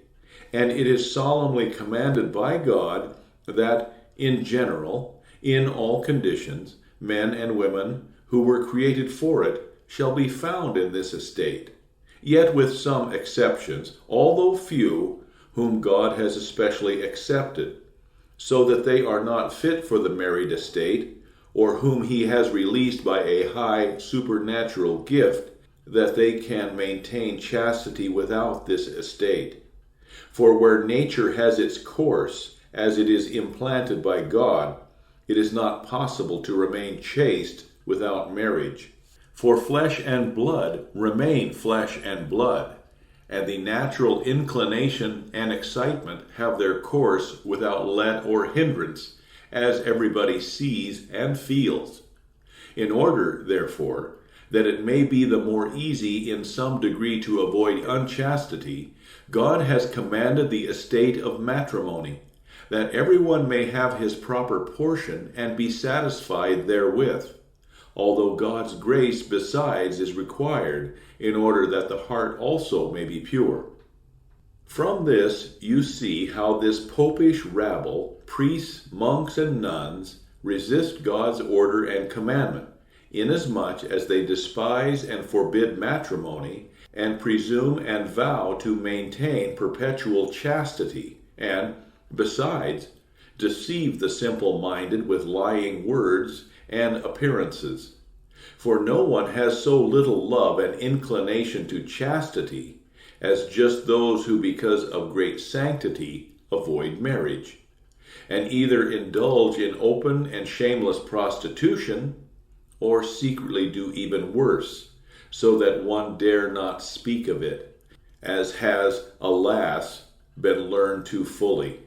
and it is solemnly commanded by God that, in general, in all conditions, men and women who were created for it shall be found in this estate, yet with some exceptions, although few, whom God has especially accepted, so that they are not fit for the married estate, or whom he has released by a high supernatural gift, that they can maintain chastity without this estate. For where nature has its course, as it is implanted by God, it is not possible to remain chaste without marriage. For flesh and blood remain flesh and blood, and the natural inclination and excitement have their course without let or hindrance, as everybody sees and feels. In order, therefore, that it may be the more easy in some degree to avoid unchastity, God has commanded the estate of matrimony, that everyone may have his proper portion and be satisfied therewith, although God's grace besides is required, in order that the heart also may be pure. From this you see how this popish rabble, priests, monks, and nuns, resist God's order and commandment, inasmuch as they despise and forbid matrimony, and presume and vow to maintain perpetual chastity, and, besides, deceive the simple-minded with lying words and appearances. For no one has so little love and inclination to chastity as just those who, because of great sanctity, avoid marriage, and either indulge in open and shameless prostitution, or secretly do even worse, so that one dare not speak of it, as has, alas, been learned too fully.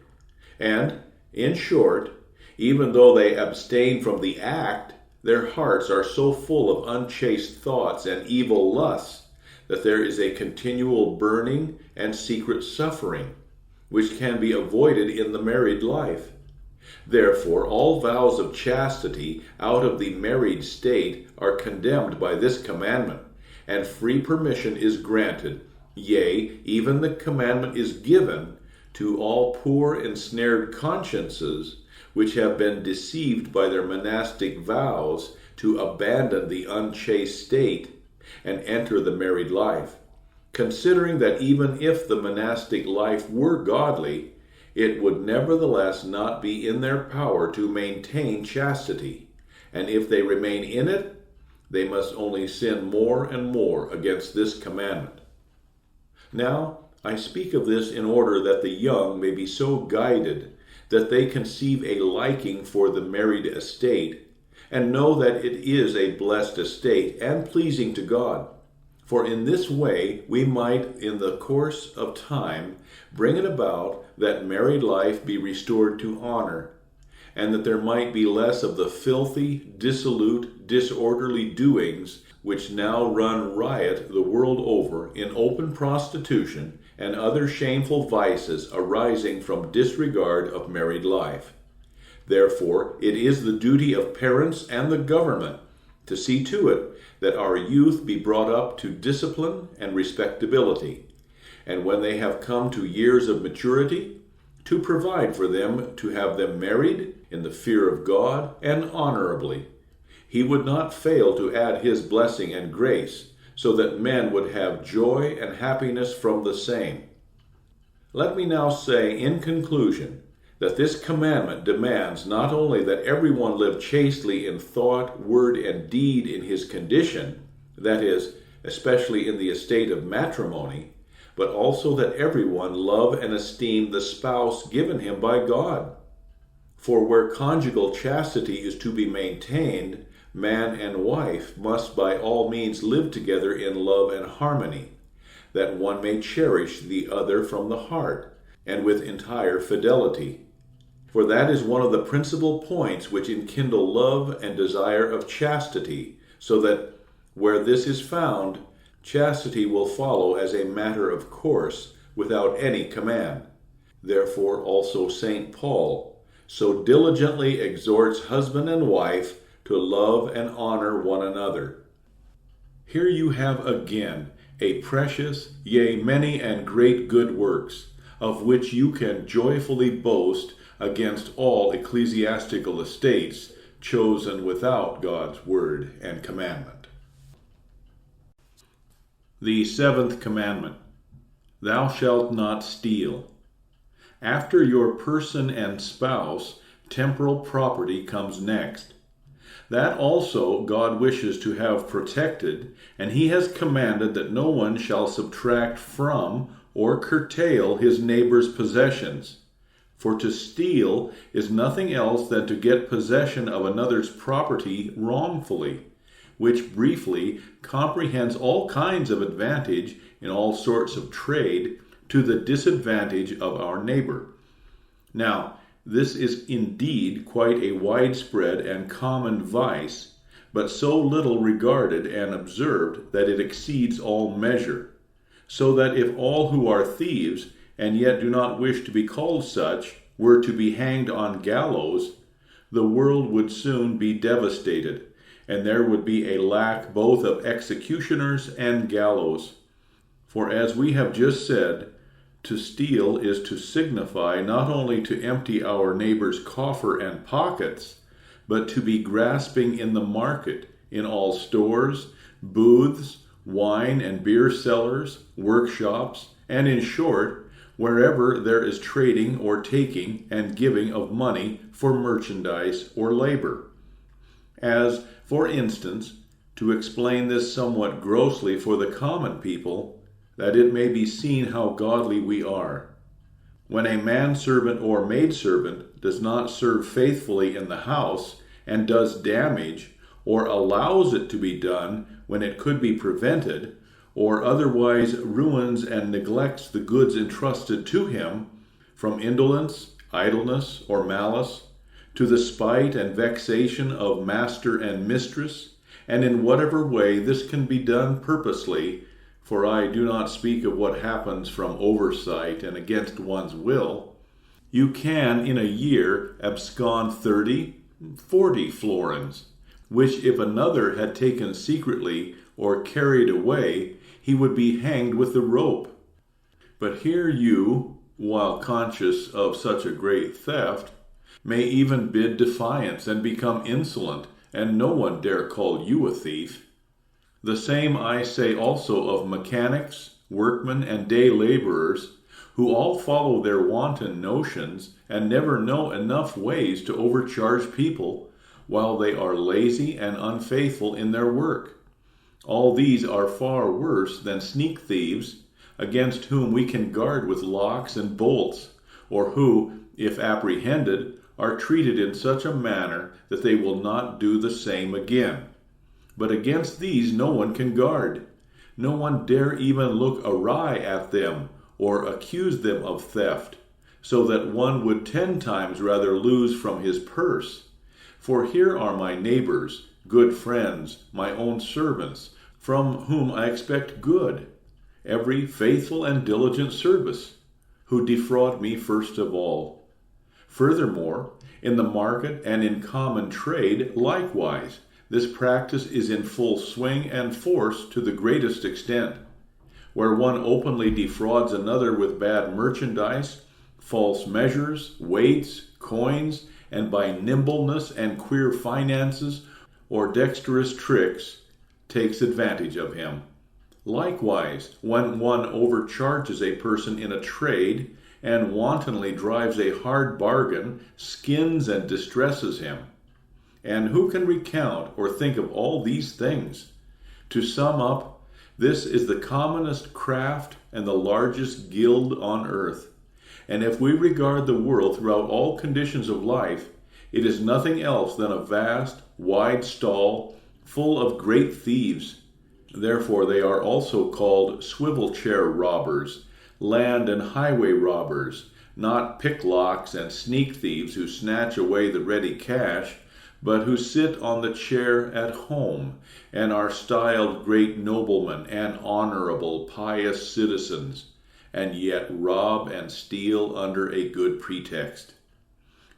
And, in short, even though they abstain from the act, their hearts are so full of unchaste thoughts and evil lusts that there is a continual burning and secret suffering, which can be avoided in the married life. Therefore, all vows of chastity out of the married state are condemned by this commandment, and free permission is granted, yea, even the commandment is given to all poor ensnared consciences, which have been deceived by their monastic vows, to abandon the unchaste state and enter the married life, considering that even if the monastic life were godly, it would nevertheless not be in their power to maintain chastity, and if they remain in it, they must only sin more and more against this commandment. Now, I speak of this in order that the young may be so guided that they conceive a liking for the married estate, and know that it is a blessed estate and pleasing to God. For in this way we might, in the course of time, bring it about that married life be restored to honor, and that there might be less of the filthy, dissolute, disorderly doings which now run riot the world over in open prostitution and other shameful vices arising from disregard of married life. Therefore, it is the duty of parents and the government to see to it that our youth be brought up to discipline and respectability, and when they have come to years of maturity, to provide for them to have them married in the fear of God and honorably. He would not fail to add his blessing and grace, so that men would have joy and happiness from the same. Let me now say in conclusion that this commandment demands not only that everyone live chastely in thought, word, and deed in his condition, that is, especially in the estate of matrimony, but also that everyone love and esteem the spouse given him by God. For where conjugal chastity is to be maintained, man and wife must by all means live together in love and harmony, that one may cherish the other from the heart, and with entire fidelity. For that is one of the principal points which enkindle love and desire of chastity, so that where this is found, chastity will follow as a matter of course, without any command. Therefore also St. Paul so diligently exhorts husband and wife to love and honor one another. Here you have again a precious, yea, many and great good works, of which you can joyfully boast against all ecclesiastical estates chosen without God's word and commandment. The Seventh Commandment, Thou shalt not steal. After your person and spouse, temporal property comes next. That also God wishes to have protected, and he has commanded that no one shall subtract from or curtail his neighbor's possessions. For to steal is nothing else than to get possession of another's property wrongfully, which briefly comprehends all kinds of advantage in all sorts of trade to the disadvantage of our neighbor. Now, this is indeed quite a widespread and common vice, but so little regarded and observed that it exceeds all measure, so that if all who are thieves, and yet do not wish to be called such, were to be hanged on gallows, the world would soon be devastated, and there would be a lack both of executioners and gallows. For as we have just said, to steal is to signify not only to empty our neighbor's coffer and pockets, but to be grasping in the market, in all stores, booths, wine and beer cellars, workshops, and in short, wherever there is trading or taking and giving of money for merchandise or labor. As, for instance, to explain this somewhat grossly for the common people, that it may be seen how godly we are. When a manservant or maidservant does not serve faithfully in the house and does damage, or allows it to be done when it could be prevented, or otherwise ruins and neglects the goods entrusted to him, from indolence, idleness, or malice, to the spite and vexation of master and mistress, and in whatever way this can be done purposely, for I do not speak of what happens from oversight and against one's will, you can in a year abscond 30, 40 florins, which if another had taken secretly or carried away, he would be hanged with the rope. But here you, while conscious of such a great theft, may even bid defiance and become insolent, and no one dare call you a thief. The same I say also of mechanics, workmen, and day laborers, who all follow their wanton notions and never know enough ways to overcharge people, while they are lazy and unfaithful in their work. All these are far worse than sneak thieves, against whom we can guard with locks and bolts, or who, if apprehended, are treated in such a manner that they will not do the same again. But against these no one can guard. No one dare even look awry at them or accuse them of theft, so that one would 10 times rather lose from his purse. For here are my neighbors, good friends, my own servants, from whom I expect good, every faithful and diligent service, who defraud me first of all. Furthermore, in the market and in common trade likewise, this practice is in full swing and force to the greatest extent. Where one openly defrauds another with bad merchandise, false measures, weights, coins, and by nimbleness and queer finances or dexterous tricks, takes advantage of him. Likewise, when one overcharges a person in a trade and wantonly drives a hard bargain, skins and distresses him. And who can recount or think of all these things? To sum up, this is the commonest craft and the largest guild on earth. And if we regard the world throughout all conditions of life, it is nothing else than a vast, wide stall full of great thieves. Therefore they are also called swivel chair robbers, land and highway robbers, not picklocks and sneak thieves who snatch away the ready cash, but who sit on the chair at home, and are styled great noblemen and honorable, pious citizens, and yet rob and steal under a good pretext.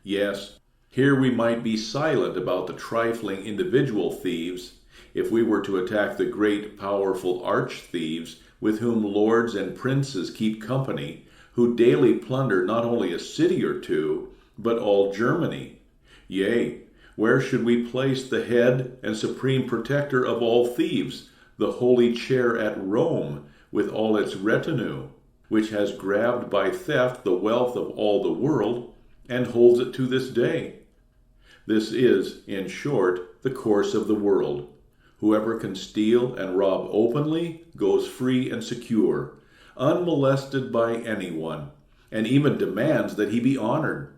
Yes, here we might be silent about the trifling individual thieves, if we were to attack the great powerful arch-thieves with whom lords and princes keep company, who daily plunder not only a city or two, but all Germany. Yea, where should we place the head and supreme protector of all thieves, the holy chair at Rome, with all its retinue, which has grabbed by theft the wealth of all the world, and holds it to this day? This is, in short, the course of the world. Whoever can steal and rob openly goes free and secure, unmolested by anyone, and even demands that he be honored.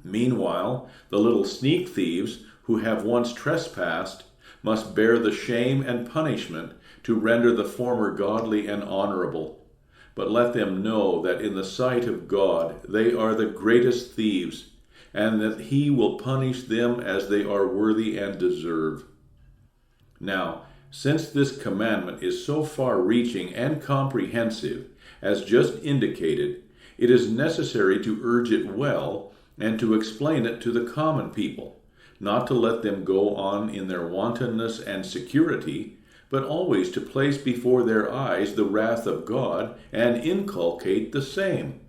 Meanwhile, the little sneak thieves, who have once trespassed, must bear the shame and punishment to render the former godly and honorable. But let them know that in the sight of God they are the greatest thieves, and that he will punish them as they are worthy and deserve. Now, since this commandment is so far-reaching and comprehensive, as just indicated, it is necessary to urge it well and to explain it to the common people, not to let them go on in their wantonness and security, but always to place before their eyes the wrath of God and inculcate the same.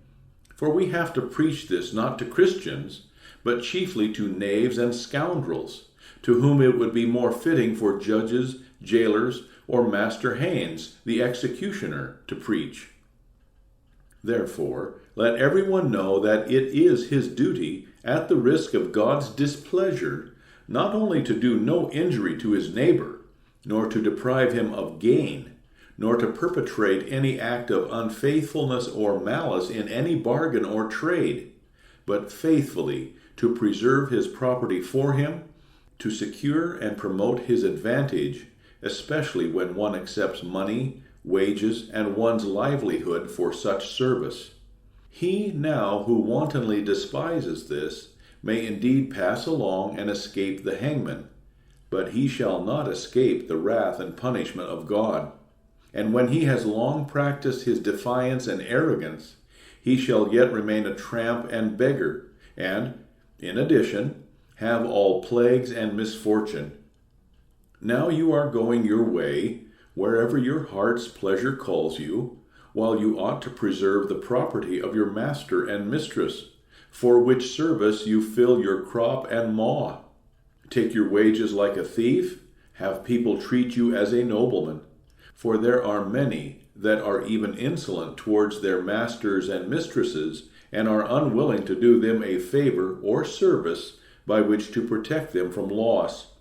For we have to preach this not to Christians, but chiefly to knaves and scoundrels, to whom it would be more fitting for judges, jailers, or Master Haynes, the executioner, to preach. Therefore, let everyone know that it is his duty, at the risk of God's displeasure, not only to do no injury to his neighbor, nor to deprive him of gain, nor to perpetrate any act of unfaithfulness or malice in any bargain or trade, but faithfully to preserve his property for him, to secure and promote his advantage, especially when one accepts money, wages, and one's livelihood for such service. He now who wantonly despises this may indeed pass along and escape the hangman, but he shall not escape the wrath and punishment of God. And when he has long practiced his defiance and arrogance, he shall yet remain a tramp and beggar, and, in addition, have all plagues and misfortune. Now you are going your way, wherever your heart's pleasure calls you, while you ought to preserve the property of your master and mistress, for which service you fill your crop and maw. Take your wages like a thief, have people treat you as a nobleman. For there are many that are even insolent towards their masters and mistresses, and are unwilling to do them a favor or service by which to protect them from loss.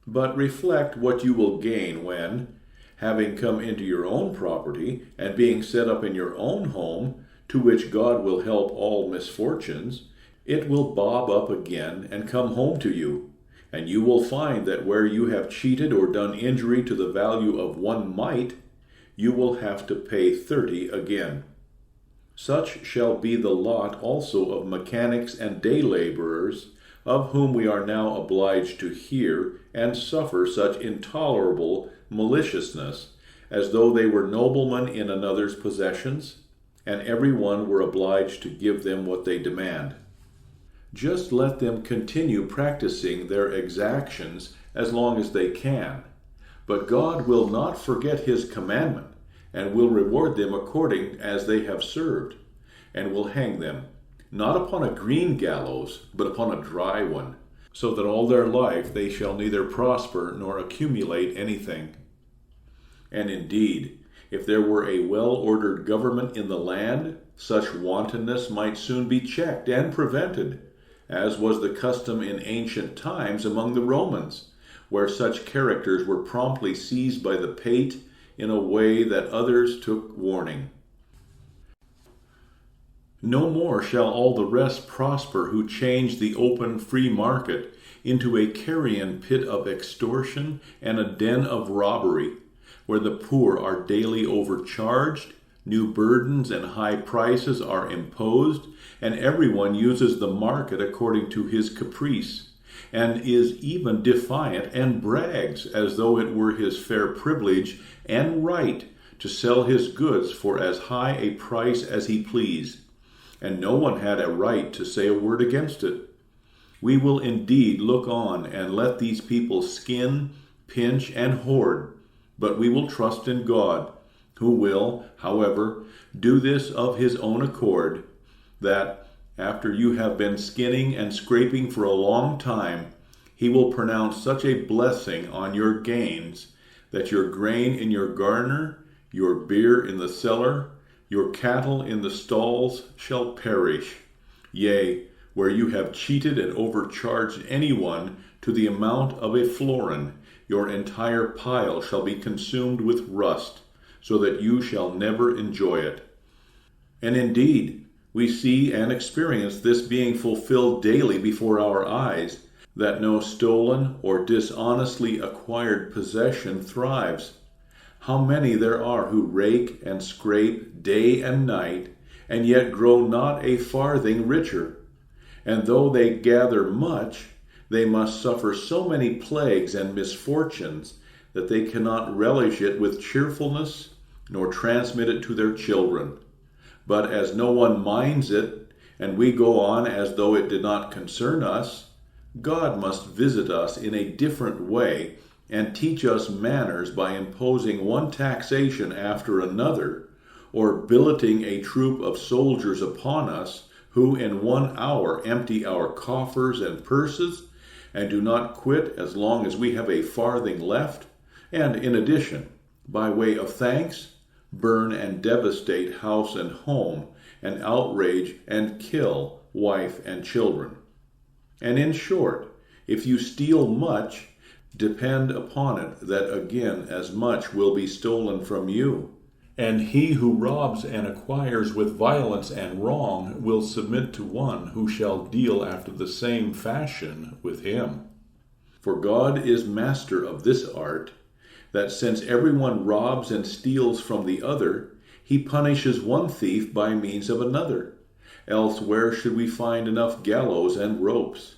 But reflect what you will gain when, having come into your own property, and being set up in your own home, to which God will help all misfortunes, it will bob up again and come home to you. And you will find that where you have cheated or done injury to the value of 1 mite, you will have to pay 30 again. Such shall be the lot also of mechanics and day laborers, of whom we are now obliged to hear and suffer such intolerable maliciousness, as though they were noblemen in another's possessions, and every one were obliged to give them what they demand. Just let them continue practicing their exactions as long as they can. But God will not forget his commandment, and will reward them according as they have served, and will hang them, not upon a green gallows, but upon a dry one, so that all their life they shall neither prosper nor accumulate anything. And indeed, if there were a well-ordered government in the land, such wantonness might soon be checked and prevented, as was the custom in ancient times among the Romans, where such characters were promptly seized by the pate in a way that others took warning. No more shall all the rest prosper who change the open free market into a carrion pit of extortion and a den of robbery, where the poor are daily overcharged, new burdens and high prices are imposed, and everyone uses the market according to his caprice, and is even defiant and brags as though it were his fair privilege and right to sell his goods for as high a price as he pleased, and no one had a right to say a word against it. We will indeed look on and let these people skin, pinch, and hoard, but we will trust in God, who will, however, do this of his own accord, that, after you have been skinning and scraping for a long time, he will pronounce such a blessing on your gains, that your grain in your garner, your beer in the cellar, your cattle in the stalls shall perish. Yea, where you have cheated and overcharged anyone to the amount of a florin, your entire pile shall be consumed with rust, so that you shall never enjoy it. And indeed, we see and experience this being fulfilled daily before our eyes, that no stolen or dishonestly acquired possession thrives. How many there are who rake and scrape day and night, and yet grow not a farthing richer. And though they gather much, they must suffer so many plagues and misfortunes that they cannot relish it with cheerfulness, nor transmit it to their children. But as no one minds it, and we go on as though it did not concern us, God must visit us in a different way and teach us manners by imposing one taxation after another, or billeting a troop of soldiers upon us, who in 1 hour empty our coffers and purses, and do not quit as long as we have a farthing left, and in addition, by way of thanks, burn and devastate house and home, and outrage and kill wife and children. And in short, if you steal much, depend upon it that again as much will be stolen from you. And he who robs and acquires with violence and wrong will submit to one who shall deal after the same fashion with him. For God is master of this art, that since everyone robs and steals from the other, he punishes one thief by means of another. Else where should we find enough gallows and ropes?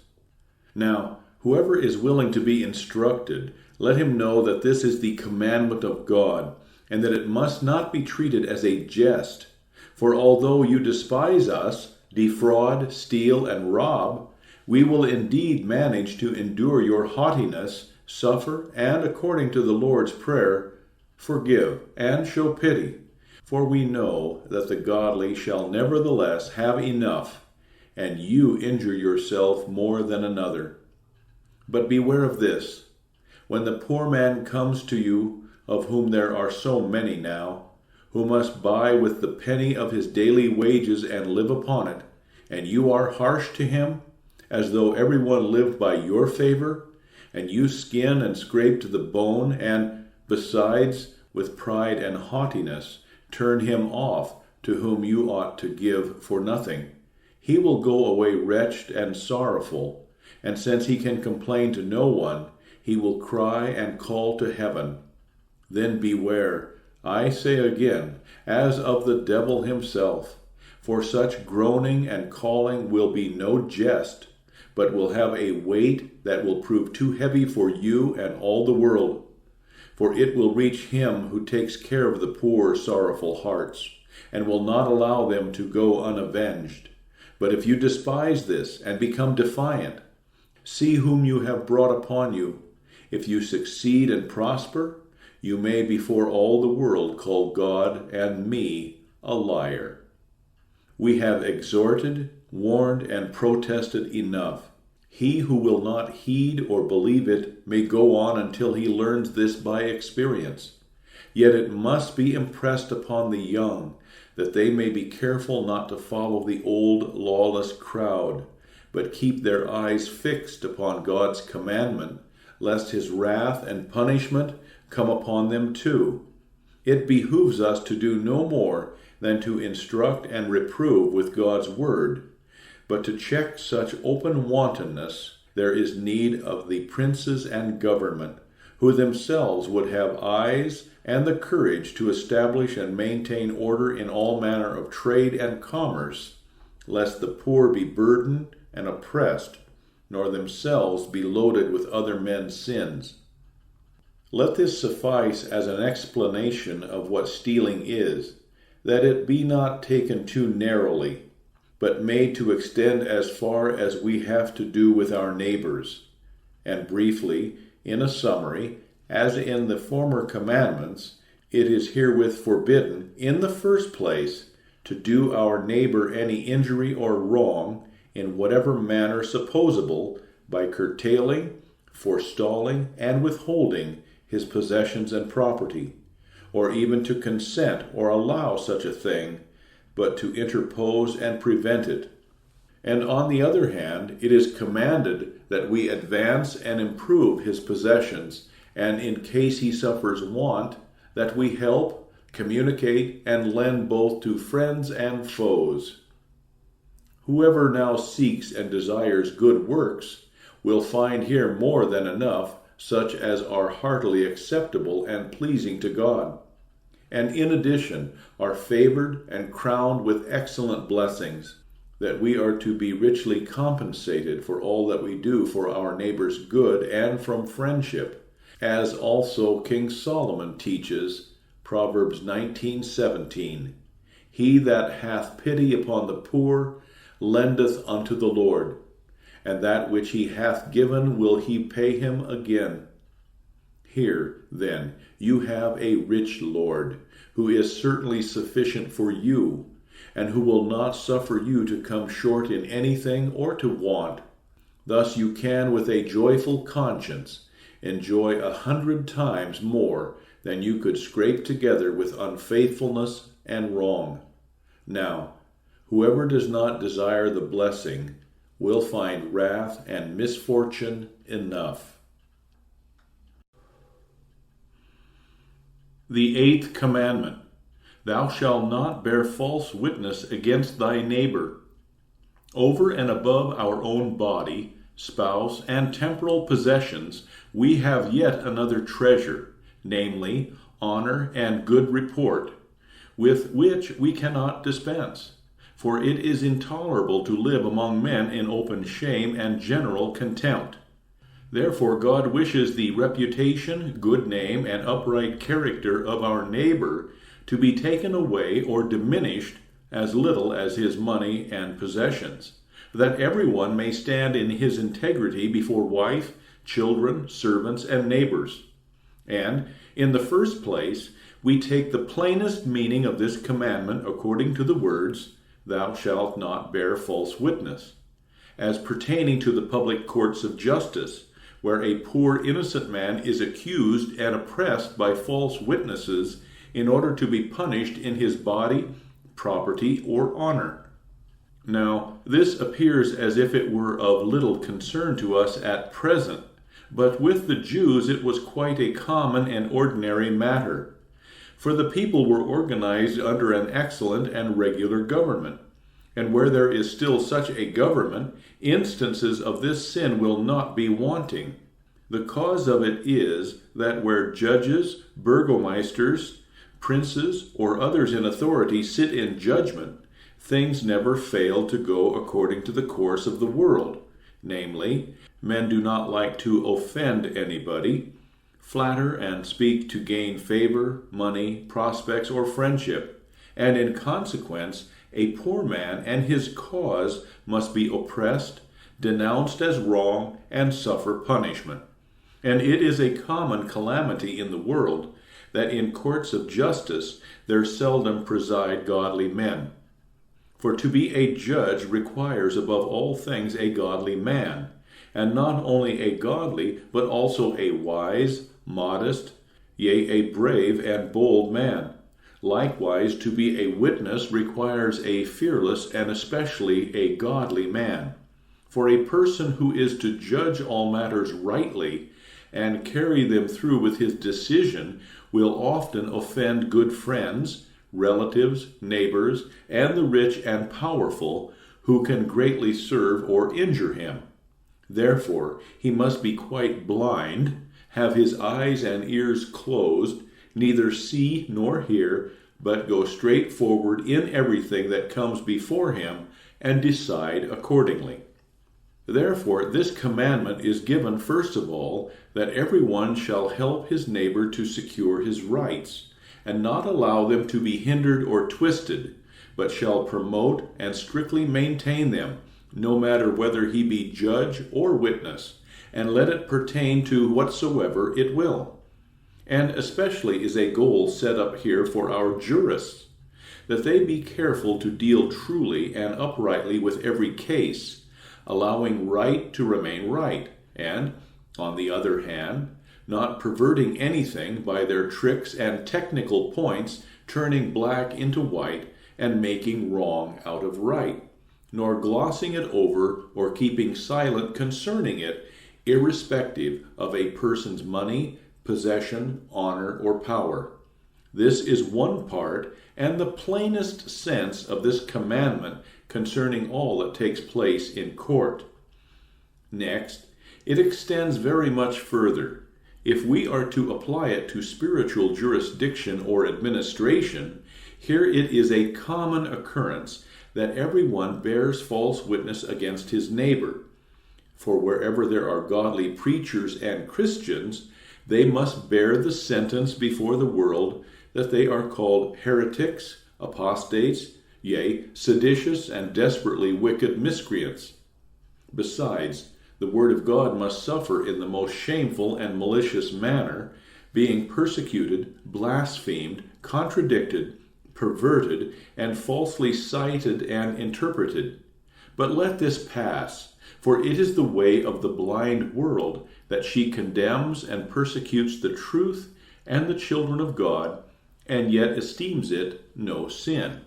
Now, whoever is willing to be instructed, let him know that this is the commandment of God, and that it must not be treated as a jest. For although you despise us, defraud, steal, and rob, we will indeed manage to endure your haughtiness, suffer, and according to the Lord's Prayer, forgive and show pity. For we know that the godly shall nevertheless have enough, and you injure yourself more than another. But beware of this: when the poor man comes to you, of whom there are so many now, who must buy with the penny of his daily wages and live upon it, and you are harsh to him, as though everyone lived by your favor, and you skin and scrape to the bone, and, besides, with pride and haughtiness, turn him off to whom you ought to give for nothing, he will go away wretched and sorrowful, and since he can complain to no one, he will cry and call to heaven. Then beware, I say again, as of the devil himself, for such groaning and calling will be no jest, but will have a weight that will prove too heavy for you and all the world. For it will reach him who takes care of the poor, sorrowful hearts, and will not allow them to go unavenged. But if you despise this and become defiant, see whom you have brought upon you. If you succeed and prosper, you may before all the world call God and me a liar. We have exhorted, warned, and protested enough. He who will not heed or believe it may go on until he learns this by experience. Yet it must be impressed upon the young that they may be careful not to follow the old lawless crowd, but keep their eyes fixed upon God's commandment, lest his wrath and punishment come upon them too. It behooves us to do no more than to instruct and reprove with God's word. But to check such open wantonness, there is need of the princes and government, who themselves would have eyes and the courage to establish and maintain order in all manner of trade and commerce, lest the poor be burdened and oppressed, nor themselves be loaded with other men's sins. Let this suffice as an explanation of what stealing is, that it be not taken too narrowly, but made to extend as far as we have to do with our neighbors. And briefly, in a summary, as in the former commandments, it is herewith forbidden, in the first place, to do our neighbor any injury or wrong in whatever manner supposable, by curtailing, forestalling, and withholding his possessions and property, or even to consent or allow such a thing, but to interpose and prevent it. And on the other hand, it is commanded that we advance and improve his possessions, and in case he suffers want, that we help, communicate, and lend both to friends and foes. Whoever now seeks and desires good works, will find here more than enough, such as are heartily acceptable and pleasing to God, and in addition are favored and crowned with excellent blessings, that we are to be richly compensated for all that we do for our neighbor's good and from friendship, as also King Solomon teaches, Proverbs 19:17, "He that hath pity upon the poor lendeth unto the Lord, and that which he hath given will he pay him again." Here, then, you have a rich Lord, who is certainly sufficient for you, and who will not suffer you to come short in anything or to want. Thus you can, with a joyful conscience, enjoy 100 times more than you could scrape together with unfaithfulness and wrong. Now, whoever does not desire the blessing will find wrath and misfortune enough. The Eighth Commandment. Thou shalt not bear false witness against thy neighbor. Over and above our own body, spouse, and temporal possessions, we have yet another treasure, namely, honor and good report, with which we cannot dispense. For it is intolerable to live among men in open shame and general contempt. Therefore God wishes the reputation, good name, and upright character of our neighbor to be taken away or diminished as little as his money and possessions, that everyone may stand in his integrity before wife, children, servants, and neighbors. And, in the first place, we take the plainest meaning of this commandment according to the words, "Thou shalt not bear false witness," as pertaining to the public courts of justice, where a poor innocent man is accused and oppressed by false witnesses in order to be punished in his body, property, or honor. Now, this appears as if it were of little concern to us at present, but with the Jews it was quite a common and ordinary matter. For the people were organized under an excellent and regular government, and where there is still such a government, instances of this sin will not be wanting. The cause of it is that where judges, burgomeisters, princes, or others in authority sit in judgment, things never fail to go according to the course of the world. Namely, men do not like to offend anybody, flatter and speak to gain favor, money, prospects, or friendship, and in consequence, a poor man and his cause must be oppressed, denounced as wrong, and suffer punishment. And it is a common calamity in the world that in courts of justice there seldom preside godly men. For to be a judge requires above all things a godly man, and not only a godly, but also a wise, modest, yea, a brave and bold man. Likewise, to be a witness requires a fearless and especially a godly man. For a person who is to judge all matters rightly and carry them through with his decision will often offend good friends, relatives, neighbors, and the rich and powerful, who can greatly serve or injure him. Therefore, he must be quite blind, have his eyes and ears closed, neither see nor hear, but go straight forward in everything that comes before him, and decide accordingly. Therefore, this commandment is given first of all, that everyone shall help his neighbor to secure his rights, and not allow them to be hindered or twisted, but shall promote and strictly maintain them, no matter whether he be judge or witness, and let it pertain to whatsoever it will. And especially is a goal set up here for our jurists, that they be careful to deal truly and uprightly with every case, allowing right to remain right, and, on the other hand, not perverting anything by their tricks and technical points, turning black into white and making wrong out of right, nor glossing it over or keeping silent concerning it, irrespective of a person's money, possession, honor, or power. This is one part and the plainest sense of this commandment concerning all that takes place in court. Next, It extends very much further. If we are to apply it to spiritual jurisdiction or administration, here it is a common occurrence that everyone bears false witness against his neighbor. For wherever there are godly preachers and Christians, they must bear the sentence before the world that they are called heretics, apostates, yea, seditious and desperately wicked miscreants. Besides, the word of God must suffer in the most shameful and malicious manner, being persecuted, blasphemed, contradicted, perverted, and falsely cited and interpreted. But let this pass, for it is the way of the blind world that she condemns and persecutes the truth and the children of God, and yet esteems it no sin.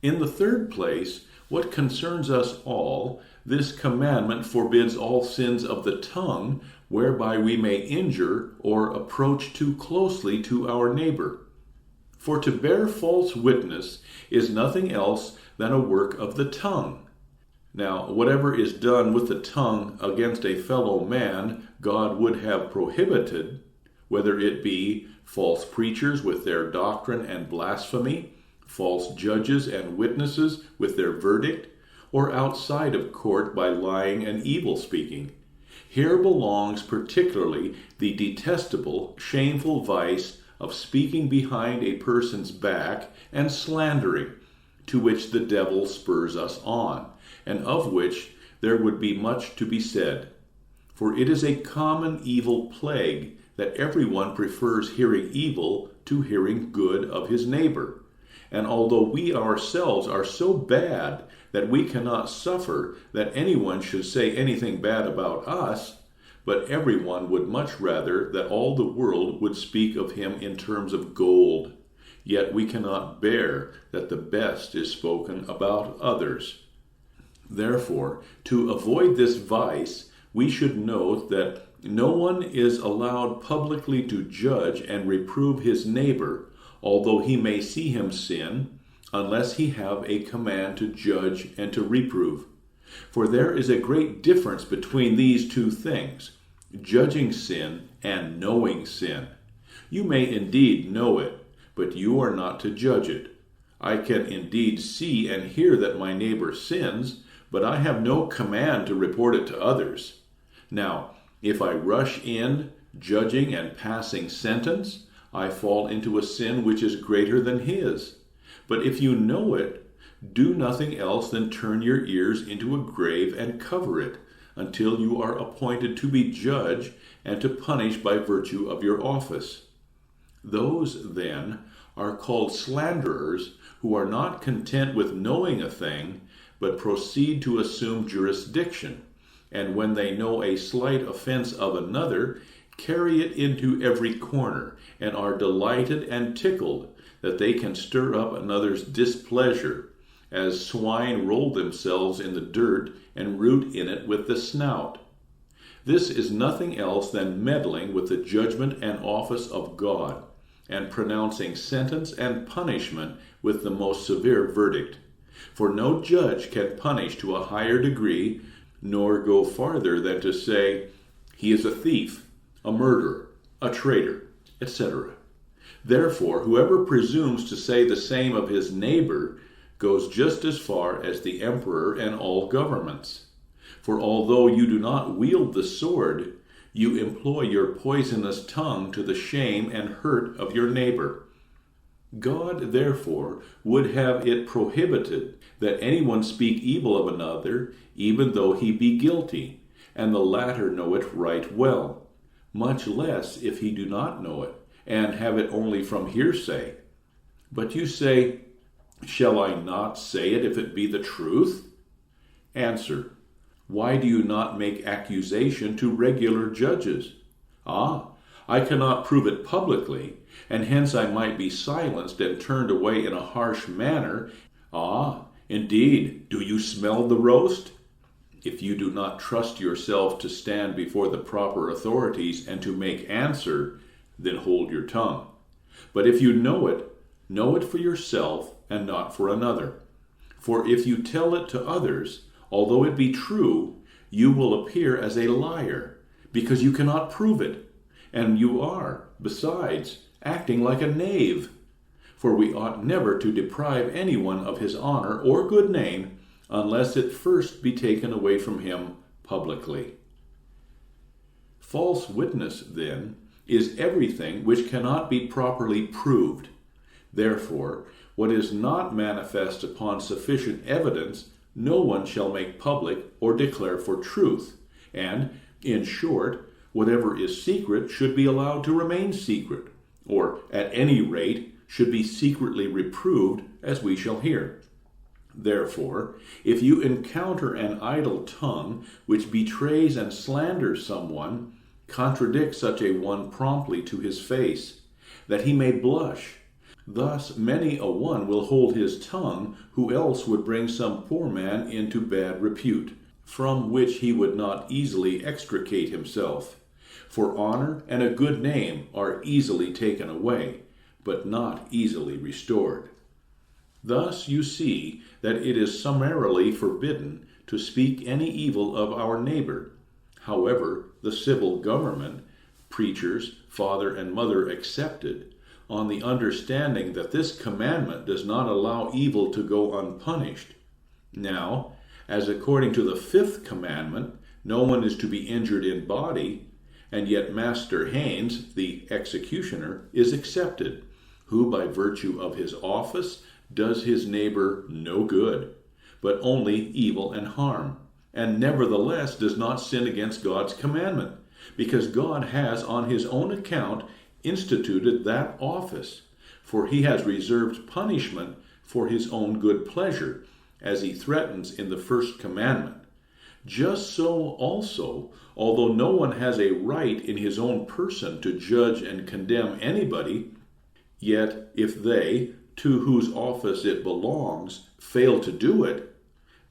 In the third place, what concerns us all, this commandment forbids all sins of the tongue, whereby we may injure or approach too closely to our neighbor. For to bear false witness is nothing else than a work of the tongue. Now, whatever is done with the tongue against a fellow man, God would have prohibited, whether it be false preachers with their doctrine and blasphemy, false judges and witnesses with their verdict, or outside of court by lying and evil speaking. Here belongs particularly the detestable, shameful vice of speaking behind a person's back and slandering, to which the devil spurs us on, and of which there would be much to be said. For it is a common evil plague that everyone prefers hearing evil to hearing good of his neighbor. And although we ourselves are so bad that we cannot suffer that anyone should say anything bad about us, but everyone would much rather that all the world would speak of him in terms of gold. Yet we cannot bear that the best is spoken about others. Therefore, to avoid this vice, we should note that no one is allowed publicly to judge and reprove his neighbor, although he may see him sin, unless he have a command to judge and to reprove. For there is a great difference between these two things, judging sin and knowing sin. You may indeed know it, but you are not to judge it. I can indeed see and hear that my neighbor sins, but I have no command to report it to others. Now, if I rush in, judging and passing sentence, I fall into a sin which is greater than his. But if you know it, do nothing else than turn your ears into a grave and cover it, until you are appointed to be judge and to punish by virtue of your office. Those, then, are called slanderers, who are not content with knowing a thing, but proceed to assume jurisdiction, and when they know a slight offense of another, carry it into every corner, and are delighted and tickled that they can stir up another's displeasure, as swine roll themselves in the dirt and root in it with the snout. This is nothing else than meddling with the judgment and office of God, and pronouncing sentence and punishment with the most severe verdict. For no judge can punish to a higher degree, nor go farther than to say, he is a thief, a murderer, a traitor, etc. Therefore, whoever presumes to say the same of his neighbor goes just as far as the emperor and all governments. For although you do not wield the sword, you employ your poisonous tongue to the shame and hurt of your neighbor. God, therefore, would have it prohibited that anyone speak evil of another, even though he be guilty, and the latter know it right well, much less if he do not know it, and have it only from hearsay. But you say, shall I not say it if it be the truth? Answer, why do you not make accusation to regular judges? I cannot prove it publicly, and hence I might be silenced and turned away in a harsh manner. Indeed, do you smell the roast? If you do not trust yourself to stand before the proper authorities and to make answer, then hold your tongue. But if you know it for yourself and not for another. For if you tell it to others, although it be true, you will appear as a liar, because you cannot prove it, and you are, besides, acting like a knave. For we ought never to deprive anyone of his honor or good name, unless it first be taken away from him publicly. False witness, then, is everything which cannot be properly proved. Therefore, what is not manifest upon sufficient evidence, no one shall make public or declare for truth. And, in short, whatever is secret should be allowed to remain secret, or, at any rate, should be secretly reproved, as we shall hear. Therefore, if you encounter an idle tongue which betrays and slanders someone, contradict such a one promptly to his face, that he may blush. Thus many a one will hold his tongue, who else would bring some poor man into bad repute, from which he would not easily extricate himself. For honor and a good name are easily taken away, but not easily restored. Thus you see that it is summarily forbidden to speak any evil of our neighbor. However, the civil government, preachers, father and mother excepted, on the understanding that this commandment does not allow evil to go unpunished. Now, as according to the Fifth Commandment, no one is to be injured in body, and yet Master Haynes, the executioner, is excepted, who by virtue of his office does his neighbor no good, but only evil and harm, and nevertheless does not sin against God's commandment, because God has on his own account instituted that office, for he has reserved punishment for his own good pleasure, as he threatens in the First Commandment. Just so also, although no one has a right in his own person to judge and condemn anybody, yet if they, to whose office it belongs, fail to do it,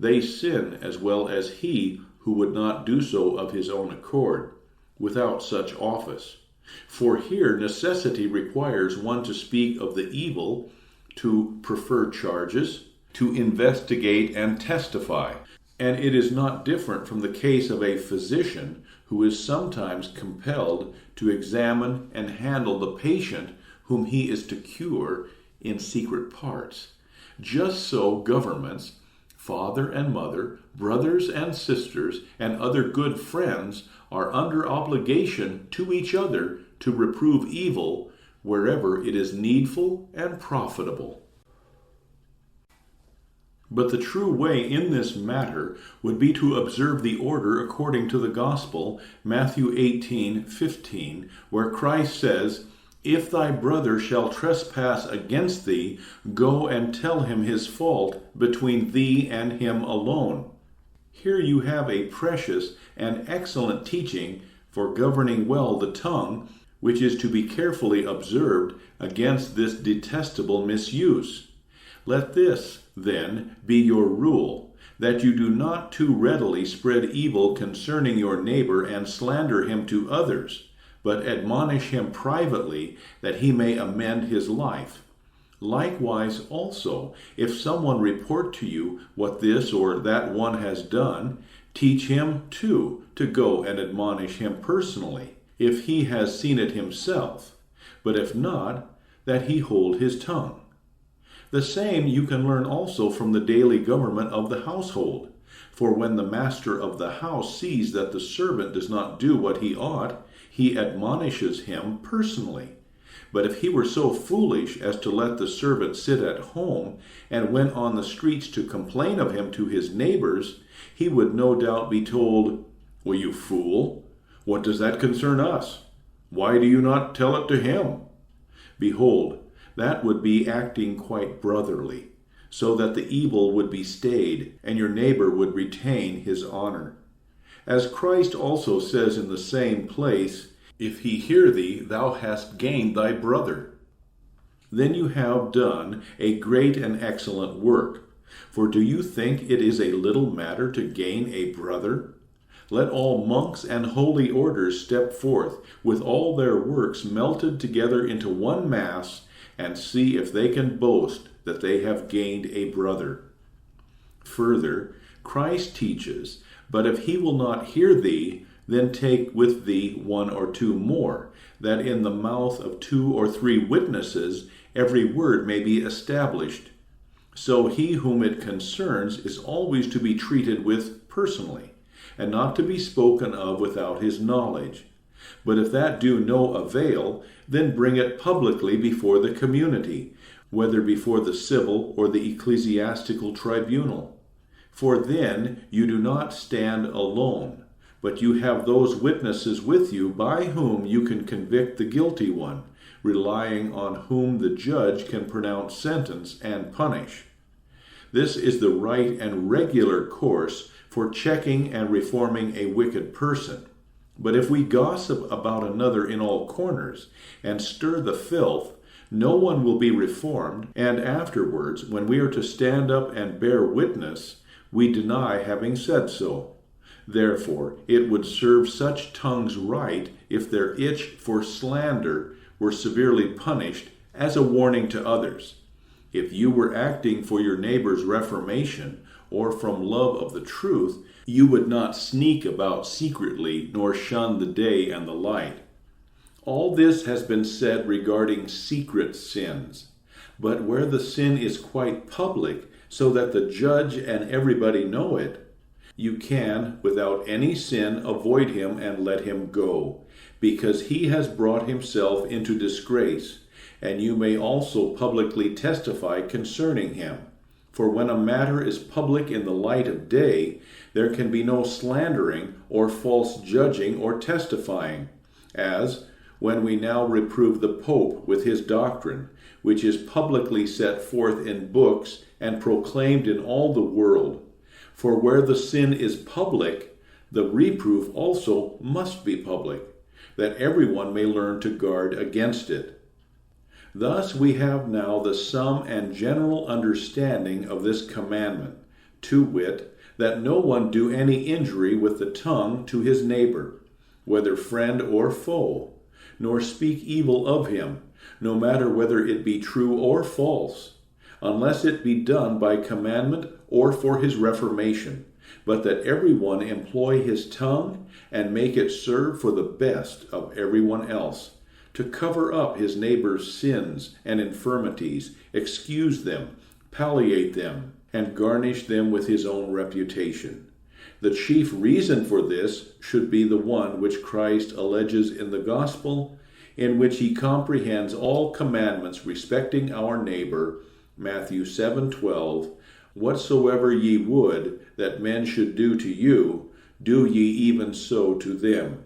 they sin as well as he who would not do so of his own accord, without such office. For here necessity requires one to speak of the evil, to prefer charges, to investigate and testify. And it is not different from the case of a physician who is sometimes compelled to examine and handle the patient whom he is to cure in secret parts. Just so governments, father and mother, brothers and sisters, and other good friends are under obligation to each other to reprove evil wherever it is needful and profitable. But the true way in this matter would be to observe the order according to the Gospel, Matthew 18:15, where Christ says, "If thy brother shall trespass against thee, go and tell him his fault between thee and him alone." Here you have a precious and excellent teaching for governing well the tongue, which is to be carefully observed against this detestable misuse. Let this, then, be your rule, that you do not too readily spread evil concerning your neighbor and slander him to others, but admonish him privately that he may amend his life. Likewise also, if someone report to you what this or that one has done, teach him too to go and admonish him personally, if he has seen it himself, but if not, that he hold his tongue. The same you can learn also from the daily government of the household. For when the master of the house sees that the servant does not do what he ought, he admonishes him personally. But if he were so foolish as to let the servant sit at home, and went on the streets to complain of him to his neighbors, he would no doubt be told, "Well, you fool, what does that concern us? Why do you not tell it to him?" Behold, that would be acting quite brotherly, so that the evil would be stayed, and your neighbor would retain his honor. As Christ also says in the same place, "If he hear thee, thou hast gained thy brother." Then you have done a great and excellent work. For do you think it is a little matter to gain a brother? Let all monks and holy orders step forth, with all their works melted together into one mass, and see if they can boast that they have gained a brother. Further, Christ teaches, But if he will not hear thee, then take with thee 1 or 2 more, that in the mouth of 2 or 3 witnesses every word may be established. So he whom it concerns is always to be treated with personally, and not to be spoken of without his knowledge. But if that do no avail, then bring it publicly before the community, whether before the civil or the ecclesiastical tribunal. For then you do not stand alone, but you have those witnesses with you by whom you can convict the guilty one, relying on whom the judge can pronounce sentence and punish. This is the right and regular course for checking and reforming a wicked person. But if we gossip about another in all corners and stir the filth, no one will be reformed, and afterwards, when we are to stand up and bear witness, we deny having said so. Therefore, it would serve such tongues right if their itch for slander were severely punished as a warning to others. If you were acting for your neighbor's reformation or from love of the truth, you would not sneak about secretly nor shun the day and the light. All this has been said regarding secret sins, but where the sin is quite public, so that the judge and everybody know it, you can, without any sin, avoid him and let him go, because he has brought himself into disgrace, and you may also publicly testify concerning him. For when a matter is public in the light of day, there can be no slandering or false judging or testifying, as when we now reprove the Pope with his doctrine, which is publicly set forth in books and proclaimed in all the world. For where the sin is public, the reproof also must be public, that everyone may learn to guard against it. Thus we have now the sum and general understanding of this commandment, to wit, that no one do any injury with the tongue to his neighbor, whether friend or foe, nor speak evil of him, no matter whether it be true or false, unless it be done by commandment or for his reformation, but that everyone employ his tongue and make it serve for the best of everyone else, to cover up his neighbor's sins and infirmities, excuse them, palliate them, and garnish them with his own reputation. The chief reason for this should be the one which Christ alleges in the gospel, in which he comprehends all commandments respecting our neighbor, Matthew 7:12, whatsoever ye would that men should do to you, do ye even so to them.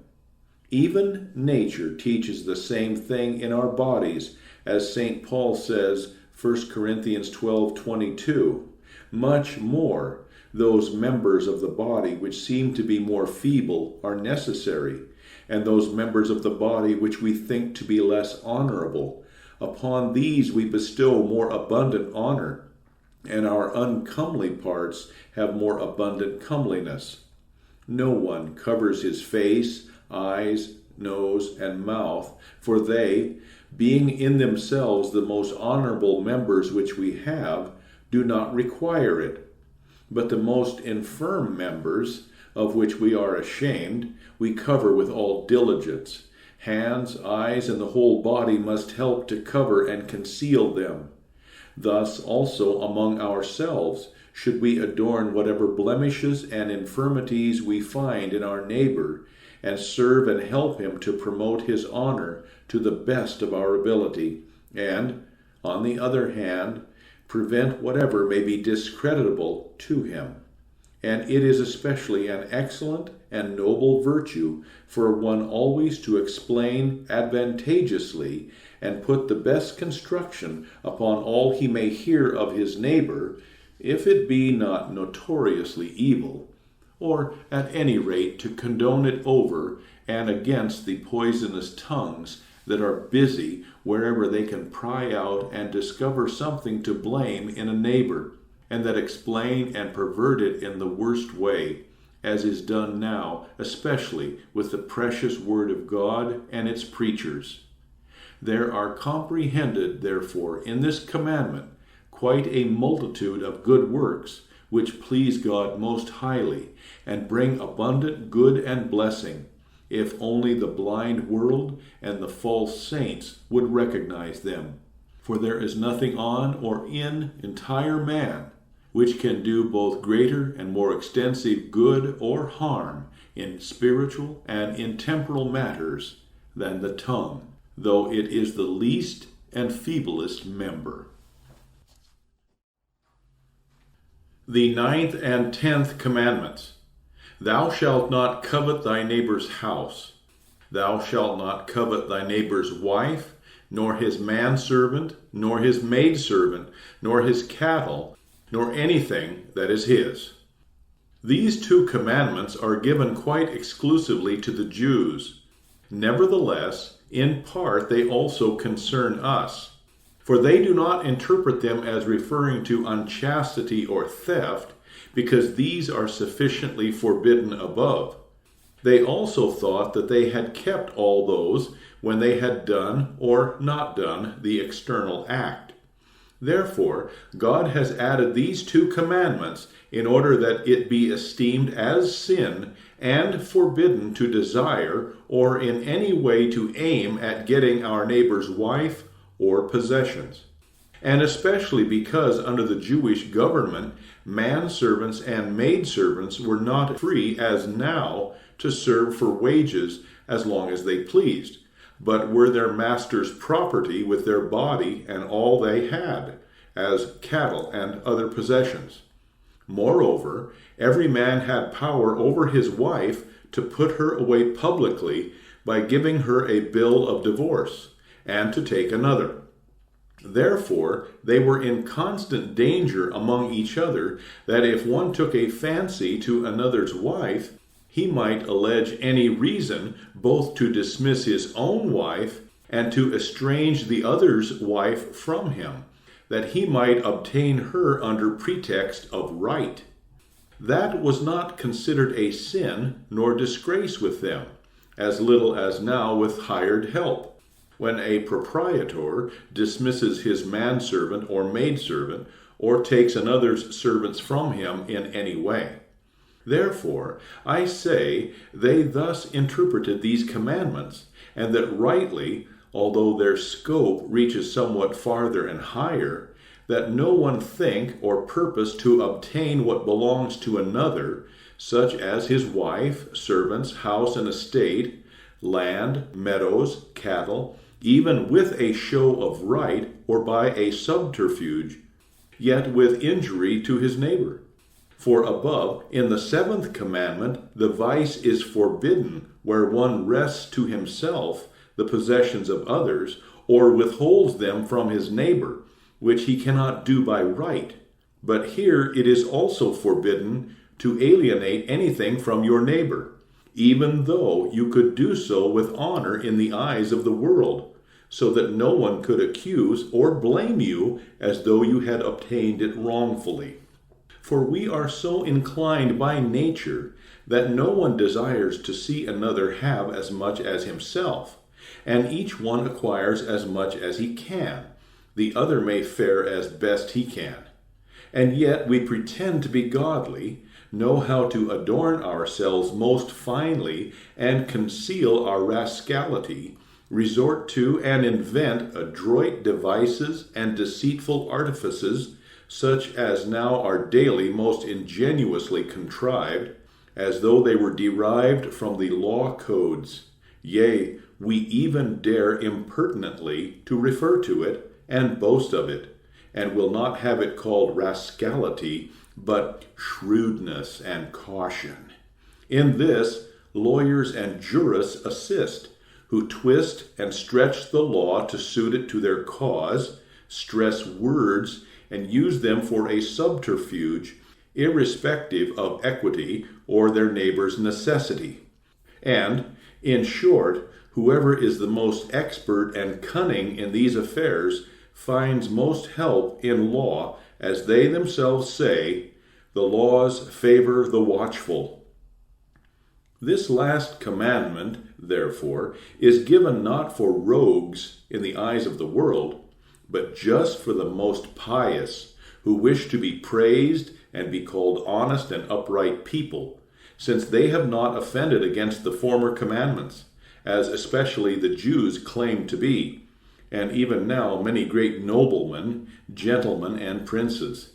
Even nature teaches the same thing in our bodies, as St. Paul says, 1 Corinthians 12:22. Much more, those members of the body which seem to be more feeble are necessary, and those members of the body which we think to be less honorable. Upon these we bestow more abundant honor, and our uncomely parts have more abundant comeliness. No one covers his face, eyes, nose, and mouth, for they, being in themselves the most honorable members which we have, do not require it. But the most infirm members, of which we are ashamed, we cover with all diligence. Hands, eyes, and the whole body must help to cover and conceal them. Thus also among ourselves should we adorn whatever blemishes and infirmities we find in our neighbor, and serve and help him to promote his honor to the best of our ability, and, on the other hand, prevent whatever may be discreditable to him. And it is especially an excellent and noble virtue for one always to explain advantageously and put the best construction upon all he may hear of his neighbor, if it be not notoriously evil, or at any rate to condone it over and against the poisonous tongues that are busy wherever they can pry out and discover something to blame in a neighbor, and that explain and pervert it in the worst way, as is done now, especially with the precious word of God and its preachers. There are comprehended, therefore, in this commandment quite a multitude of good works, which please God most highly, and bring abundant good and blessing, if only the blind world and the false saints would recognize them. For there is nothing on or in entire man which can do both greater and more extensive good or harm in spiritual and in temporal matters than the tongue, though it is the least and feeblest member. The 9th and 10th Commandments. Thou shalt not covet thy neighbor's house. Thou shalt not covet thy neighbor's wife, nor his manservant, nor his maidservant, nor his cattle, nor anything that is his. These 2 commandments are given quite exclusively to the Jews. Nevertheless, in part they also concern us. For they do not interpret them as referring to unchastity or theft, because these are sufficiently forbidden above. They also thought that they had kept all those when they had done or not done the external act. Therefore, God has added these 2 commandments in order that it be esteemed as sin and forbidden to desire or in any way to aim at getting our neighbor's wife or possessions. And especially because under the Jewish government, manservants and maidservants were not free as now to serve for wages as long as they pleased, but were their master's property with their body and all they had, as cattle and other possessions. Moreover, every man had power over his wife to put her away publicly by giving her a bill of divorce, and to take another. Therefore, they were in constant danger among each other that if one took a fancy to another's wife, he might allege any reason both to dismiss his own wife and to estrange the other's wife from him, that he might obtain her under pretext of right. That was not considered a sin nor disgrace with them, as little as now with hired help, when a proprietor dismisses his manservant or maidservant, or takes another's servants from him in any way. Therefore, I say, they thus interpreted these commandments, and that rightly, although their scope reaches somewhat farther and higher, that no one think or purpose to obtain what belongs to another, such as his wife, servants, house and estate, land, meadows, cattle, even with a show of right or by a subterfuge, yet with injury to his neighbor. For above, in the 7th Commandment, the vice is forbidden where one wrests to himself the possessions of others, or withholds them from his neighbor, which he cannot do by right. But here it is also forbidden to alienate anything from your neighbor, even though you could do so with honor in the eyes of the world, so that no one could accuse or blame you as though you had obtained it wrongfully. For we are so inclined by nature that no one desires to see another have as much as himself, and each one acquires as much as he can. The other may fare as best he can. And yet we pretend to be godly, know how to adorn ourselves most finely, and conceal our rascality, resort to and invent adroit devices and deceitful artifices, such as now are daily most ingenuously contrived, as though they were derived from the law codes. Yea, we even dare impertinently to refer to it and boast of it, and will not have it called rascality, but shrewdness and caution. In this, lawyers and jurists assist, who twist and stretch the law to suit it to their cause, stress words, and use them for a subterfuge, irrespective of equity or their neighbor's necessity. And, in short, whoever is the most expert and cunning in these affairs finds most help in law, as they themselves say, the laws favor the watchful. This last commandment, therefore, is given not for rogues in the eyes of the world, but just for the most pious, who wish to be praised and be called honest and upright people, since they have not offended against the former commandments, as especially the Jews claim to be, and even now many great noblemen, gentlemen, and princes.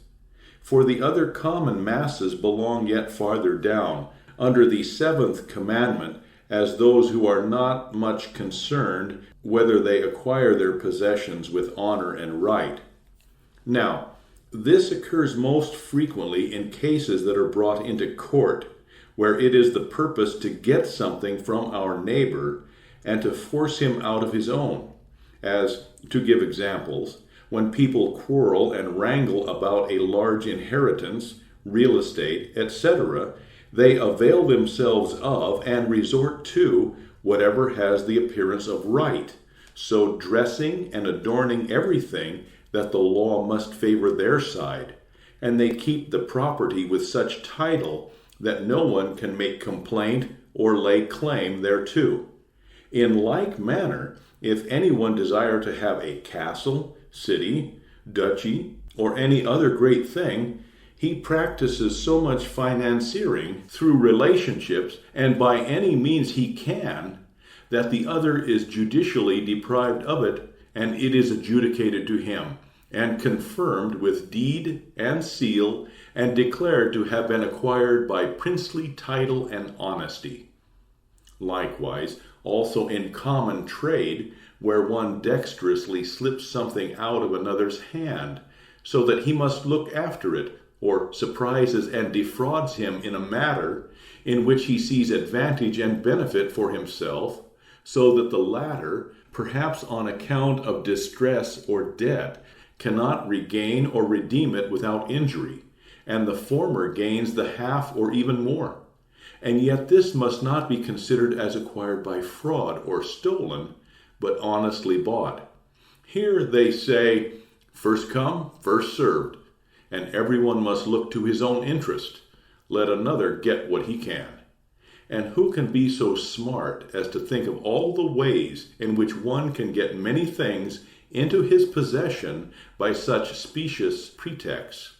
For the other common masses belong yet farther down, under the Seventh Commandment, as those who are not much concerned whether they acquire their possessions with honor and right. Now, this occurs most frequently in cases that are brought into court, where it is the purpose to get something from our neighbor and to force him out of his own. As, to give examples, when people quarrel and wrangle about a large inheritance, real estate, etc., they avail themselves of and resort to whatever has the appearance of right, so dressing and adorning everything that the law must favor their side, and they keep the property with such title that no one can make complaint or lay claim thereto. In like manner, if anyone desire to have a castle, city, duchy, or any other great thing, he practices so much financiering through relationships and by any means he can, that the other is judicially deprived of it, and it is adjudicated to him, and confirmed with deed and seal, and declared to have been acquired by princely title and honesty. Likewise, also in common trade, where one dexterously slips something out of another's hand, so that he must look after it, or surprises and defrauds him in a matter in which he sees advantage and benefit for himself, so that the latter, perhaps on account of distress or debt, cannot regain or redeem it without injury, and the former gains the half or even more. And yet this must not be considered as acquired by fraud or stolen, but honestly bought. Here they say, first come, first served, and everyone must look to his own interest. Let another get what he can. And who can be so smart as to think of all the ways in which one can get many things into his possession by such specious pretexts?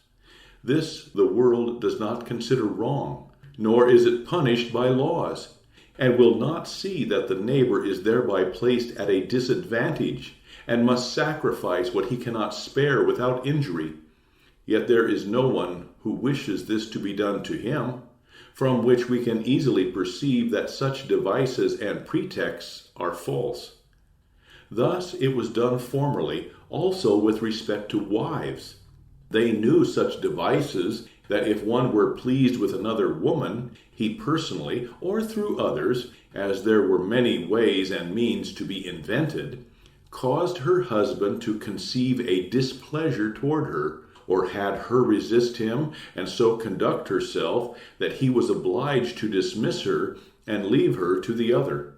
This the world does not consider wrong, nor is it punished by laws, and will not see that the neighbor is thereby placed at a disadvantage, and must sacrifice what he cannot spare without injury. Yet there is no one who wishes this to be done to him, from which we can easily perceive that such devices and pretexts are false. Thus it was done formerly also with respect to wives. They knew such devices that if one were pleased with another woman, he personally, or through others, as there were many ways and means to be invented, caused her husband to conceive a displeasure toward her, or had her resist him, and so conduct herself that he was obliged to dismiss her and leave her to the other.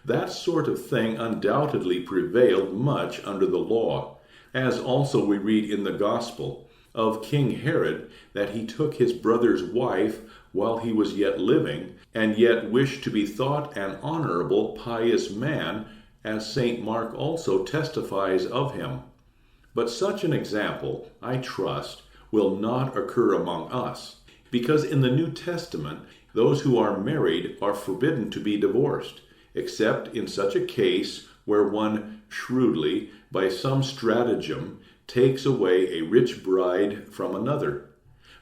That sort of thing undoubtedly prevailed much under the law, as also we read in the Gospel of King Herod, that he took his brother's wife while he was yet living, and yet wished to be thought an honorable, pious man, as St. Mark also testifies of him. But such an example, I trust, will not occur among us, because in the New Testament those who are married are forbidden to be divorced, except in such a case where one shrewdly, by some stratagem, takes away a rich bride from another.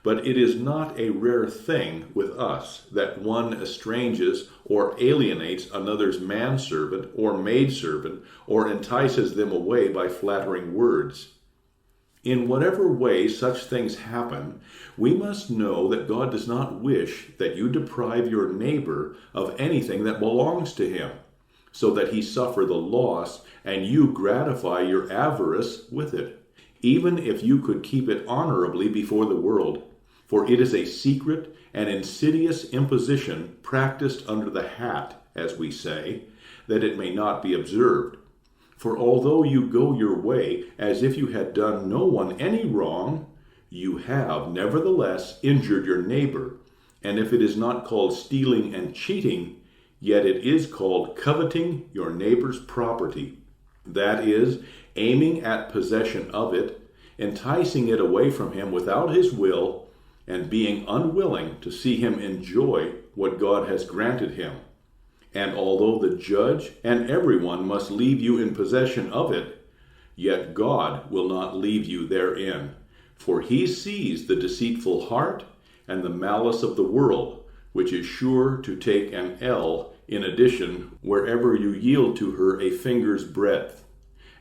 But it is not a rare thing with us that one estranges or alienates another's manservant or maidservant, or entices them away by flattering words. In whatever way such things happen, we must know that God does not wish that you deprive your neighbor of anything that belongs to him, so that he suffer the loss and you gratify your avarice with it, even if you could keep it honorably before the world. For it is a secret and insidious imposition practiced under the hat, as we say, that it may not be observed. For although you go your way as if you had done no one any wrong, you have nevertheless injured your neighbor. And if it is not called stealing and cheating, yet it is called coveting your neighbor's property. That is, aiming at possession of it, enticing it away from him without his will, and being unwilling to see him enjoy what God has granted him. And although the judge and everyone must leave you in possession of it, yet God will not leave you therein. For he sees the deceitful heart and the malice of the world, which is sure to take an ell in addition wherever you yield to her a finger's breadth.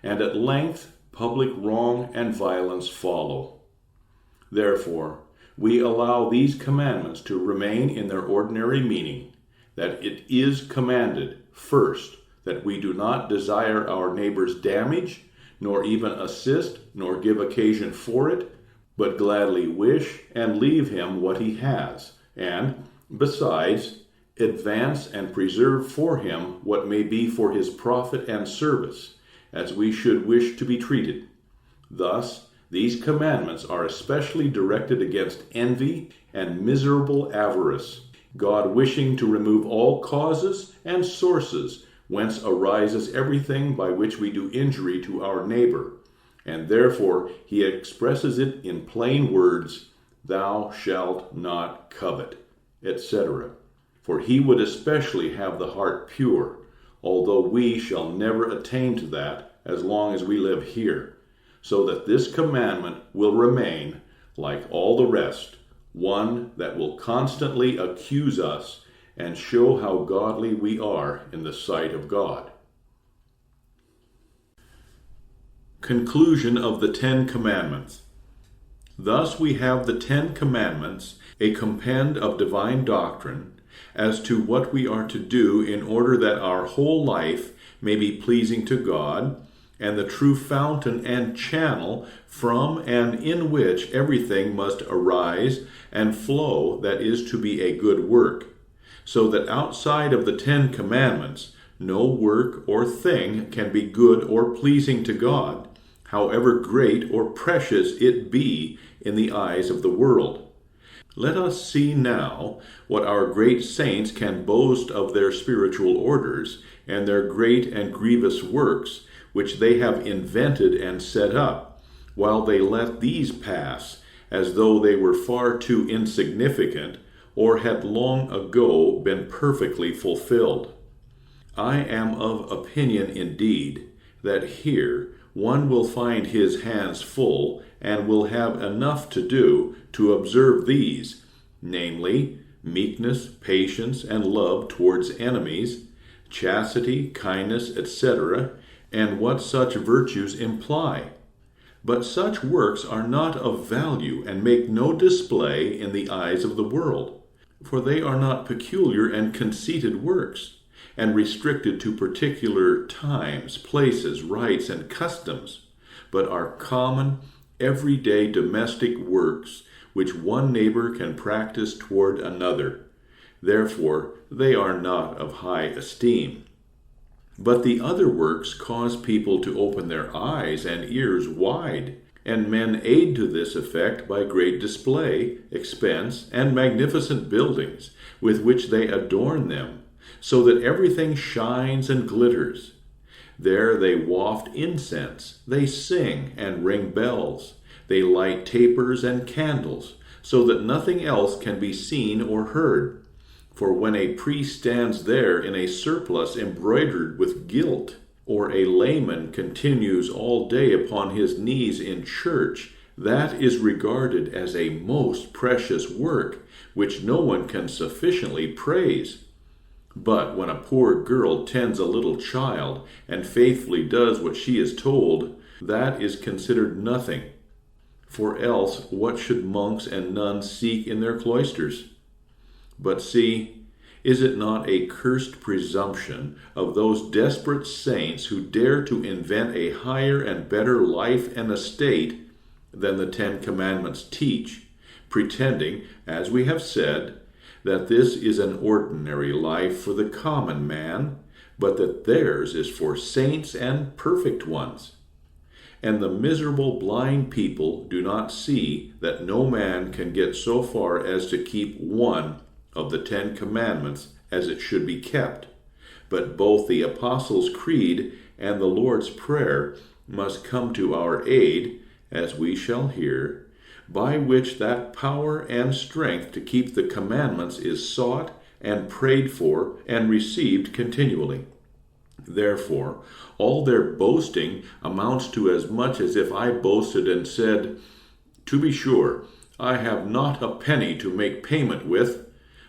And at length public wrong and violence follow. Therefore, we allow these commandments to remain in their ordinary meaning, that it is commanded, first, that we do not desire our neighbor's damage, nor even assist, nor give occasion for it, but gladly wish and leave him what he has, and, besides, advance and preserve for him what may be for his profit and service, as we should wish to be treated. Thus, these commandments are especially directed against envy and miserable avarice, God wishing to remove all causes and sources whence arises everything by which we do injury to our neighbor, and therefore he expresses it in plain words, "Thou shalt not covet," etc. For he would especially have the heart pure, although we shall never attain to that as long as we live here, so that this commandment will remain, like all the rest, one that will constantly accuse us and show how godly we are in the sight of God. Conclusion of the Ten Commandments. Thus we have the Ten Commandments, a compend of divine doctrine, as to what we are to do in order that our whole life may be pleasing to God, and the true fountain and channel from and in which everything must arise and flow that is to be a good work, so that outside of the Ten Commandments no work or thing can be good or pleasing to God, however great or precious it be in the eyes of the world. Let us see now what our great saints can boast of their spiritual orders and their great and grievous works, which they have invented and set up, while they let these pass, as though they were far too insignificant, or had long ago been perfectly fulfilled. I am of opinion indeed, that here one will find his hands full, and will have enough to do to observe these, namely, meekness, patience, and love towards enemies, chastity, kindness, etc., and what such virtues imply. But such works are not of value and make no display in the eyes of the world, for they are not peculiar and conceited works, and restricted to particular times, places, rites, and customs, but are common, everyday domestic works which one neighbor can practice toward another. Therefore, they are not of high esteem. But the other works cause people to open their eyes and ears wide, and men aid to this effect by great display, expense, and magnificent buildings, with which they adorn them, so that everything shines and glitters. There they waft incense, they sing and ring bells, they light tapers and candles, so that nothing else can be seen or heard. For when a priest stands there in a surplice embroidered with gilt, or a layman continues all day upon his knees in church, that is regarded as a most precious work, which no one can sufficiently praise. But when a poor girl tends a little child, and faithfully does what she is told, that is considered nothing. For else what should monks and nuns seek in their cloisters? But see, is it not a cursed presumption of those desperate saints who dare to invent a higher and better life and estate than the Ten Commandments teach, pretending, as we have said, that this is an ordinary life for the common man, but that theirs is for saints and perfect ones? And the miserable blind people do not see that no man can get so far as to keep one of the Ten Commandments as it should be kept, but both the Apostles' Creed and the Lord's Prayer must come to our aid, as we shall hear, by which that power and strength to keep the commandments is sought and prayed for and received continually. Therefore, all their boasting amounts to as much as if I boasted and said, "To be sure, I have not a penny to make payment with,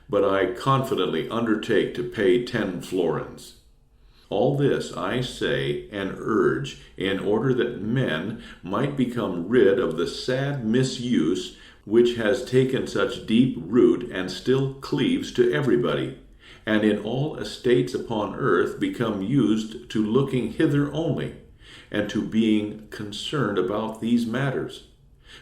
but I confidently undertake to pay 10 florins. All this I say and urge in order that men might become rid of the sad misuse which has taken such deep root and still cleaves to everybody, and in all estates upon earth become used to looking hither only, and to being concerned about these matters.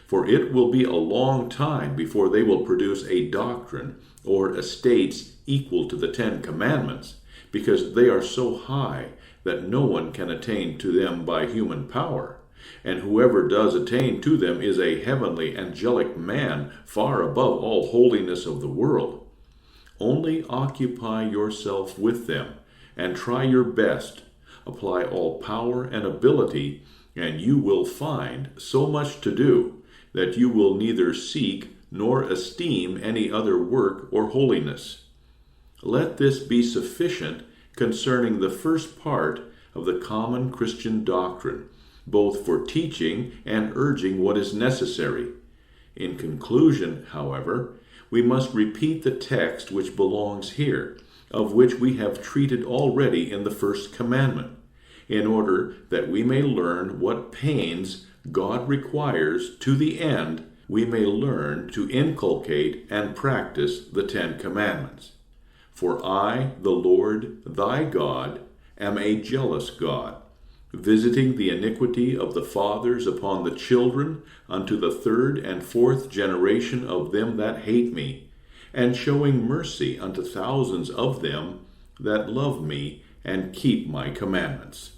For it will be a long time before they will produce a doctrine or estates equal to the 10 Commandments, because they are so high that no one can attain to them by human power, and whoever does attain to them is a heavenly angelic man far above all holiness of the world. Only occupy yourself with them, and try your best. Apply all power and ability, and you will find so much to do that you will neither seek nor esteem any other work or holiness. Let this be sufficient concerning the first part of the common Christian doctrine, both for teaching and urging what is necessary. In conclusion, however, we must repeat the text which belongs here, of which we have treated already in the First Commandment, in order that we may learn what pains God requires to the end we may learn to inculcate and practice the 10 Commandments. For I, the Lord thy God, am a jealous God, visiting the iniquity of the fathers upon the children unto the 3rd and 4th generation of them that hate me, and showing mercy unto thousands of them that love me and keep my commandments.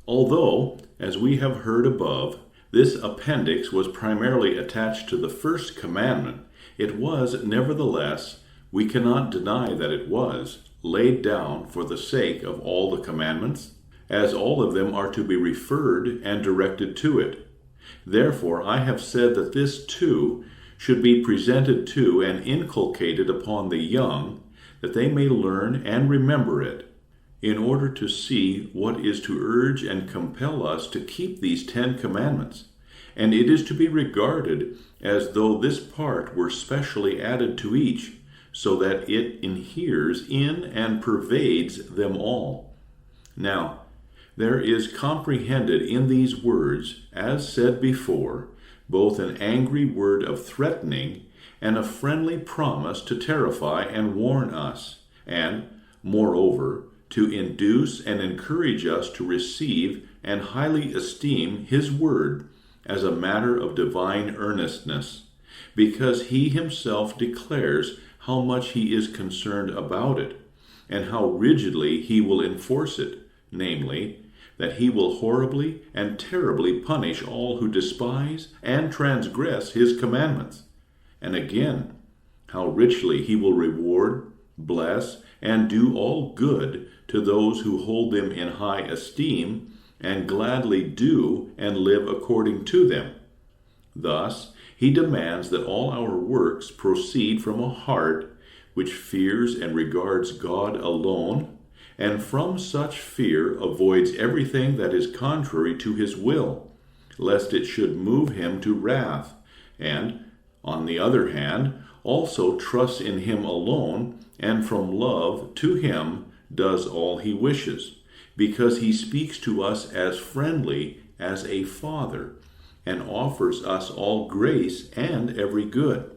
Although, as we have heard above, this appendix was primarily attached to the First Commandment, it was, nevertheless, we cannot deny that it was, laid down for the sake of all the commandments, as all of them are to be referred and directed to it. Therefore I have said that this too should be presented to and inculcated upon the young, that they may learn and remember it, in order to see what is to urge and compel us to keep these 10 Commandments. And it is to be regarded as though this part were specially added to each, so that it inheres in and pervades them all. Now, there is comprehended in these words, as said before, both an angry word of threatening and a friendly promise to terrify and warn us, and, moreover, to induce and encourage us to receive and highly esteem his word as a matter of divine earnestness, because he himself declares how much he is concerned about it, and how rigidly he will enforce it, namely, that he will horribly and terribly punish all who despise and transgress his commandments, and again, how richly he will reward, bless, and do all good to those who hold them in high esteem, and gladly do and live according to them. Thus, he demands that all our works proceed from a heart which fears and regards God alone, and from such fear avoids everything that is contrary to his will, lest it should move him to wrath, and, on the other hand, also trusts in him alone, and from love to him does all he wishes, because he speaks to us as friendly as a father, and offers us all grace and every good.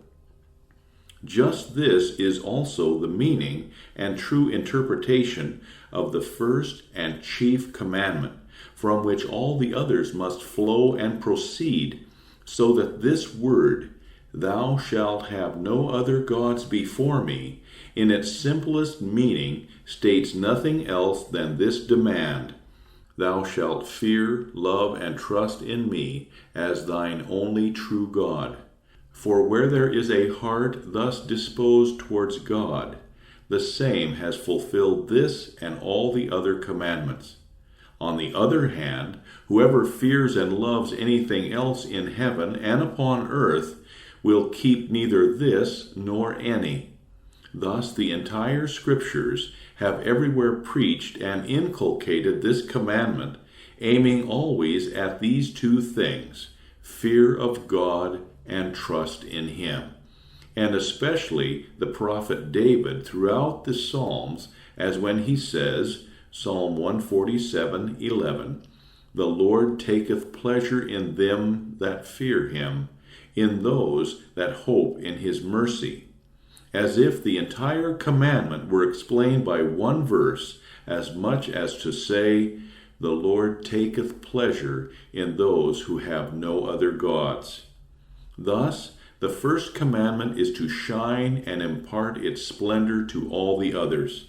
Just this is also the meaning and true interpretation of the first and chief commandment, from which all the others must flow and proceed, so that this word, "Thou shalt have no other gods before me," in its simplest meaning states nothing else than this demand: "Thou shalt fear, love, and trust in me as thine only true God." For where there is a heart thus disposed towards God, the same has fulfilled this and all the other commandments. On the other hand, whoever fears and loves anything else in heaven and upon earth will keep neither this nor any. Thus the entire Scriptures have everywhere preached and inculcated this commandment, aiming always at these two things, fear of God and trust in Him. And especially the prophet David throughout the Psalms, as when he says, Psalm 147:11, "The Lord taketh pleasure in them that fear Him, in those that hope in His mercy," as if the entire commandment were explained by one verse, as much as to say, "The Lord taketh pleasure in those who have no other gods." Thus, the First Commandment is to shine and impart its splendor to all the others.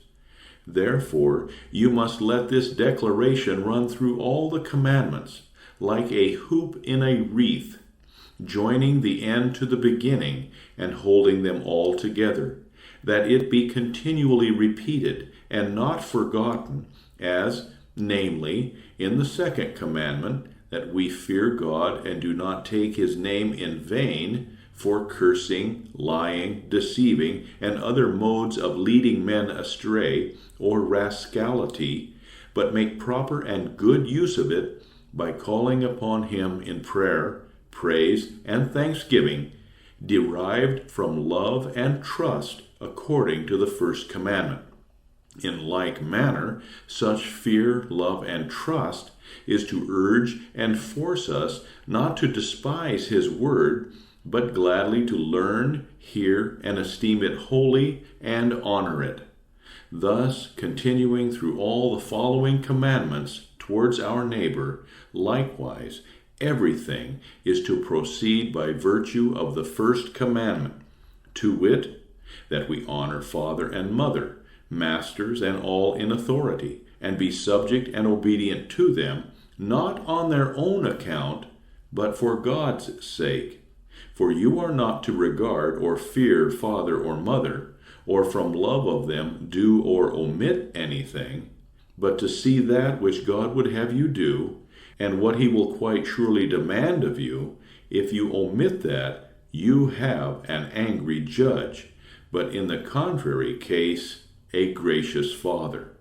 Therefore, you must let this declaration run through all the commandments, like a hoop in a wreath, joining the end to the beginning and holding them all together, that it be continually repeated and not forgotten, as, namely, in the Second Commandment, that we fear God and do not take His name in vain, for cursing, lying, deceiving, and other modes of leading men astray, or rascality, but make proper and good use of it by calling upon Him in prayer, praise, and thanksgiving, derived from love and trust according to the First Commandment. In like manner, such fear, love, and trust is to urge and force us not to despise His word, but gladly to learn, hear, and esteem it holy and honor it. Thus, continuing through all the following commandments towards our neighbor, likewise, everything is to proceed by virtue of the First Commandment, to wit, that we honor father and mother, masters and all in authority, and be subject and obedient to them, not on their own account, but for God's sake. For you are not to regard or fear father or mother, or from love of them do or omit anything, but to see that which God would have you do, and what He will quite surely demand of you. If you omit that, you have an angry judge, but in the contrary case, a gracious Father.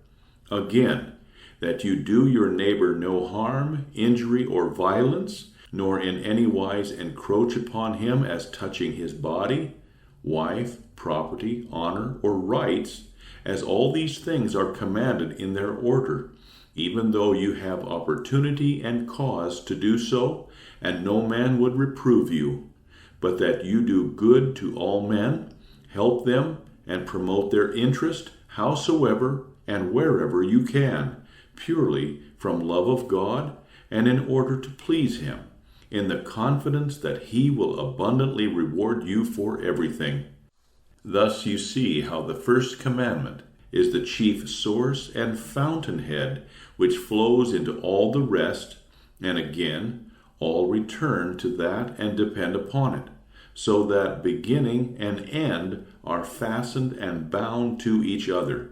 Again, that you do your neighbor no harm, injury, or violence, nor in any wise encroach upon him as touching his body, wife, property, honor, or rights, as all these things are commanded in their order, even though you have opportunity and cause to do so, and no man would reprove you, but that you do good to all men, help them, and promote their interest, howsoever and wherever you can, purely from love of God, and in order to please Him, in the confidence that He will abundantly reward you for everything. Thus you see how the First Commandment is the chief source and fountainhead which flows into all the rest, and again, all return to that and depend upon it, so that beginning and end are fastened and bound to each other.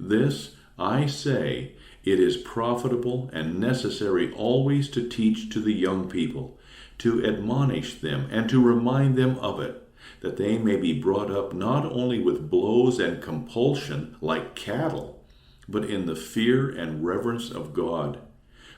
This, I say, it is profitable and necessary always to teach to the young people, to admonish them and to remind them of it, that they may be brought up not only with blows and compulsion like cattle, but in the fear and reverence of God.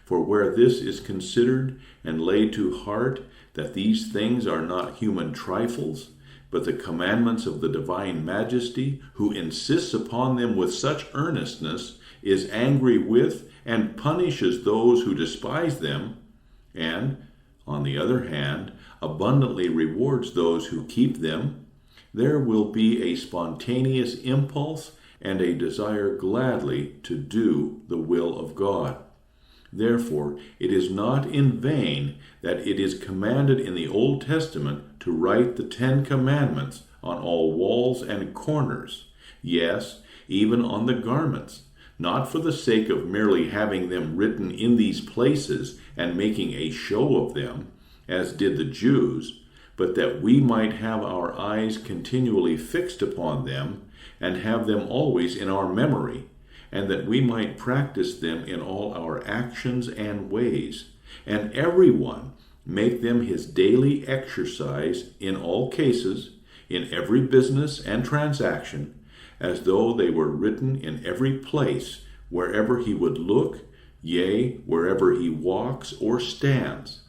For where this is considered and laid to heart, that these things are not human trifles, but the commandments of the divine Majesty, who insists upon them with such earnestness, is angry with and punishes those who despise them, and, on the other hand, abundantly rewards those who keep them, there will be a spontaneous impulse and a desire gladly to do the will of God. Therefore, it is not in vain that it is commanded in the Old Testament to write the 10 Commandments on all walls and corners, yes, even on the garments, not for the sake of merely having them written in these places and making a show of them, as did the Jews, but that we might have our eyes continually fixed upon them, and have them always in our memory, and that we might practice them in all our actions and ways, and every one make them his daily exercise in all cases, in every business and transaction, as though they were written in every place, wherever he would look, yea, wherever he walks or stands.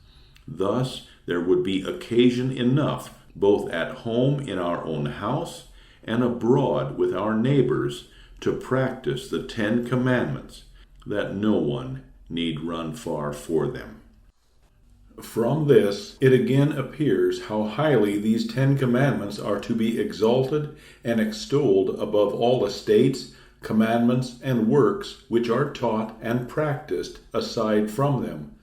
Thus there would be occasion enough, both at home in our own house and abroad with our neighbors, to practice the 10 Commandments, that no one need run far for them. From this, it again appears how highly these 10 Commandments are to be exalted and extolled above all estates, commandments, and works which are taught and practiced aside from them.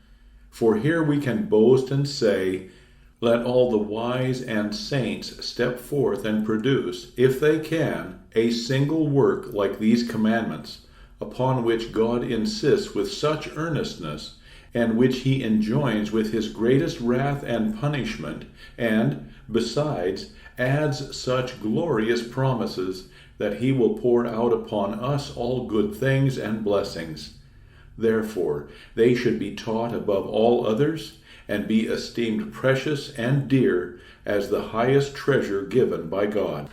For here we can boast and say, let all the wise and saints step forth and produce, if they can, a single work like these commandments, upon which God insists with such earnestness, and which he enjoins with his greatest wrath and punishment, and, besides, adds such glorious promises that he will pour out upon us all good things and blessings. Therefore, they should be taught above all others, and be esteemed precious and dear as the highest treasure given by God.